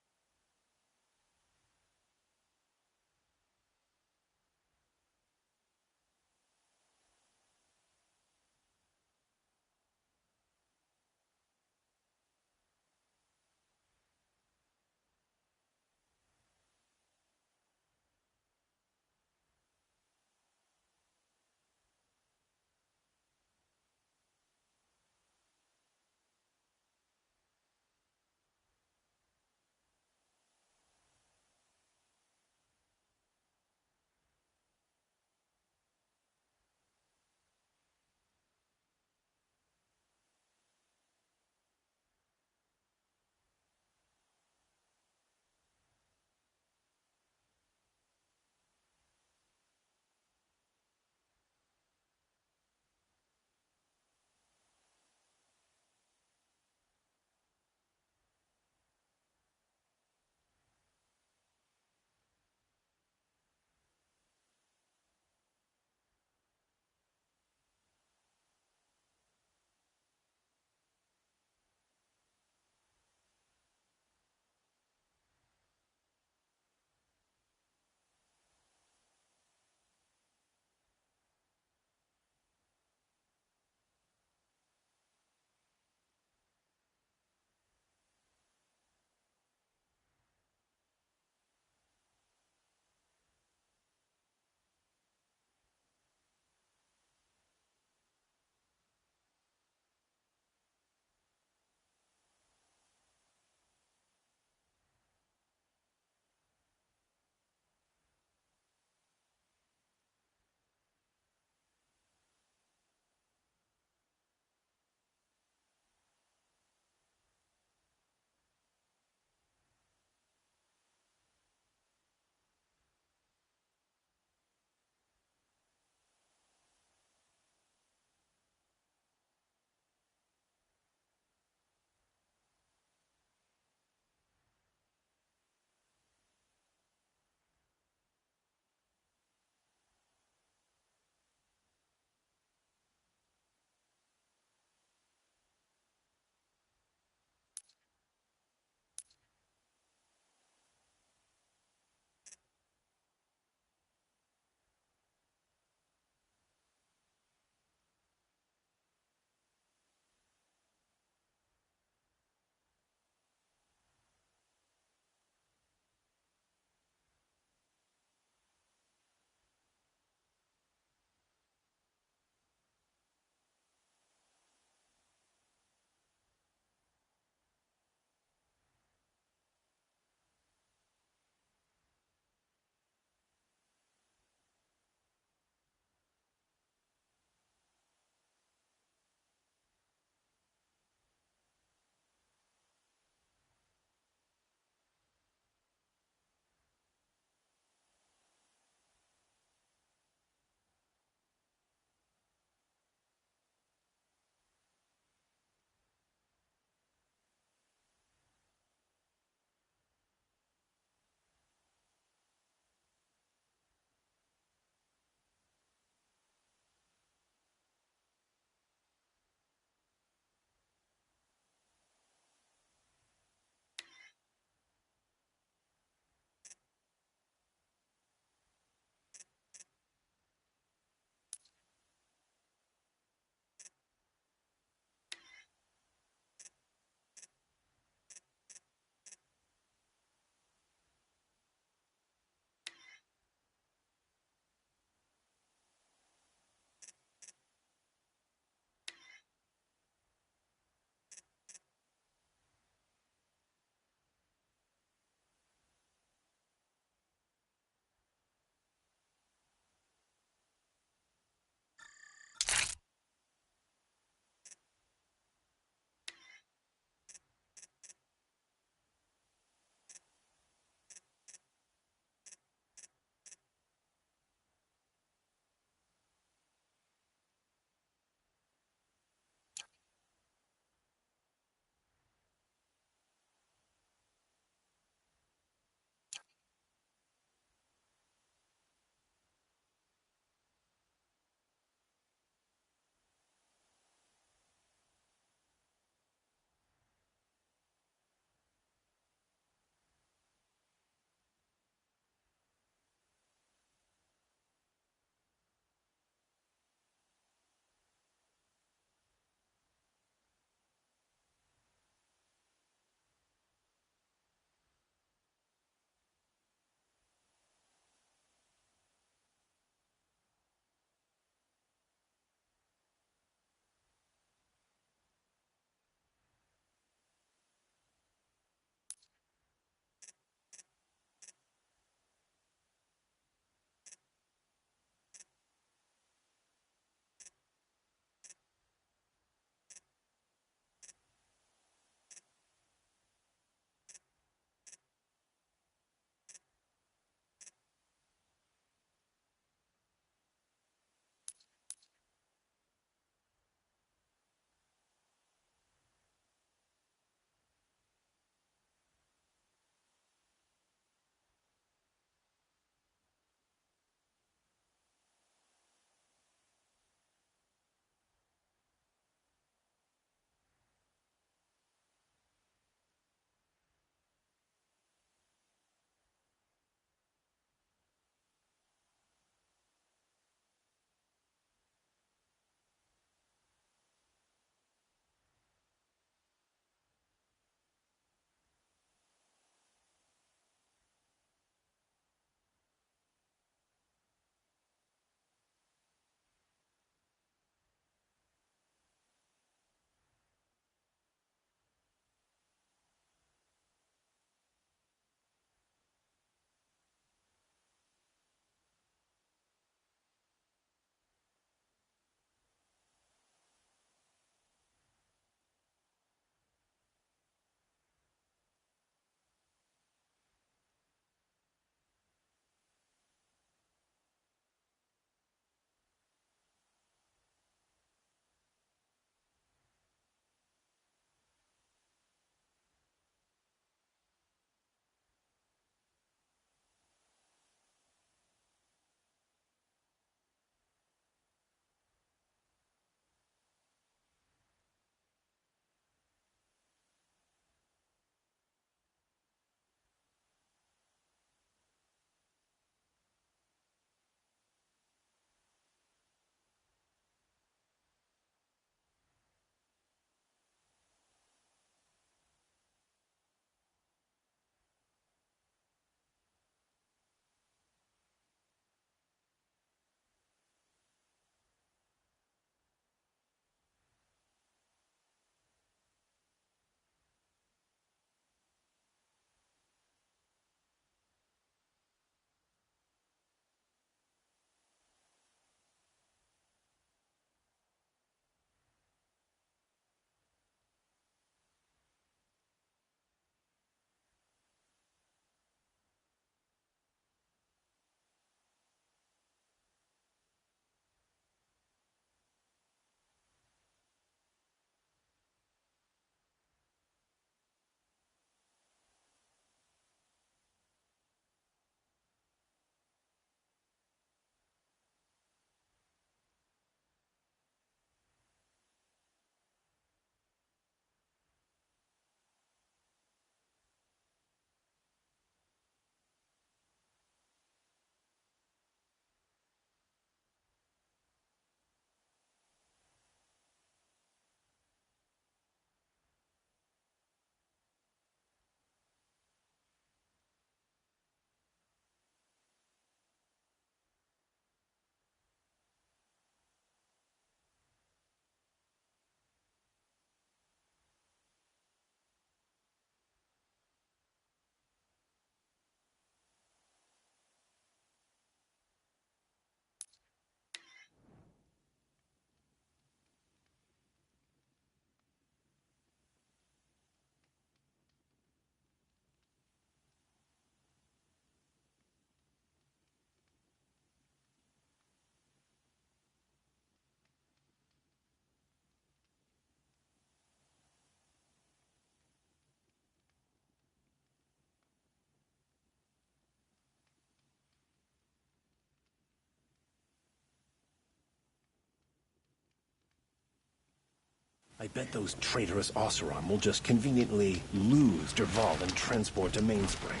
I bet those traitorous Oseram will just conveniently lose Derval and transport to Mainspring.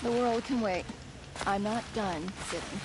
The world can wait. I'm not done sitting.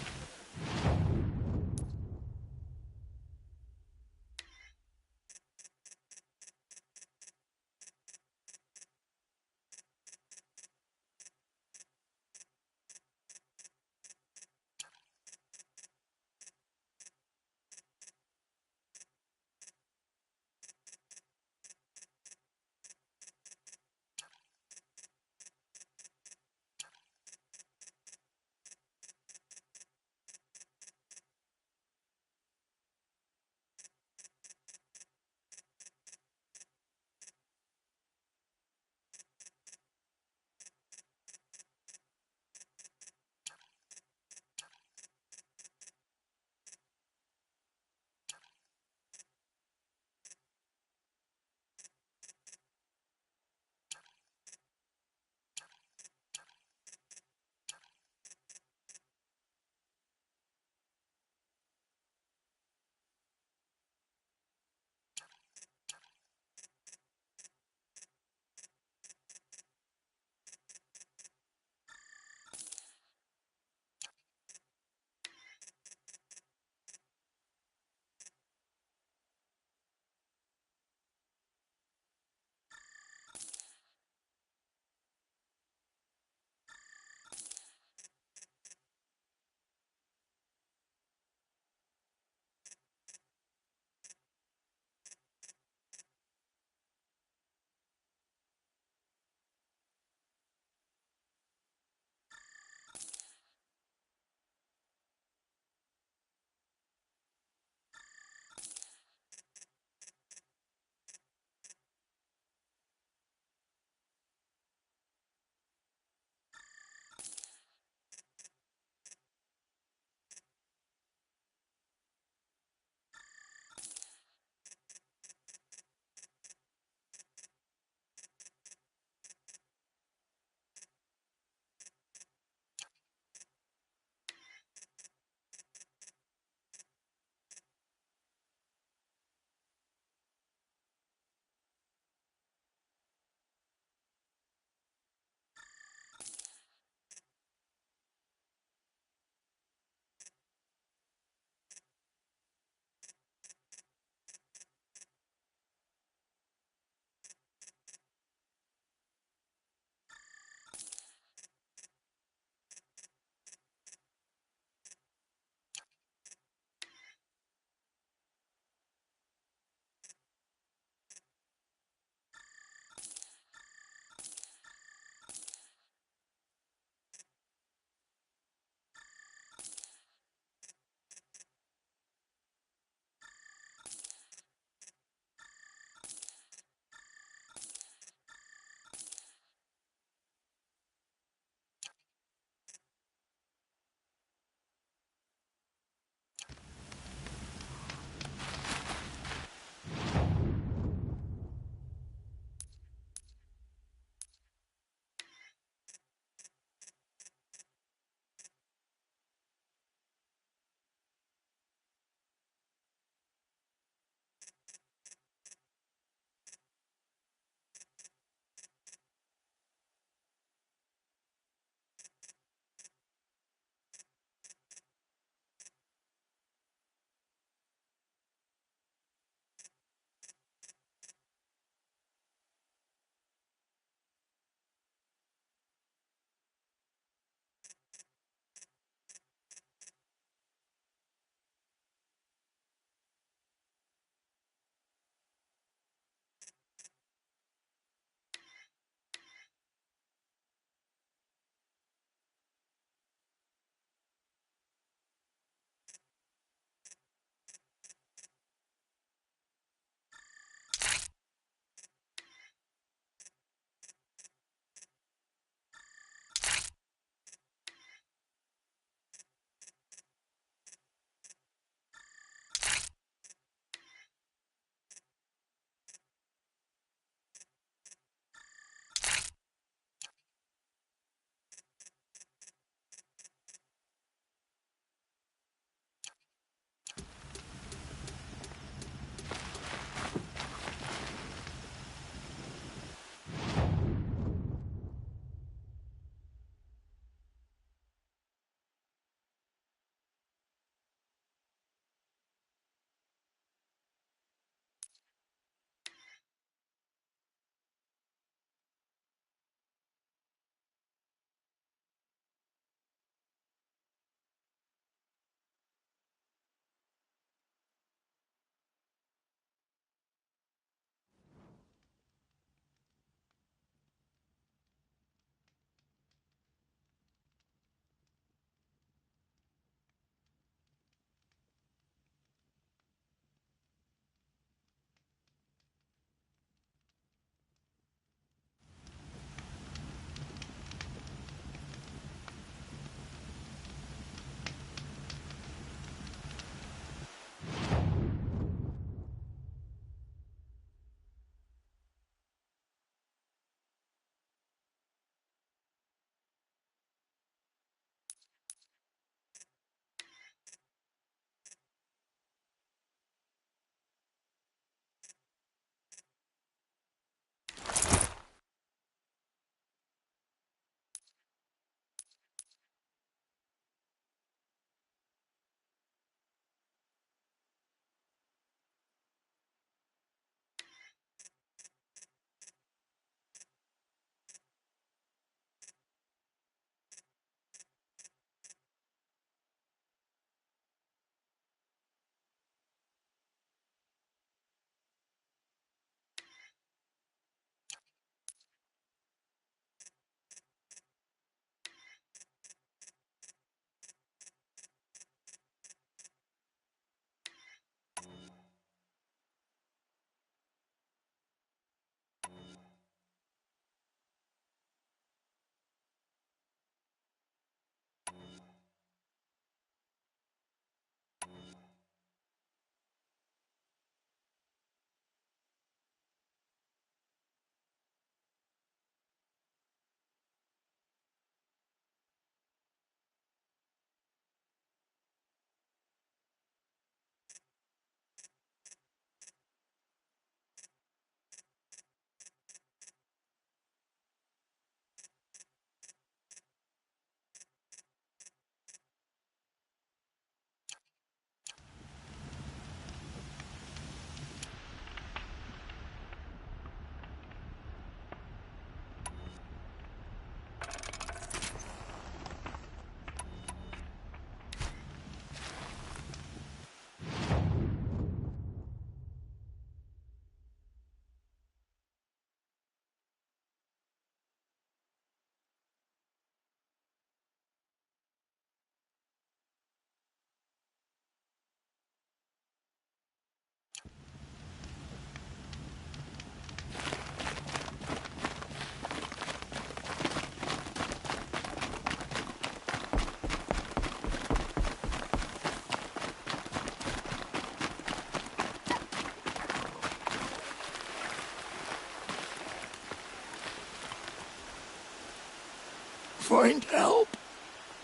find help.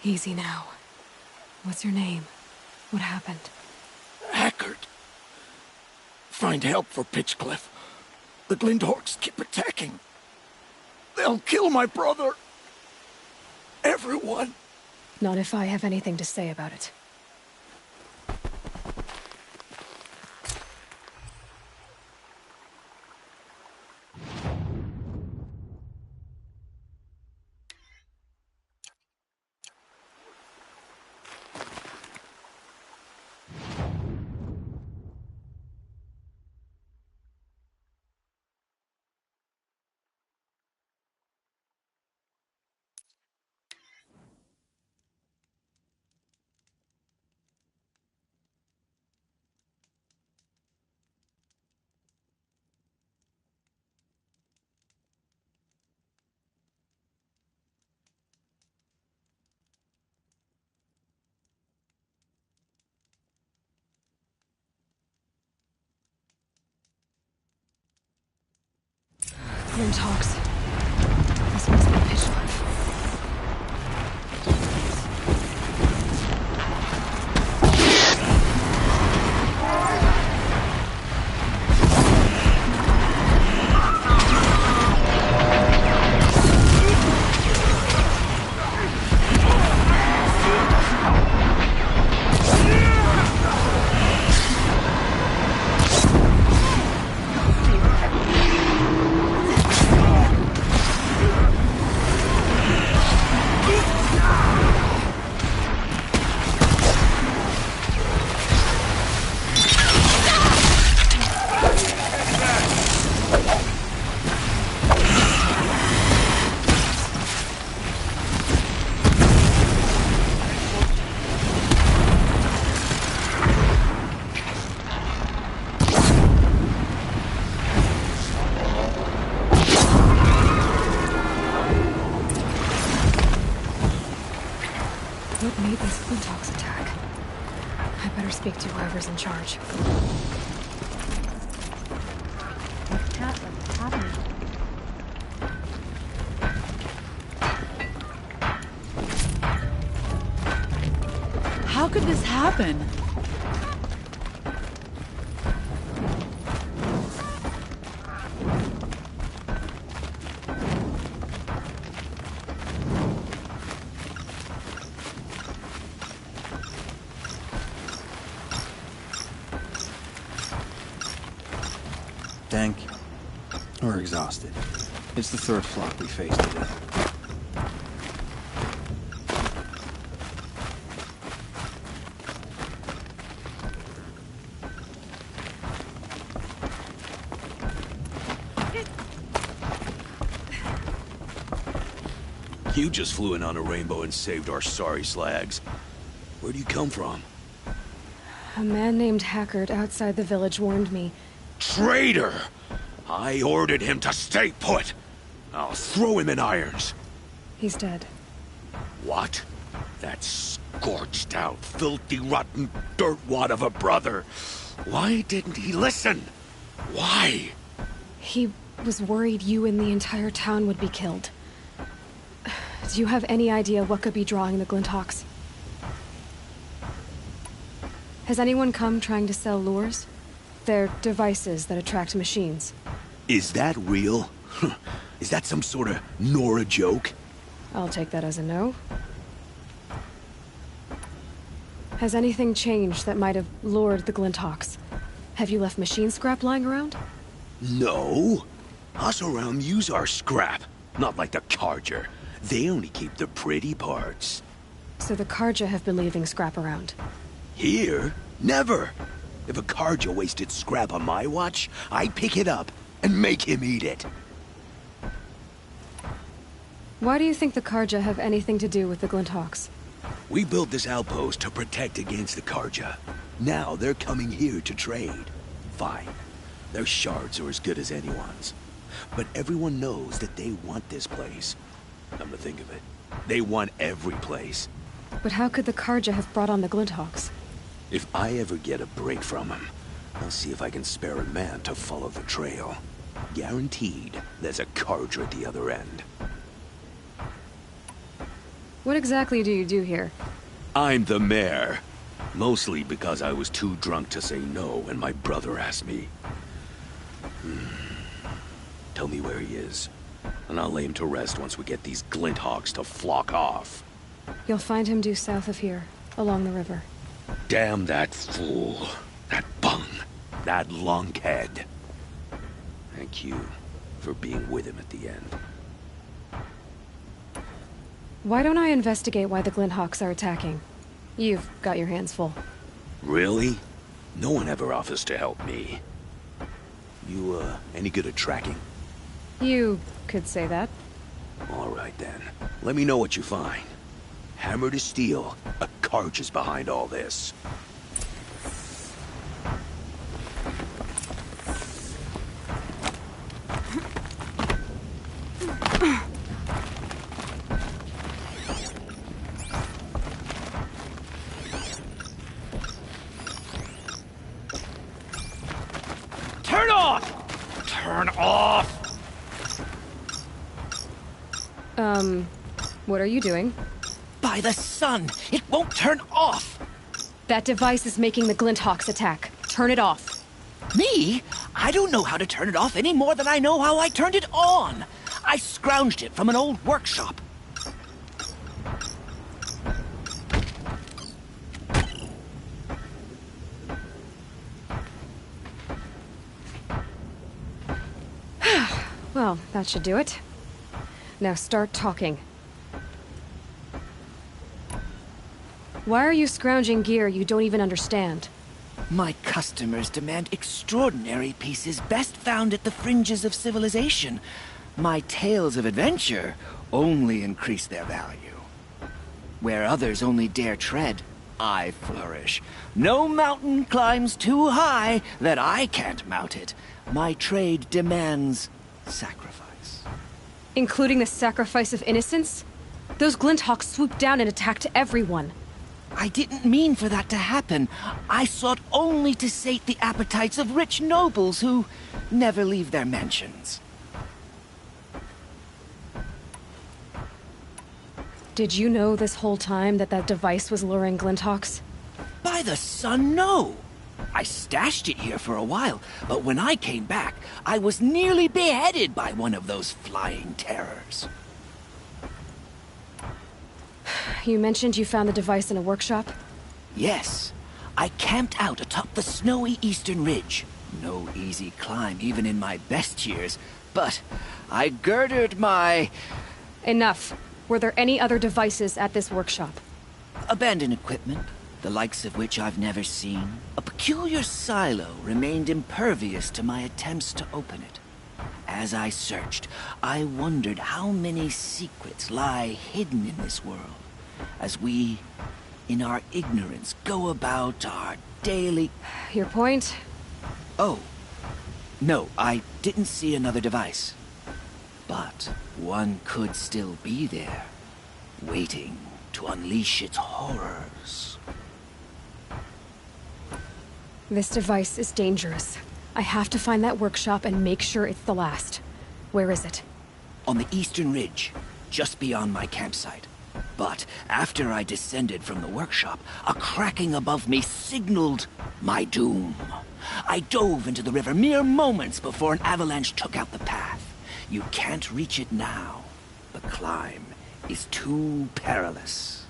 Easy now. What's your name? What happened? Hackard. Find help for Pitchcliff. The Glinthawks keep attacking. They'll kill my brother. Everyone. Not if I have anything to say about it. Glinthawks. This must be Pitchcliff. What made this Glinthawks attack? I better speak to whoever's in charge. What's happening? How could this happen? Dank. We're exhausted. It's the third flock we faced today. You just flew in on a rainbow and saved our sorry slags. Where do you come from? A man named Hackard outside the village warned me. Traitor! I ordered him to stay put. I'll throw him in irons. He's dead. What? That scorched out, filthy, rotten dirtwad of a brother. Why didn't he listen? Why? He was worried you and the entire town would be killed. Do you have any idea what could be drawing the Glinthawks? Has anyone come trying to sell lures? They're devices that attract machines. Is that real? Is that some sort of Nora joke? I'll take that as a no. Has anything changed that might have lured the Glinthawks? Have you left machine scrap lying around? No. Us around use our scrap. Not like the Carja. They only keep the pretty parts. So the Carja have been leaving scrap around? Here? Never. If a Carja wasted scrap on my watch, I'd pick it up and make him eat it. Why do you think the Carja have anything to do with the Glinthawks? We built this outpost to protect against the Carja. Now they're coming here to trade. Fine. Their shards are as good as anyone's. But everyone knows that they want this place. Come to think of it, they want every place. But how could the Carja have brought on the Glinthawks? If I ever get a break from him, I'll see if I can spare a man to follow the trail. Guaranteed, there's a Carja at the other end. What exactly do you do here? I'm the mayor. Mostly because I was too drunk to say no when my brother asked me. Tell me where he is, and I'll lay him to rest once we get these glint hogs to flock off. You'll find him due south of here, along the river. Damn that fool. That bung. That lunkhead. Thank you for being with him at the end. Why don't I investigate why the Glinthawks are attacking? You've got your hands full. Really? No one ever offers to help me. You, any good at tracking? You could say that. All right, then. Let me know what you find. Hammer to steel, a Karj is behind all this. Turn off! Turn off! What are you doing? By the sun! It won't turn off! That device is making the Glinthawks attack. Turn it off. Me? I don't know how to turn it off any more than I know how I turned it on. I scrounged it from an old workshop. Well, that should do it. Now start talking. Why are you scrounging gear you don't even understand? My customers demand extraordinary pieces best found at the fringes of civilization. My tales of adventure only increase their value. Where others only dare tread, I flourish. No mountain climbs too high that I can't mount it. My trade demands sacrifice. Including the sacrifice of innocence? Those Glinthawks swooped down and attacked everyone. I didn't mean for that to happen. I sought only to sate the appetites of rich nobles who never leave their mansions. Did you know this whole time that that device was luring Glinthawks? By the sun, no! I stashed it here for a while, but when I came back, I was nearly beheaded by one of those flying terrors. You mentioned you found the device in a workshop? Yes. I camped out atop the snowy eastern ridge. No easy climb, even in my best years. But I girded my... Enough. Were there any other devices at this workshop? Abandoned equipment, the likes of which I've never seen. A peculiar silo remained impervious to my attempts to open it. As I searched, I wondered how many secrets lie hidden in this world. As we, in our ignorance, go about our daily... Your point? Oh. No, I didn't see another device. But one could still be there, waiting to unleash its horrors. This device is dangerous. I have to find that workshop and make sure it's the last. Where is it? On the eastern ridge, just beyond my campsite. But after I descended from the workshop, a cracking above me signaled my doom. I dove into the river mere moments before an avalanche took out the path. You can't reach it now. The climb is too perilous.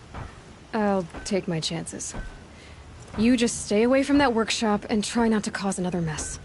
I'll take my chances. You just stay away from that workshop and try not to cause another mess.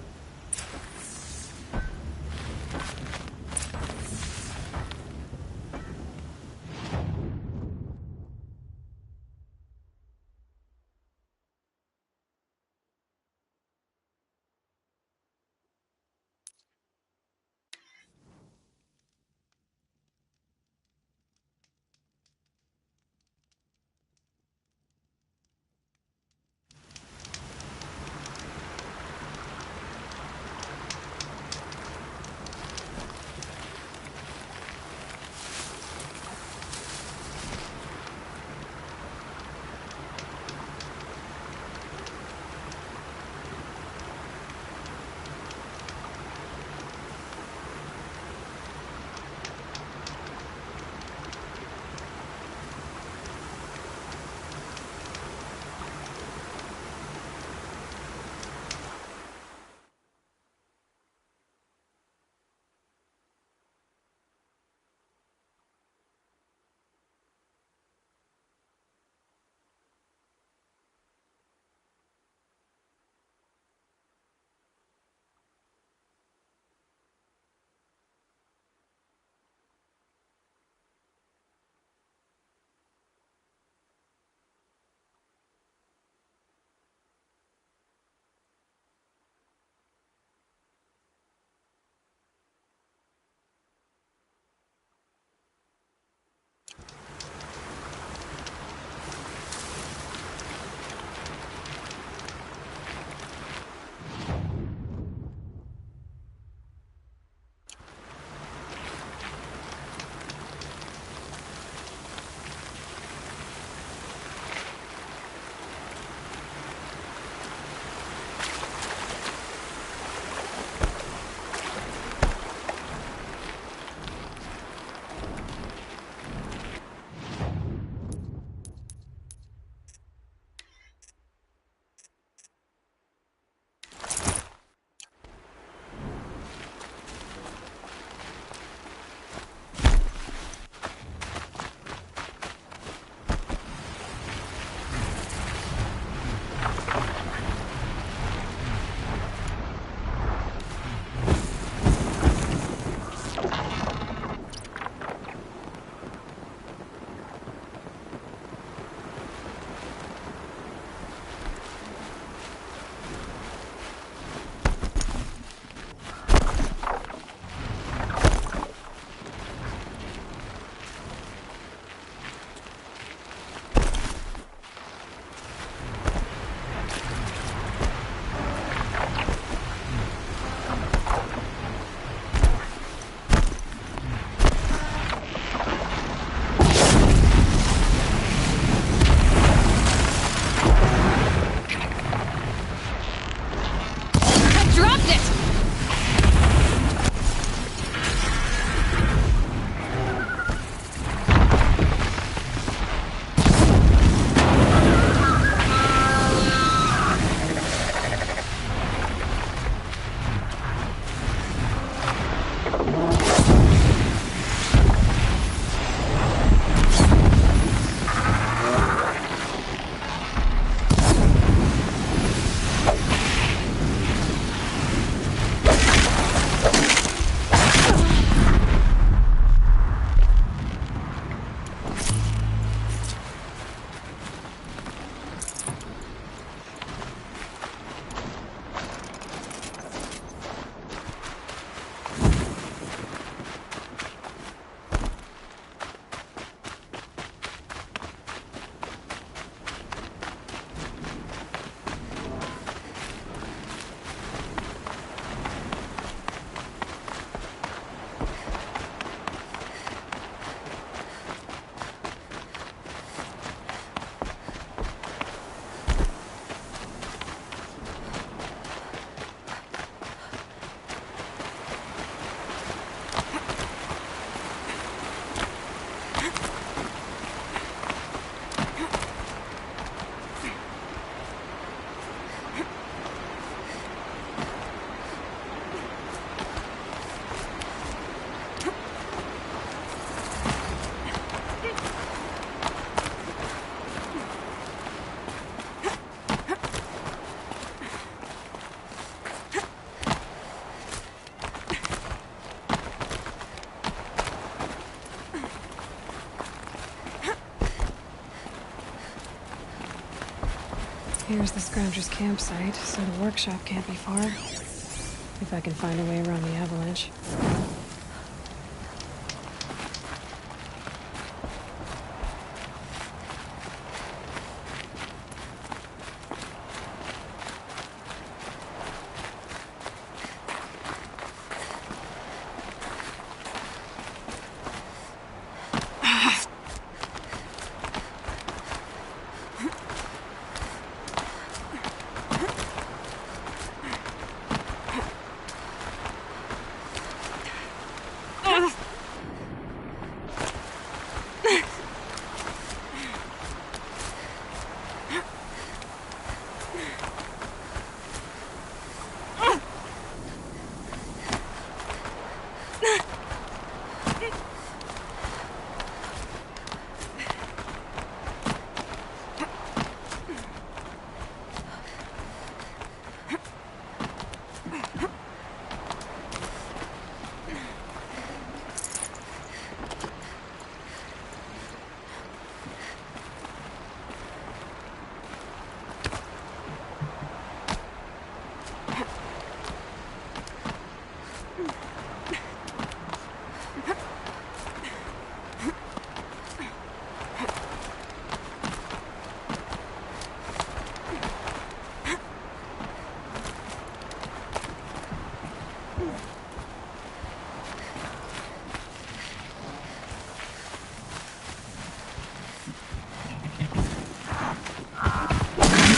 Here's the Scrounger's campsite, so the workshop can't be far. If I can find a way around the avalanche.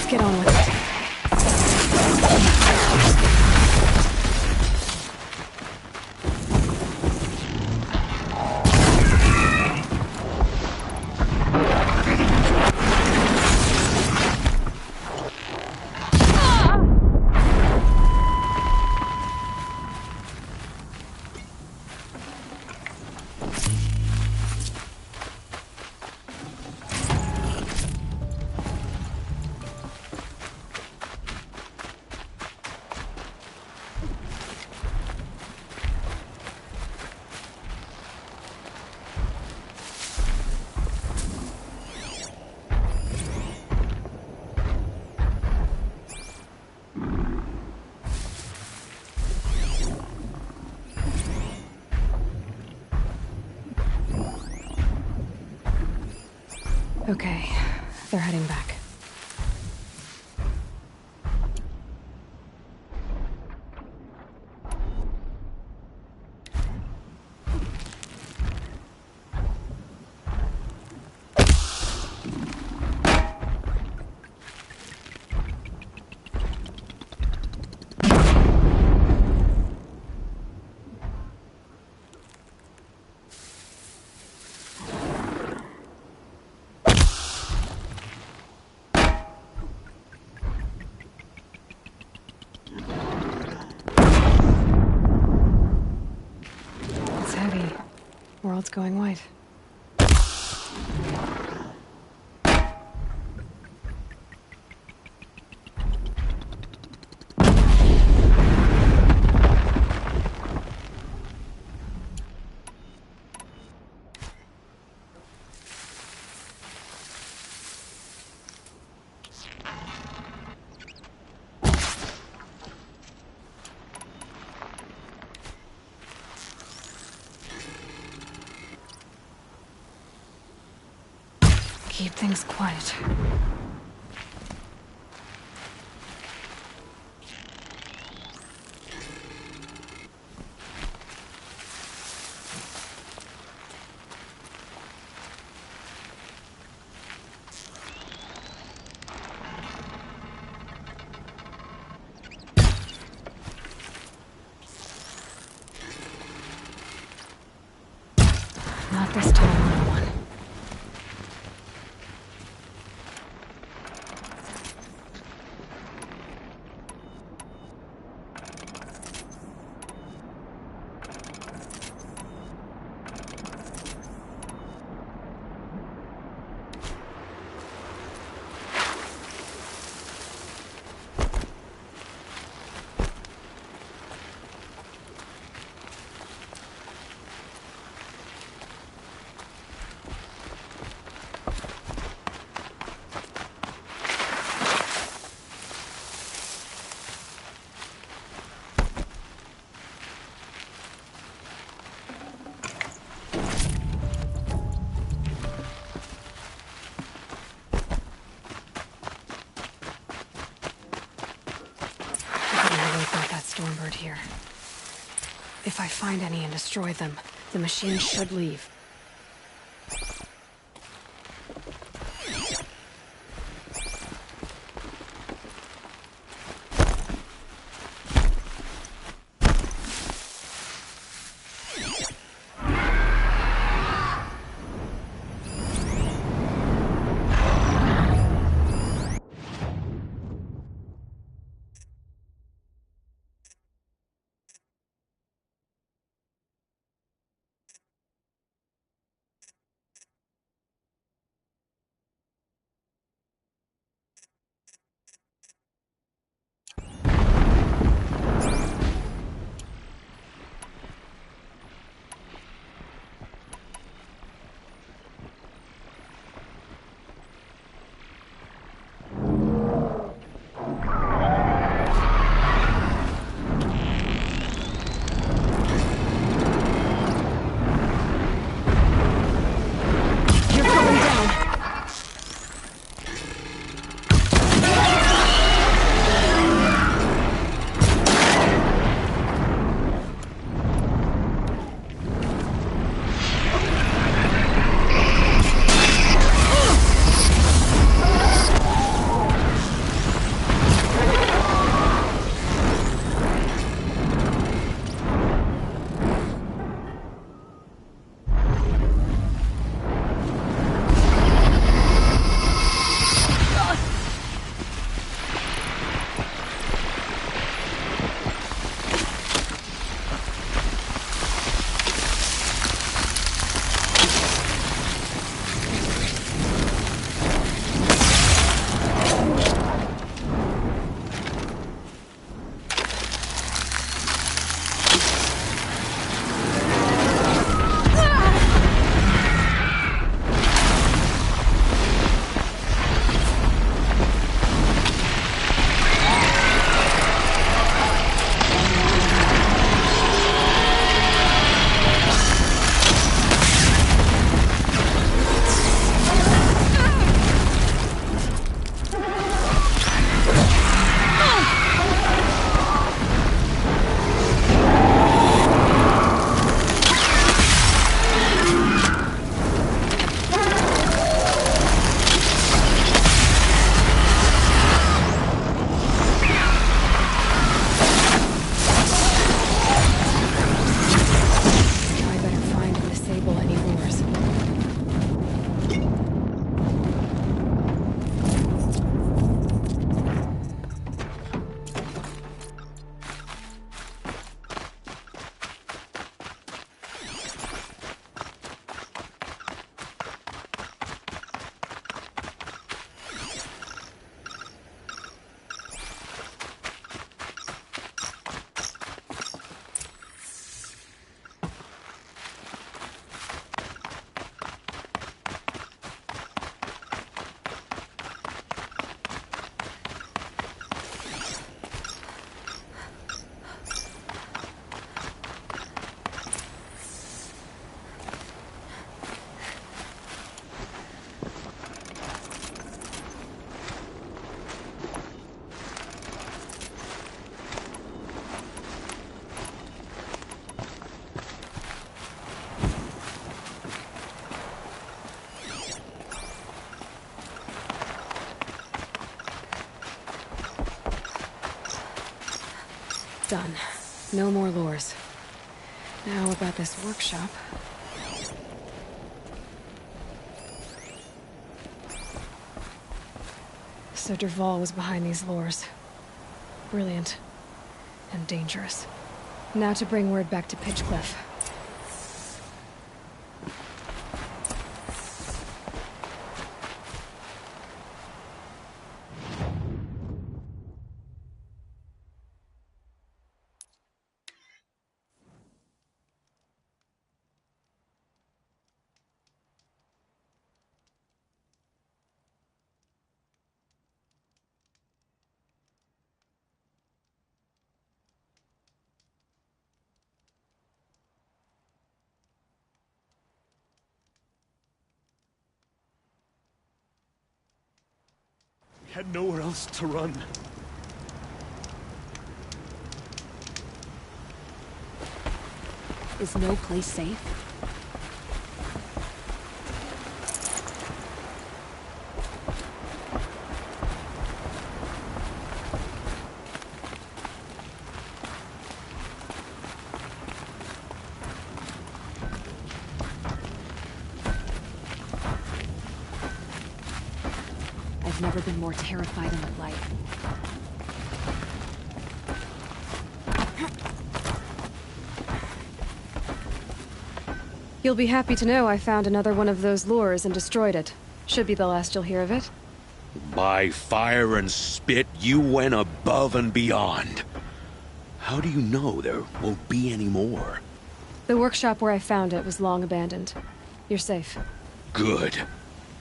Get on with it. Okay, they're heading back. World's going white. Keep things quiet. Not this time, little one. I find any and destroy them, the machine should leave. Done. No more lures. Now about this workshop. So Dervahl was behind these lures. Brilliant. And dangerous. Now to bring word back to Pitchcliff. Had nowhere else to run. Is no place safe? I've never been more terrified in my life. You'll be happy to know I found another one of those lures and destroyed it. Should be the last you'll hear of it. By fire and spit, you went above and beyond. How do you know there won't be any more? The workshop where I found it was long abandoned. You're safe. Good.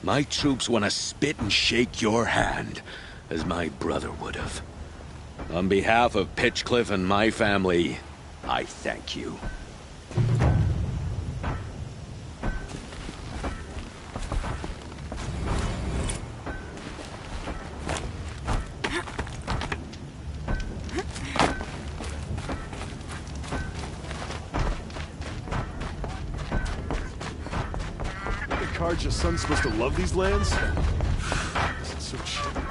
My troops want to spit and shake your hand, as my brother would have. On behalf of Pitchcliff and my family, I thank you. Karja's son's supposed to love these lands? This is so cheap.